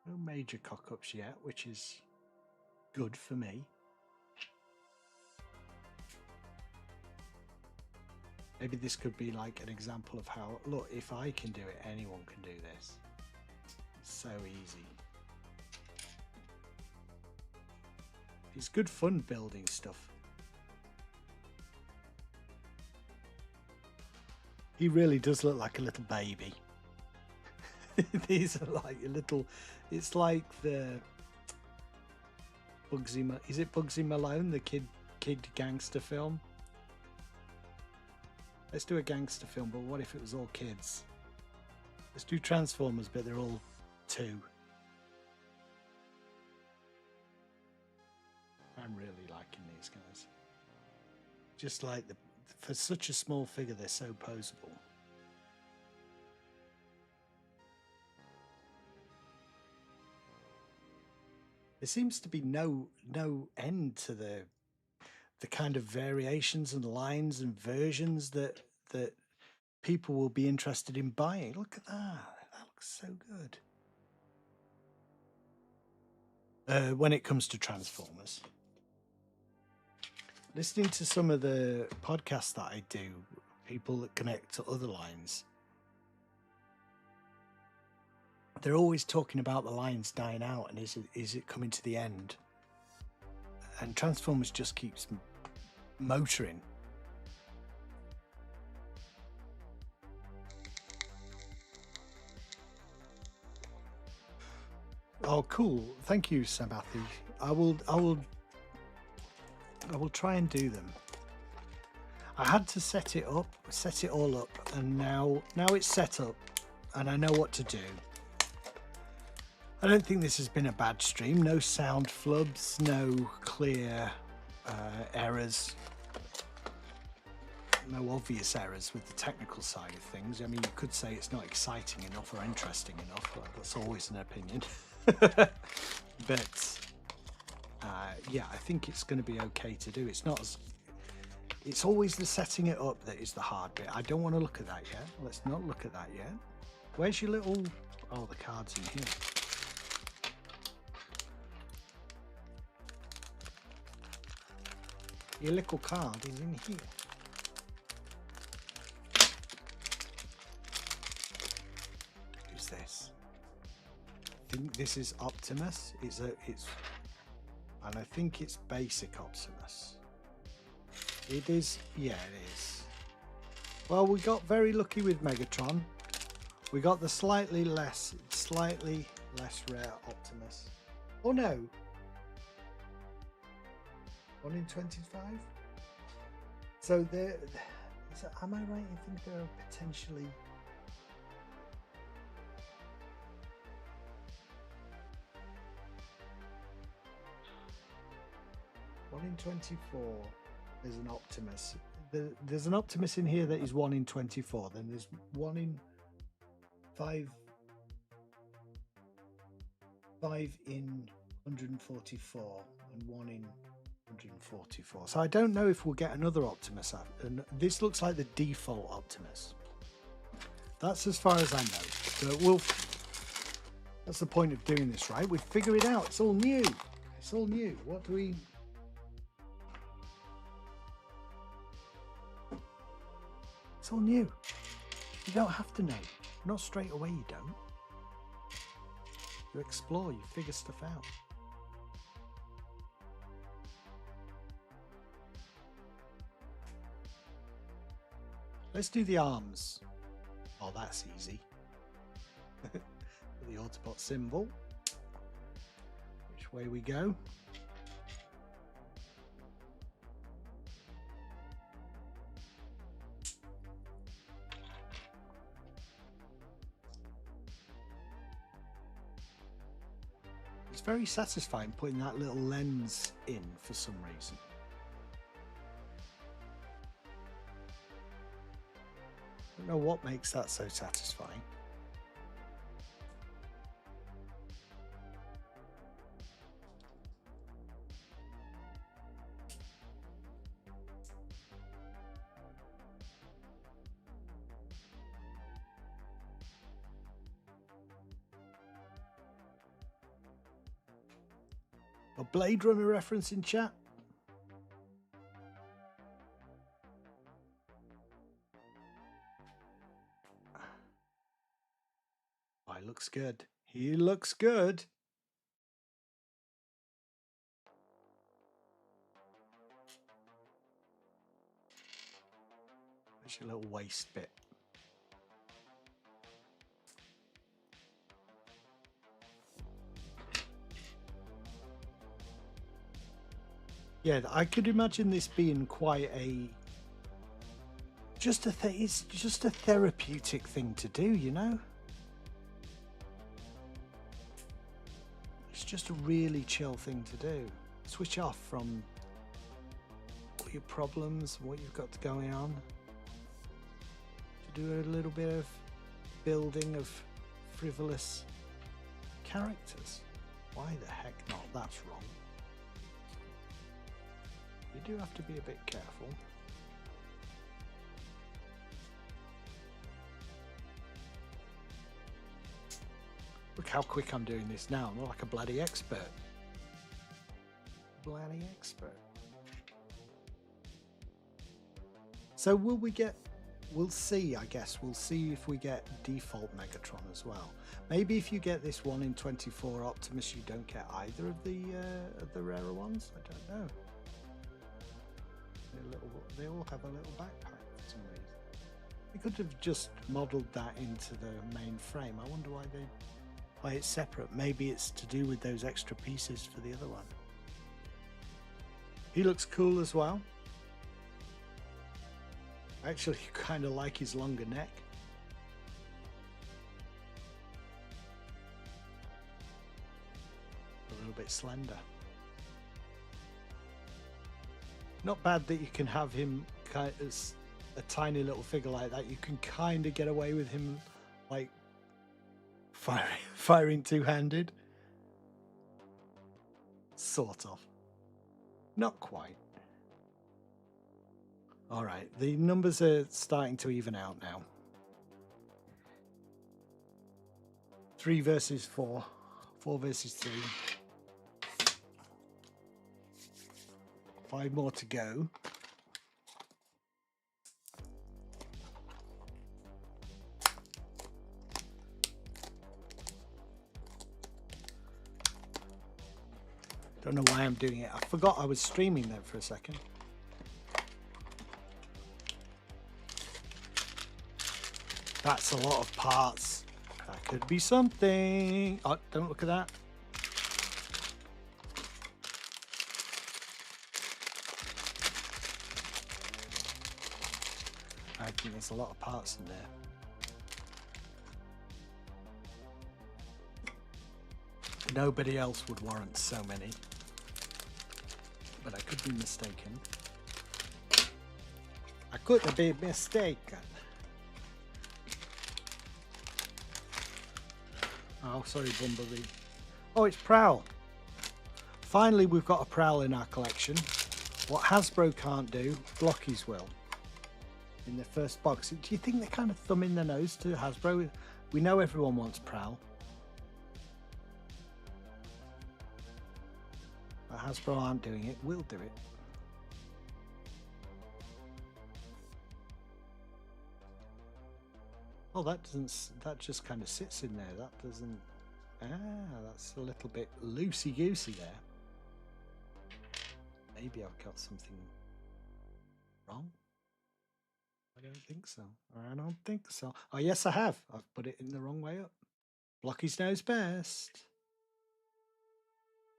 A: No major cock-ups yet, which is good for me. Maybe this could be like an example of how, look, if I can do it, anyone can do this. It's so easy. It's good fun building stuff. He really does look like a little baby. These are like a little, it's like the Bugsy, is it Bugsy Malone, the kid gangster film? Let's do a gangster film, but what if it was all kids? Let's do Transformers, but they're all 2. I'm really liking these guys. Just like for such a small figure, they're so poseable. There seems to be no end to the kind of variations and lines and versions that people will be interested in buying. Look at that. That looks so good. When it comes to Transformers. Listening to some of the podcasts that I do, people that connect to other lines, they're always talking about the lines dying out and is it coming to the end? And Transformers just keeps motoring. Oh, cool! Thank you, Sabathi. I will try and do them. I had to set it all up, and now it's set up, and I know what to do. I don't think this has been a bad stream. No sound flubs, no clear errors, no obvious errors with the technical side of things. I mean, you could say it's not exciting enough or interesting enough, but that's always an opinion. But yeah, I think it's going to be okay to do. It's not as, it's always the setting it up that is the hard bit. I don't want to look at that yet. Let's not look at that yet. Where's your little, oh, the card's in here. Your little card is in here. Who's this? I think this is Optimus. And I think it's basic Optimus. It is, yeah, it is. Well, we got very lucky with Megatron. We got the slightly less rare Optimus. Oh no. 1 in 25? So there, am I right in thinking there are potentially... One in 24, there's an Optimus. There's an Optimus in here that is 1 in 24. Then there's 1 in 5 in 144 and 1 in 144. So I don't know if we'll get another Optimus. And this looks like the default Optimus. That's as far as I know. So that's the point of doing this, right? We figure it out. It's all new. It's all new. What do we... It's all new. You don't have to know. Not straight away, you don't. You explore, you figure stuff out. Let's do the arms. Oh, that's easy. The Autobot symbol. Which way we go? It's very satisfying putting that little lens in for some reason. I don't know what makes that so satisfying. A Blade Runner reference in chat. Oh, he looks good. He looks good. There's your little waist bit. Yeah, I could imagine this being quite a it's just a therapeutic thing to do, you know? It's just a really chill thing to do. Switch off from all your problems, what you've got going on. To do a little bit of building of frivolous characters. Why the heck not? That's wrong. You do have to be a bit careful. Look how quick I'm doing this now. I'm like a bloody expert. Bloody expert. So will we get... We'll see, I guess. We'll see if we get default Megatron as well. Maybe if you get this 1 in 24 Optimus, you don't get either of the rarer ones. I don't know. They all have a little backpack for some reason. We could have just modelled that into the main frame. I wonder why it's separate. Maybe it's to do with those extra pieces for the other one. He looks cool as well. I actually kind of like his longer neck. A little bit slender. Not bad that you can have him kind of as a tiny little figure like that. You can kind of get away with him like firing two-handed. Sort of. Not quite. All right, the numbers are starting to even out now. 3 versus 4, 4 versus 3. 5 more to go. Don't know why I'm doing it. I forgot I was streaming there for a second. That's a lot of parts. That could be something. Oh, don't look at that. I think there's a lot of parts in there. Nobody else would warrant so many, but I could be mistaken. I could be mistaken. Oh, sorry, Bumblebee. Oh, it's Prowl. Finally, we've got a Prowl in our collection. What Hasbro can't do, Blokees will. In their first box. Do you think they're kind of thumbing their nose to Hasbro? We know everyone wants Prowl. But Hasbro aren't doing it. We'll do it. Oh, that doesn't. That just kind of sits in there. That doesn't. Ah, that's a little bit loosey goosey there. Maybe I've got something wrong. I don't think so. I don't think so. Oh, yes, I have. I've put it in the wrong way up. Blokees knows best.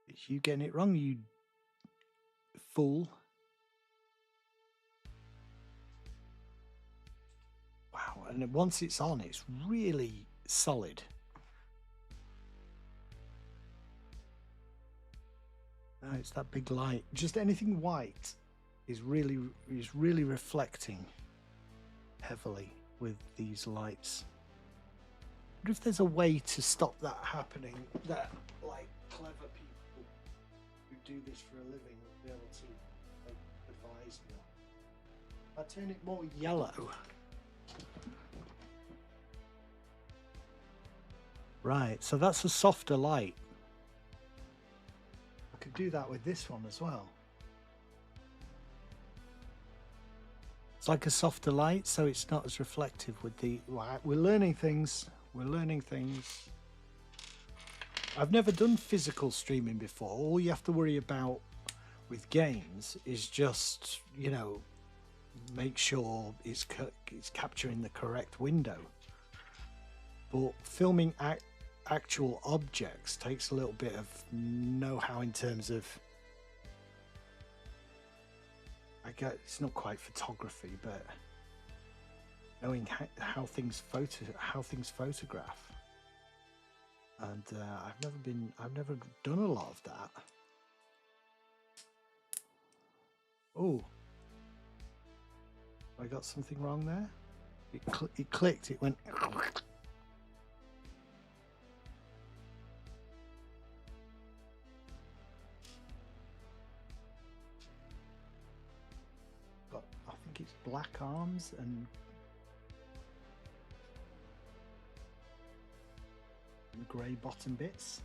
A: It's you getting it wrong, you fool. Wow, and once it's on, it's really solid. No, it's that big light. Just anything white is really reflecting heavily with these lights. I wonder if there's a way to stop that happening, that like clever people who do this for a living will be able to like, advise me on. I turn it more yellow. Right, so that's a softer light. I could do that with this one as well. It's like a softer light, so it's not as reflective with the... We're learning things. We're learning things. I've never done physical streaming before. All you have to worry about with games is just, you know, make sure it's capturing the correct window. But filming actual objects takes a little bit of know-how in terms of... I get it's not quite photography, but knowing how things photograph. And I've never done a lot of that. Oh, I got something wrong there. It clicked. It went. I think it's black arms and grey bottom bits.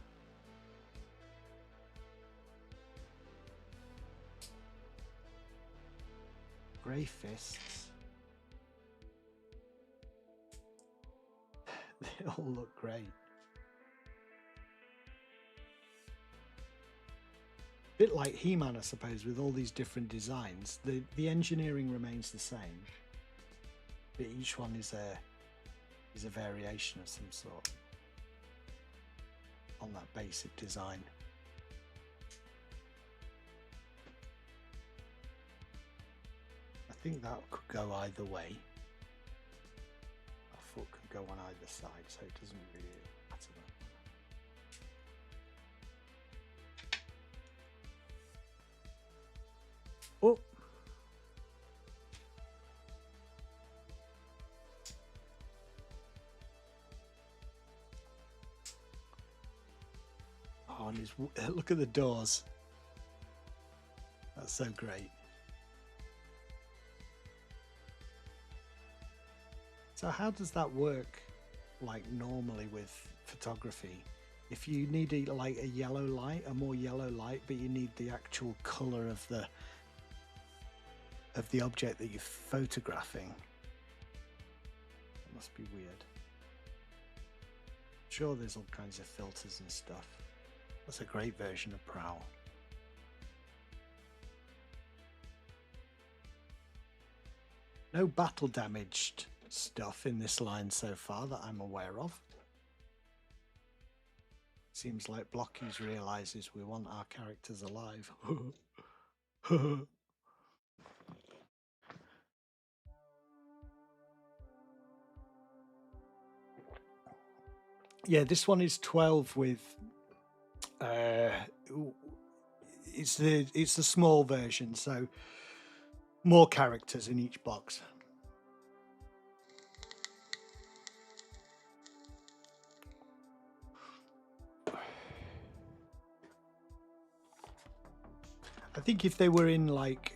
A: Grey fists. They all look great. Bit like He-Man, I suppose, with all these different designs. The engineering remains the same, but each one is a variation of some sort on that basic design. I think that could go either way. A foot could go on either side, so it doesn't really matter. Oh! Oh, and look at the doors. That's so great. So how does that work, like normally with photography? If you need like a yellow light, a more yellow light, but you need the actual color of the of the object that you're photographing. It must be weird. Sure, there's all kinds of filters and stuff. That's a great version of Prowl. No battle damaged stuff in this line so far that I'm aware of. Seems like Blokees realizes we want our characters alive. Yeah, this one is 12 with it's the small version, so more characters in each box. I think if they were in, like,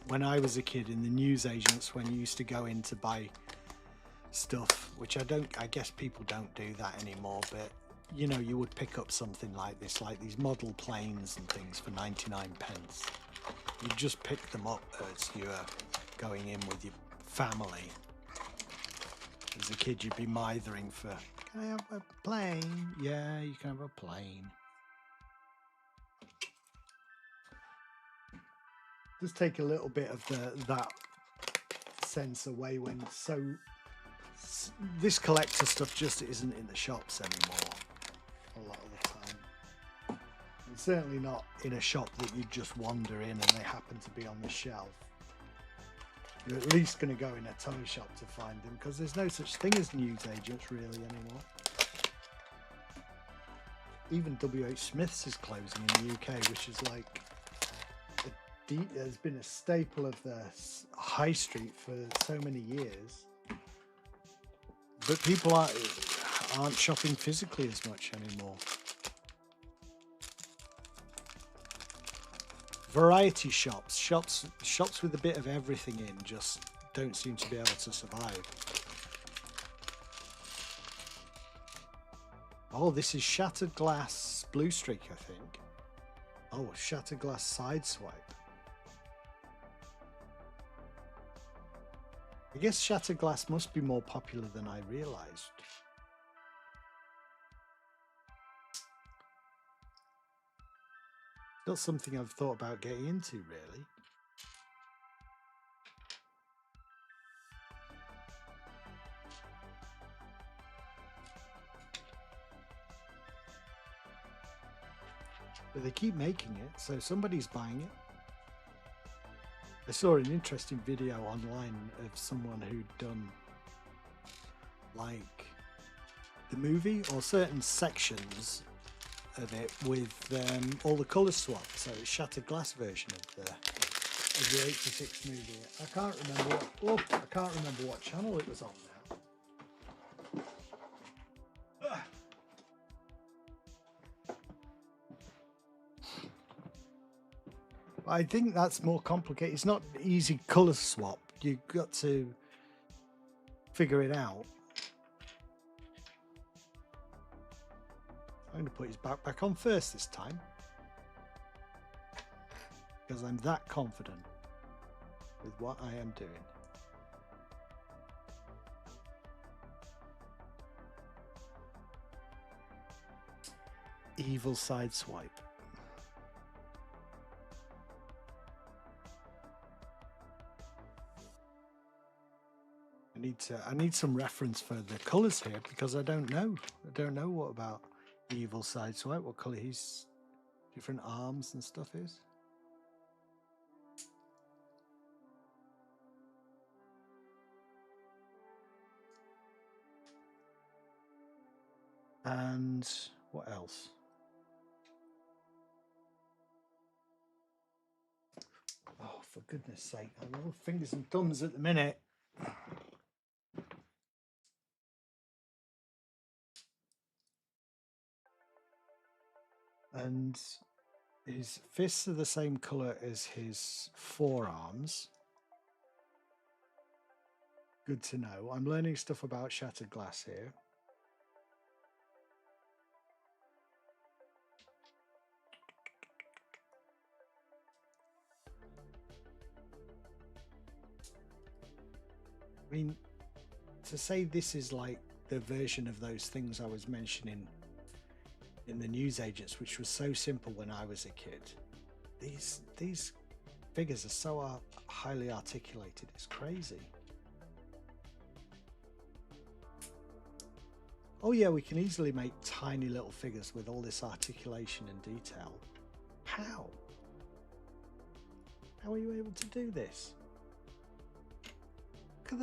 A: when I was a kid, in the newsagents, when you used to go in to buy stuff, which I guess people don't do that anymore, but you know, you would pick up something like this, like these model planes and things for 99 pence. You'd just pick them up as you were going in with your family. As a kid, you'd be mithering for, can I have a plane? Yeah, you can have a plane. Just take a little bit of that sense away when this collector stuff just isn't in the shops anymore a lot of the time. And certainly not in a shop that you just wander in and they happen to be on the shelf. You're at least going to go in a toy shop to find them, because there's no such thing as newsagents really anymore. Even WH Smith's is closing in the UK, which is like has been a staple of the high street for so many years, but people aren't shopping physically as much anymore. Variety shops with a bit of everything in just don't seem to be able to survive. Oh, this is Shattered Glass Blue Streak, I think. Oh, Shattered Glass Sideswipe. I guess Shattered Glass must be more popular than I realized. Not something I've thought about getting into, really. But they keep making it, so somebody's buying it. I saw an interesting video online of someone who'd done, like, the movie or certain sections of it with all the colour swapped, so it's Shattered Glass version of the 86 movie. I can't remember what channel it was on now. I think that's more complicated. It's not easy colour swap. You've got to figure it out. I'm going to put his backpack on first this time, because I'm that confident with what I am doing. Evil Sideswipe. I need some reference for the colours here, because I don't know. I don't know what about Evil Sideswipe, what colour his different arms and stuff is. And what else? Oh, for goodness sake, I'm all fingers and thumbs at the minute. And his fists are the same colour as his forearms. Good to know. I'm learning stuff about Shattered Glass here. I mean, to say this is like the version of those things I was mentioning in the newsagents, which was so simple when I was a kid. These figures are so highly articulated. It's crazy. Oh yeah, we can easily make tiny little figures with all this articulation and detail. How? How are you able to do this? Look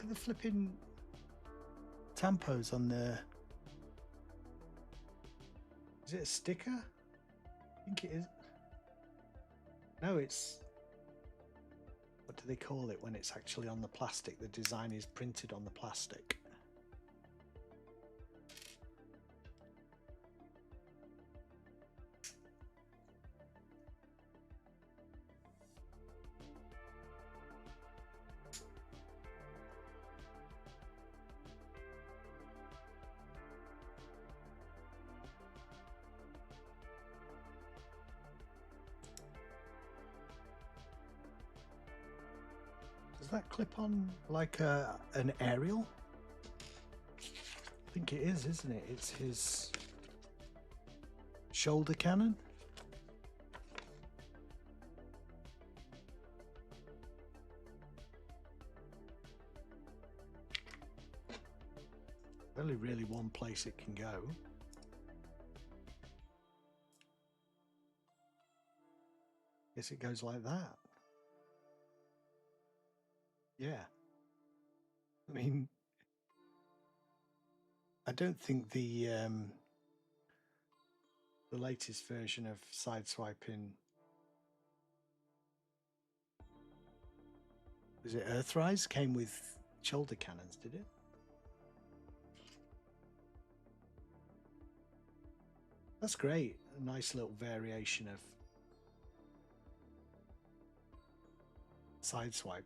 A: at the flipping tampos on the. Is it a sticker? I think it is. No, it's. What do they call it when it's actually on the plastic? The design is printed on the plastic. Does that clip on like an aerial? I think it is, isn't it? It's his shoulder cannon. Only really one place it can go. Guess it goes like that. Yeah. I mean, I don't think the latest version of sideswiping, was it Earthrise, came with shoulder cannons, did it? That's great. A nice little variation of sideswipe.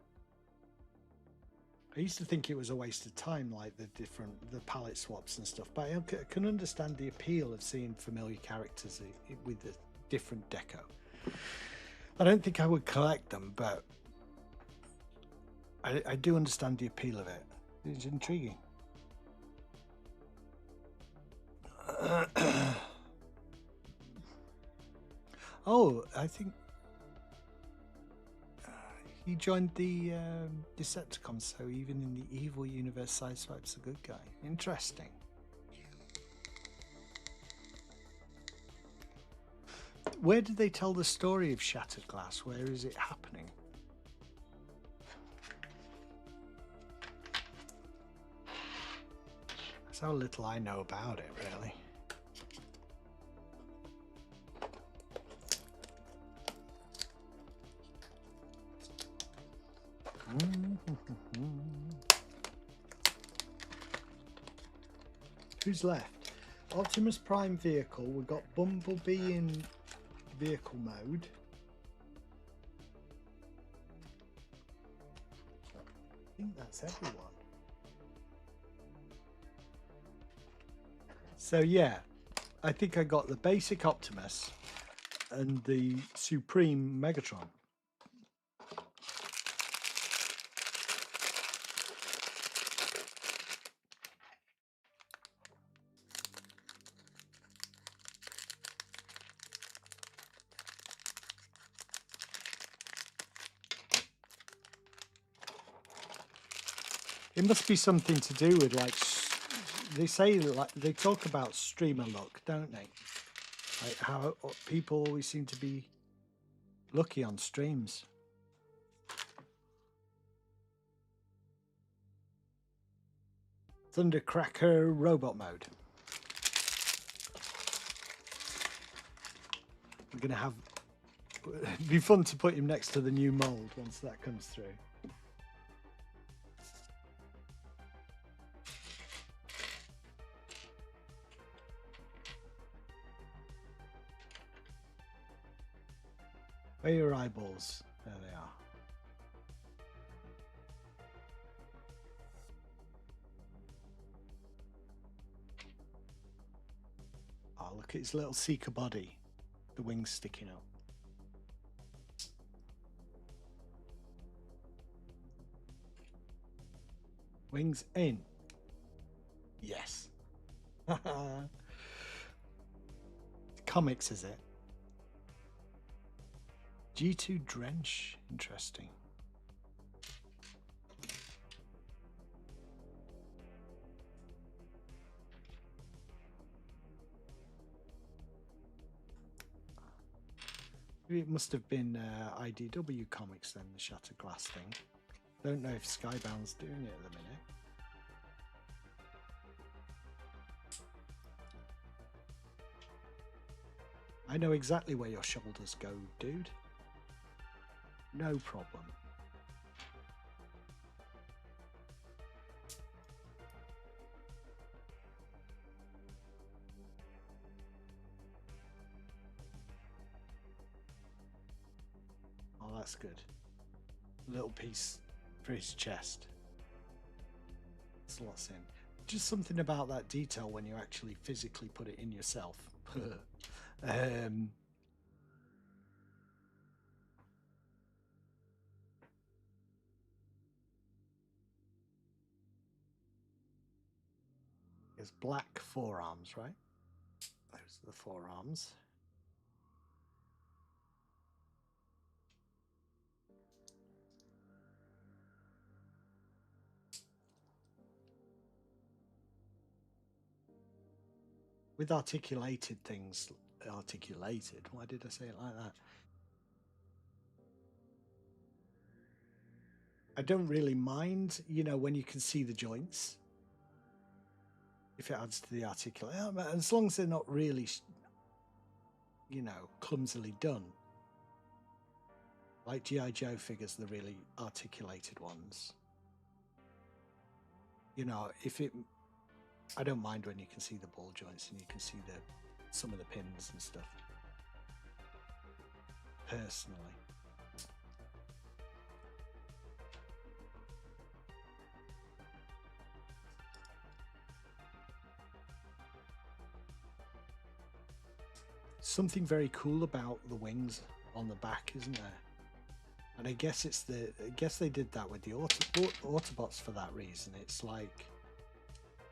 A: I used to think it was a waste of time, like the palette swaps and stuff, but I can understand the appeal of seeing familiar characters with the different deco. I don't think I would collect them, but I do understand the appeal of it. It's intriguing. Oh, I think he joined the Decepticons, so even in the evil universe, Sideswipe's a good guy. Interesting. Where did they tell the story of Shattered Glass? Where is it happening? That's how little I know about it, really. Who's left? Optimus Prime vehicle. We've got Bumblebee in vehicle mode. I think that's everyone. So yeah, I think I got the basic Optimus and the Supreme Megatron. It must be something to do with, like, they say, like, they talk about streamer look, don't they? Like how people always seem to be lucky on streams. Thundercracker robot mode. We're gonna have. It'd be fun to put him next to the new mold once that comes through. Where are your eyeballs? There they are. Oh, look at his little seeker body. The wings sticking up. Wings in. Yes. Comics, is it? G2 Drench. Interesting. Maybe it must have been IDW Comics then, the Shattered Glass thing. Don't know if Skybound's doing it at the minute. I know exactly where your shoulders go, dude. No problem. Oh, that's good. A little piece for his chest. Slots in. Just something about that detail when you actually physically put it in yourself. There's black forearms, right? Those are the forearms. With articulated things, why did I say it like that? I don't really mind, you know, when you can see the joints. If it adds to the articulation, as long as they're not really, you know, clumsily done. Like G.I. Joe figures, the really articulated ones. You know, if it, I don't mind when you can see the ball joints and you can see some of the pins and stuff. Personally. Something very cool about the wings on the back, isn't there? And I guess they did that with the Autobots for that reason. It's like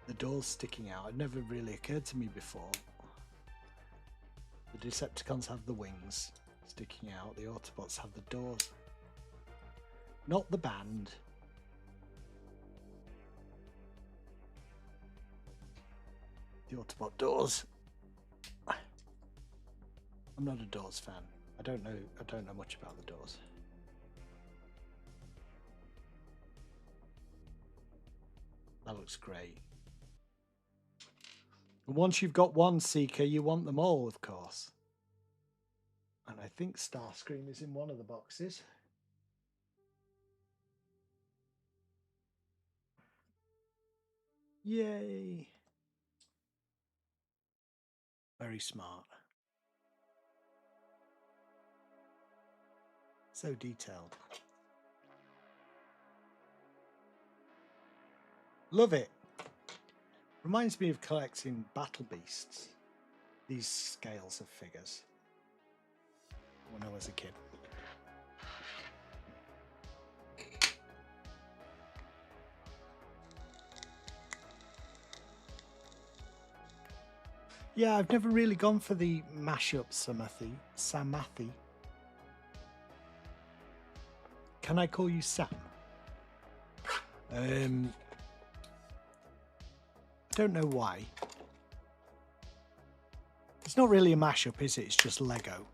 A: the doors sticking out. It never really occurred to me before. The Decepticons have the wings sticking out. The Autobots have the doors. Not the band. The Autobot doors. I'm not a Doors fan. I don't know much about the Doors. That looks great. And once you've got one Seeker, you want them all, of course. And I think Starscream is in one of the boxes. Yay! Very smart. So detailed. Love it. Reminds me of collecting Battle Beasts. These scales of figures. When I was a kid. Yeah, I've never really gone for the mashup Samathi. Can I call you Sam? Don't know why. It's not really a mashup, is it? It's just Lego.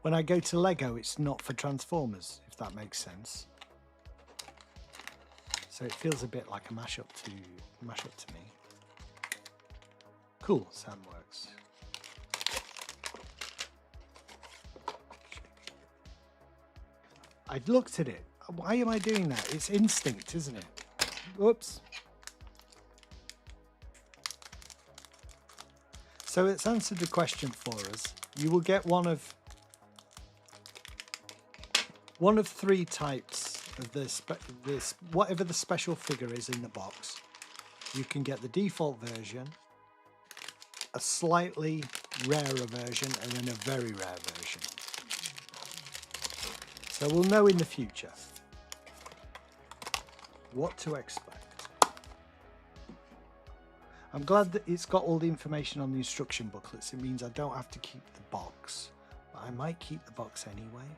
A: When I go to Lego, it's not for Transformers, if that makes sense. So it feels a bit like a mashup to me. Cool, Sam works. I looked at it. Why am I doing that? It's instinct, isn't it? Whoops. So it's answered the question for us. You will get one of 3 types of this whatever the special figure is in the box. You can get the default version, a slightly rarer version, and then a very rare version. So we'll know in the future. what to expect. I'm glad that it's got all the information on the instruction booklets. It means I don't have to keep the box, but I might keep the box anyway.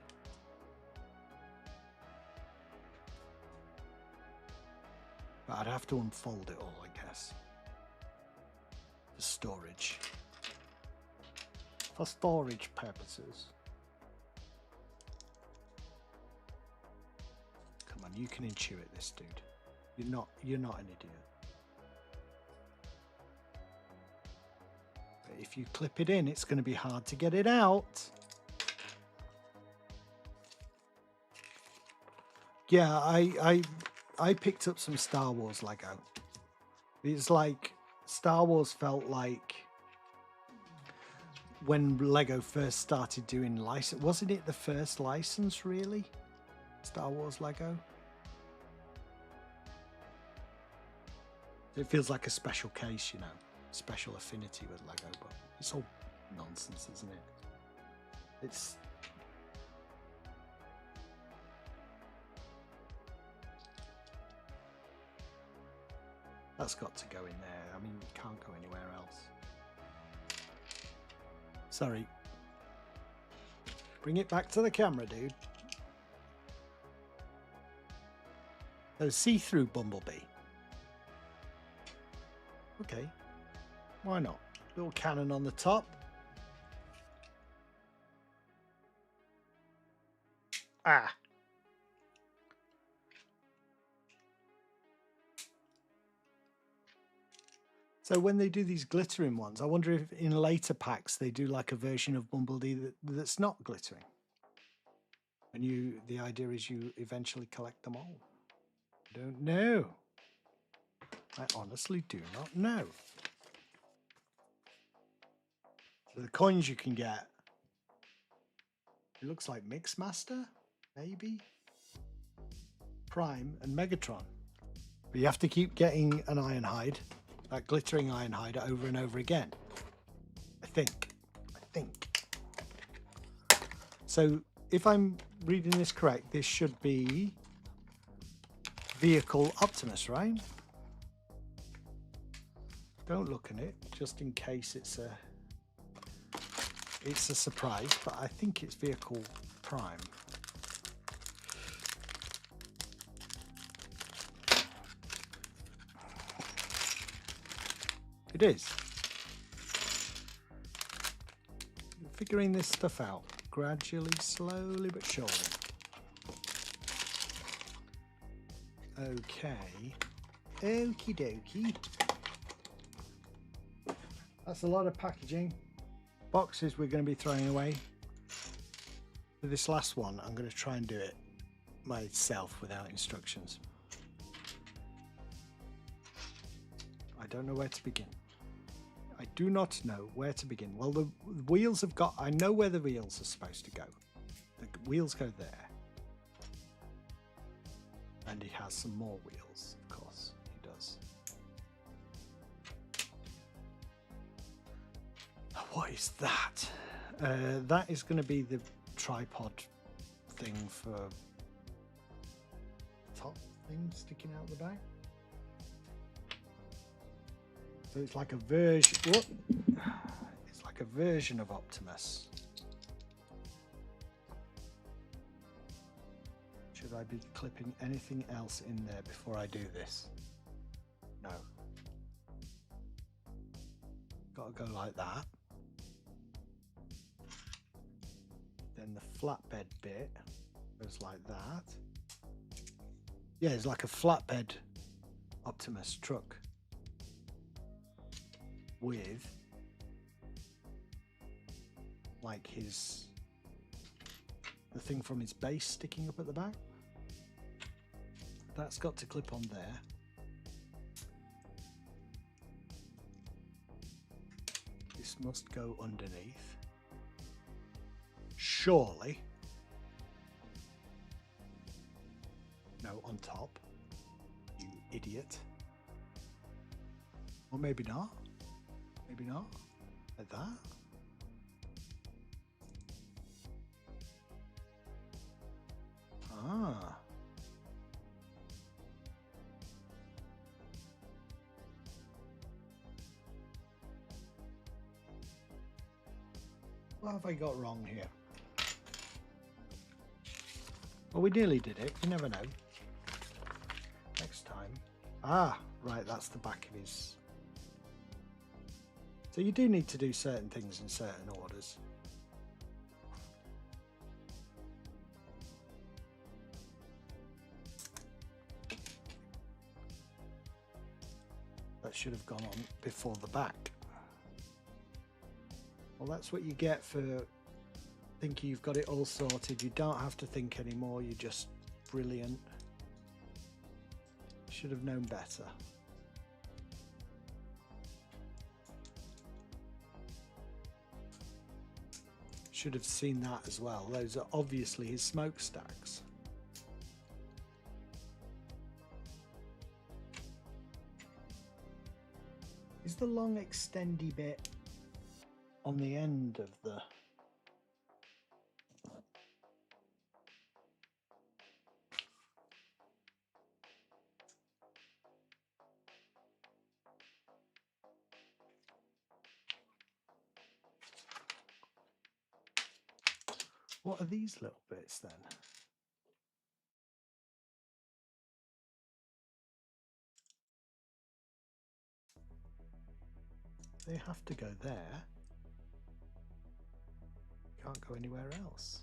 A: But I'd have to unfold it all, I guess, for storage. For storage purposes. Come on, you can intuit this, dude. You're not an idiot. But if you clip it in, it's going to be hard to get it out. Yeah, I picked up some Star Wars Lego. It's like Star Wars felt like when Lego first started doing license. Wasn't it the first license, really? Star Wars Lego? It feels like a special case, you know, special affinity with Lego, but it's all nonsense, isn't it? It's... That's got to go in there. I mean, it can't go anywhere else. Sorry. Bring it back to the camera, dude. Oh, see-through Bumblebee. Okay. Why not? Little cannon on the top. Ah. So when they do these glittering ones, I wonder if in later packs they do like a version of Bumblebee that's not glittering. And the idea is you eventually collect them all. I don't know. I honestly do not know. So the coins you can get. It looks like Mixmaster, maybe. Prime and Megatron. But you have to keep getting an Ironhide. That glittering Ironhide over and over again. I think. So if I'm reading this correct, this should be Vehicle Optimus, right? Don't look at it, just in case it's a surprise, but I think it's Vehicle Prime. It is. Figuring this stuff out gradually, slowly but surely. Okay. Okie dokie. That's a lot of packaging. Boxes we're going to be throwing away. For this last one, I'm going to try and do it myself without instructions. I don't know where to begin. I do not know where to begin. Well, the wheels have got... I know where the wheels are supposed to go. The wheels go there. And he has some more wheels, of course. He does. What is that? That is going to be the tripod thing for the top thing sticking out the back. So it's like a version. Whoop, it's like a version of Optimus. Should I be clipping anything else in there before I do this? No. Got to go like that. Then the flatbed bit goes like that. Yeah, it's like a flatbed Optimus truck with like the thing from his base sticking up at the back. That's got to clip on there. This must go underneath. Surely. No, on top. You idiot. Or maybe not. Maybe not. Like that. Ah. What have I got wrong here? Well, we nearly did it. You never know. Next time. Ah, right, that's the back of his... So you do need to do certain things in certain orders. That should have gone on before the back. Well, that's what you get for thinking you've got it all sorted. You don't have to think anymore. You're just brilliant. Should have known better. Should have seen that as well. Those are obviously his smokestacks. Is the long extendy bit on the end of the... What are these little bits then? They have to go there. Can't go anywhere else.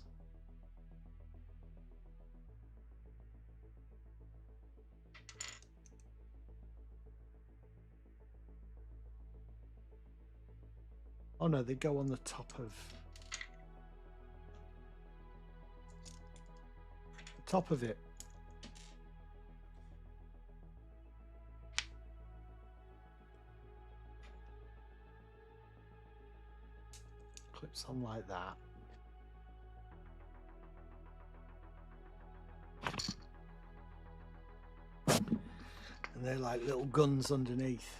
A: Oh no, they go on the top of... the top of it. Clips on like that. And they're like little guns underneath.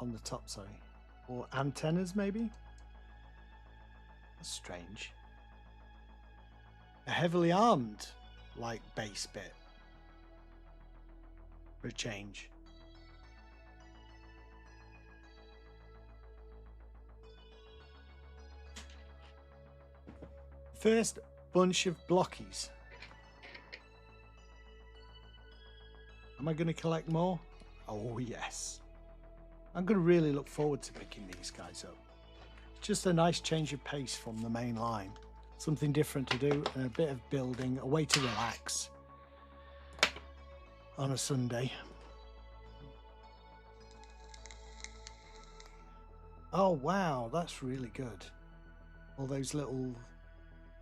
A: On the top, sorry. Or antennas, maybe? That's strange. A heavily armed, like, base bit. For a change. First bunch of Blokees. Am I going to collect more? Oh, yes. I'm going to really look forward to picking these guys up. Just a nice change of pace from the main line. Something different to do, and a bit of building, a way to relax on a Sunday. Oh, wow, that's really good. All those little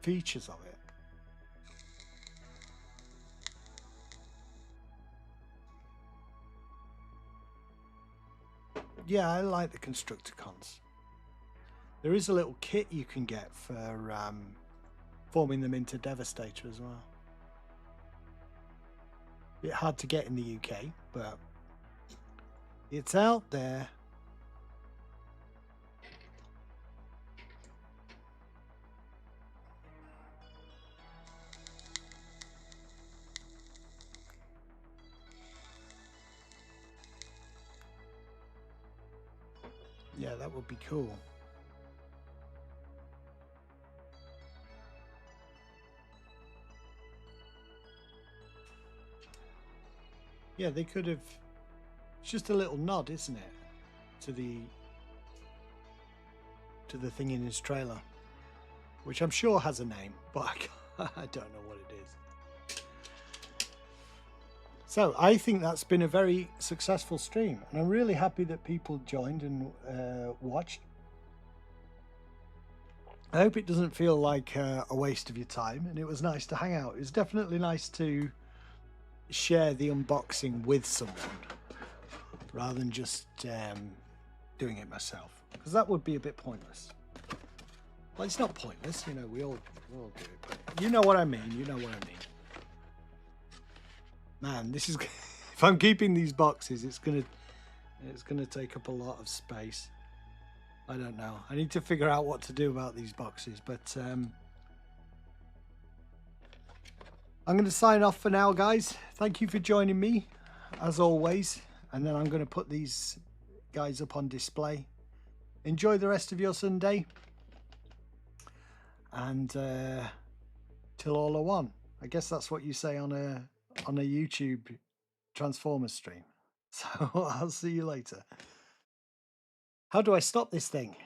A: features of it. Yeah, I like the Constructicons. There is a little kit you can get for forming them into Devastator as well. A bit hard to get in the UK, but it's out there. Yeah, that would be cool. Yeah, they could have... It's just a little nod, isn't it? To the thing in his trailer. Which I'm sure has a name, but I don't know what it is. So, I think that's been a very successful stream. And I'm really happy that people joined and watched. I hope it doesn't feel like a waste of your time. And it was nice to hang out. It was definitely nice to share the unboxing with someone rather than just doing it myself, because that would be a bit pointless. Well, it's not pointless, you know, we all do it, but you know what I mean, Man, this is if I'm keeping these boxes, it's gonna take up a lot of space. I don't know, I need to figure out what to do about these boxes, but I'm going to sign off for now, guys. Thank you for joining me, as always. And then I'm going to put these guys up on display. Enjoy the rest of your Sunday. and till all are one. I guess that's what you say on a YouTube Transformers stream. So I'll see you later. How do I stop this thing?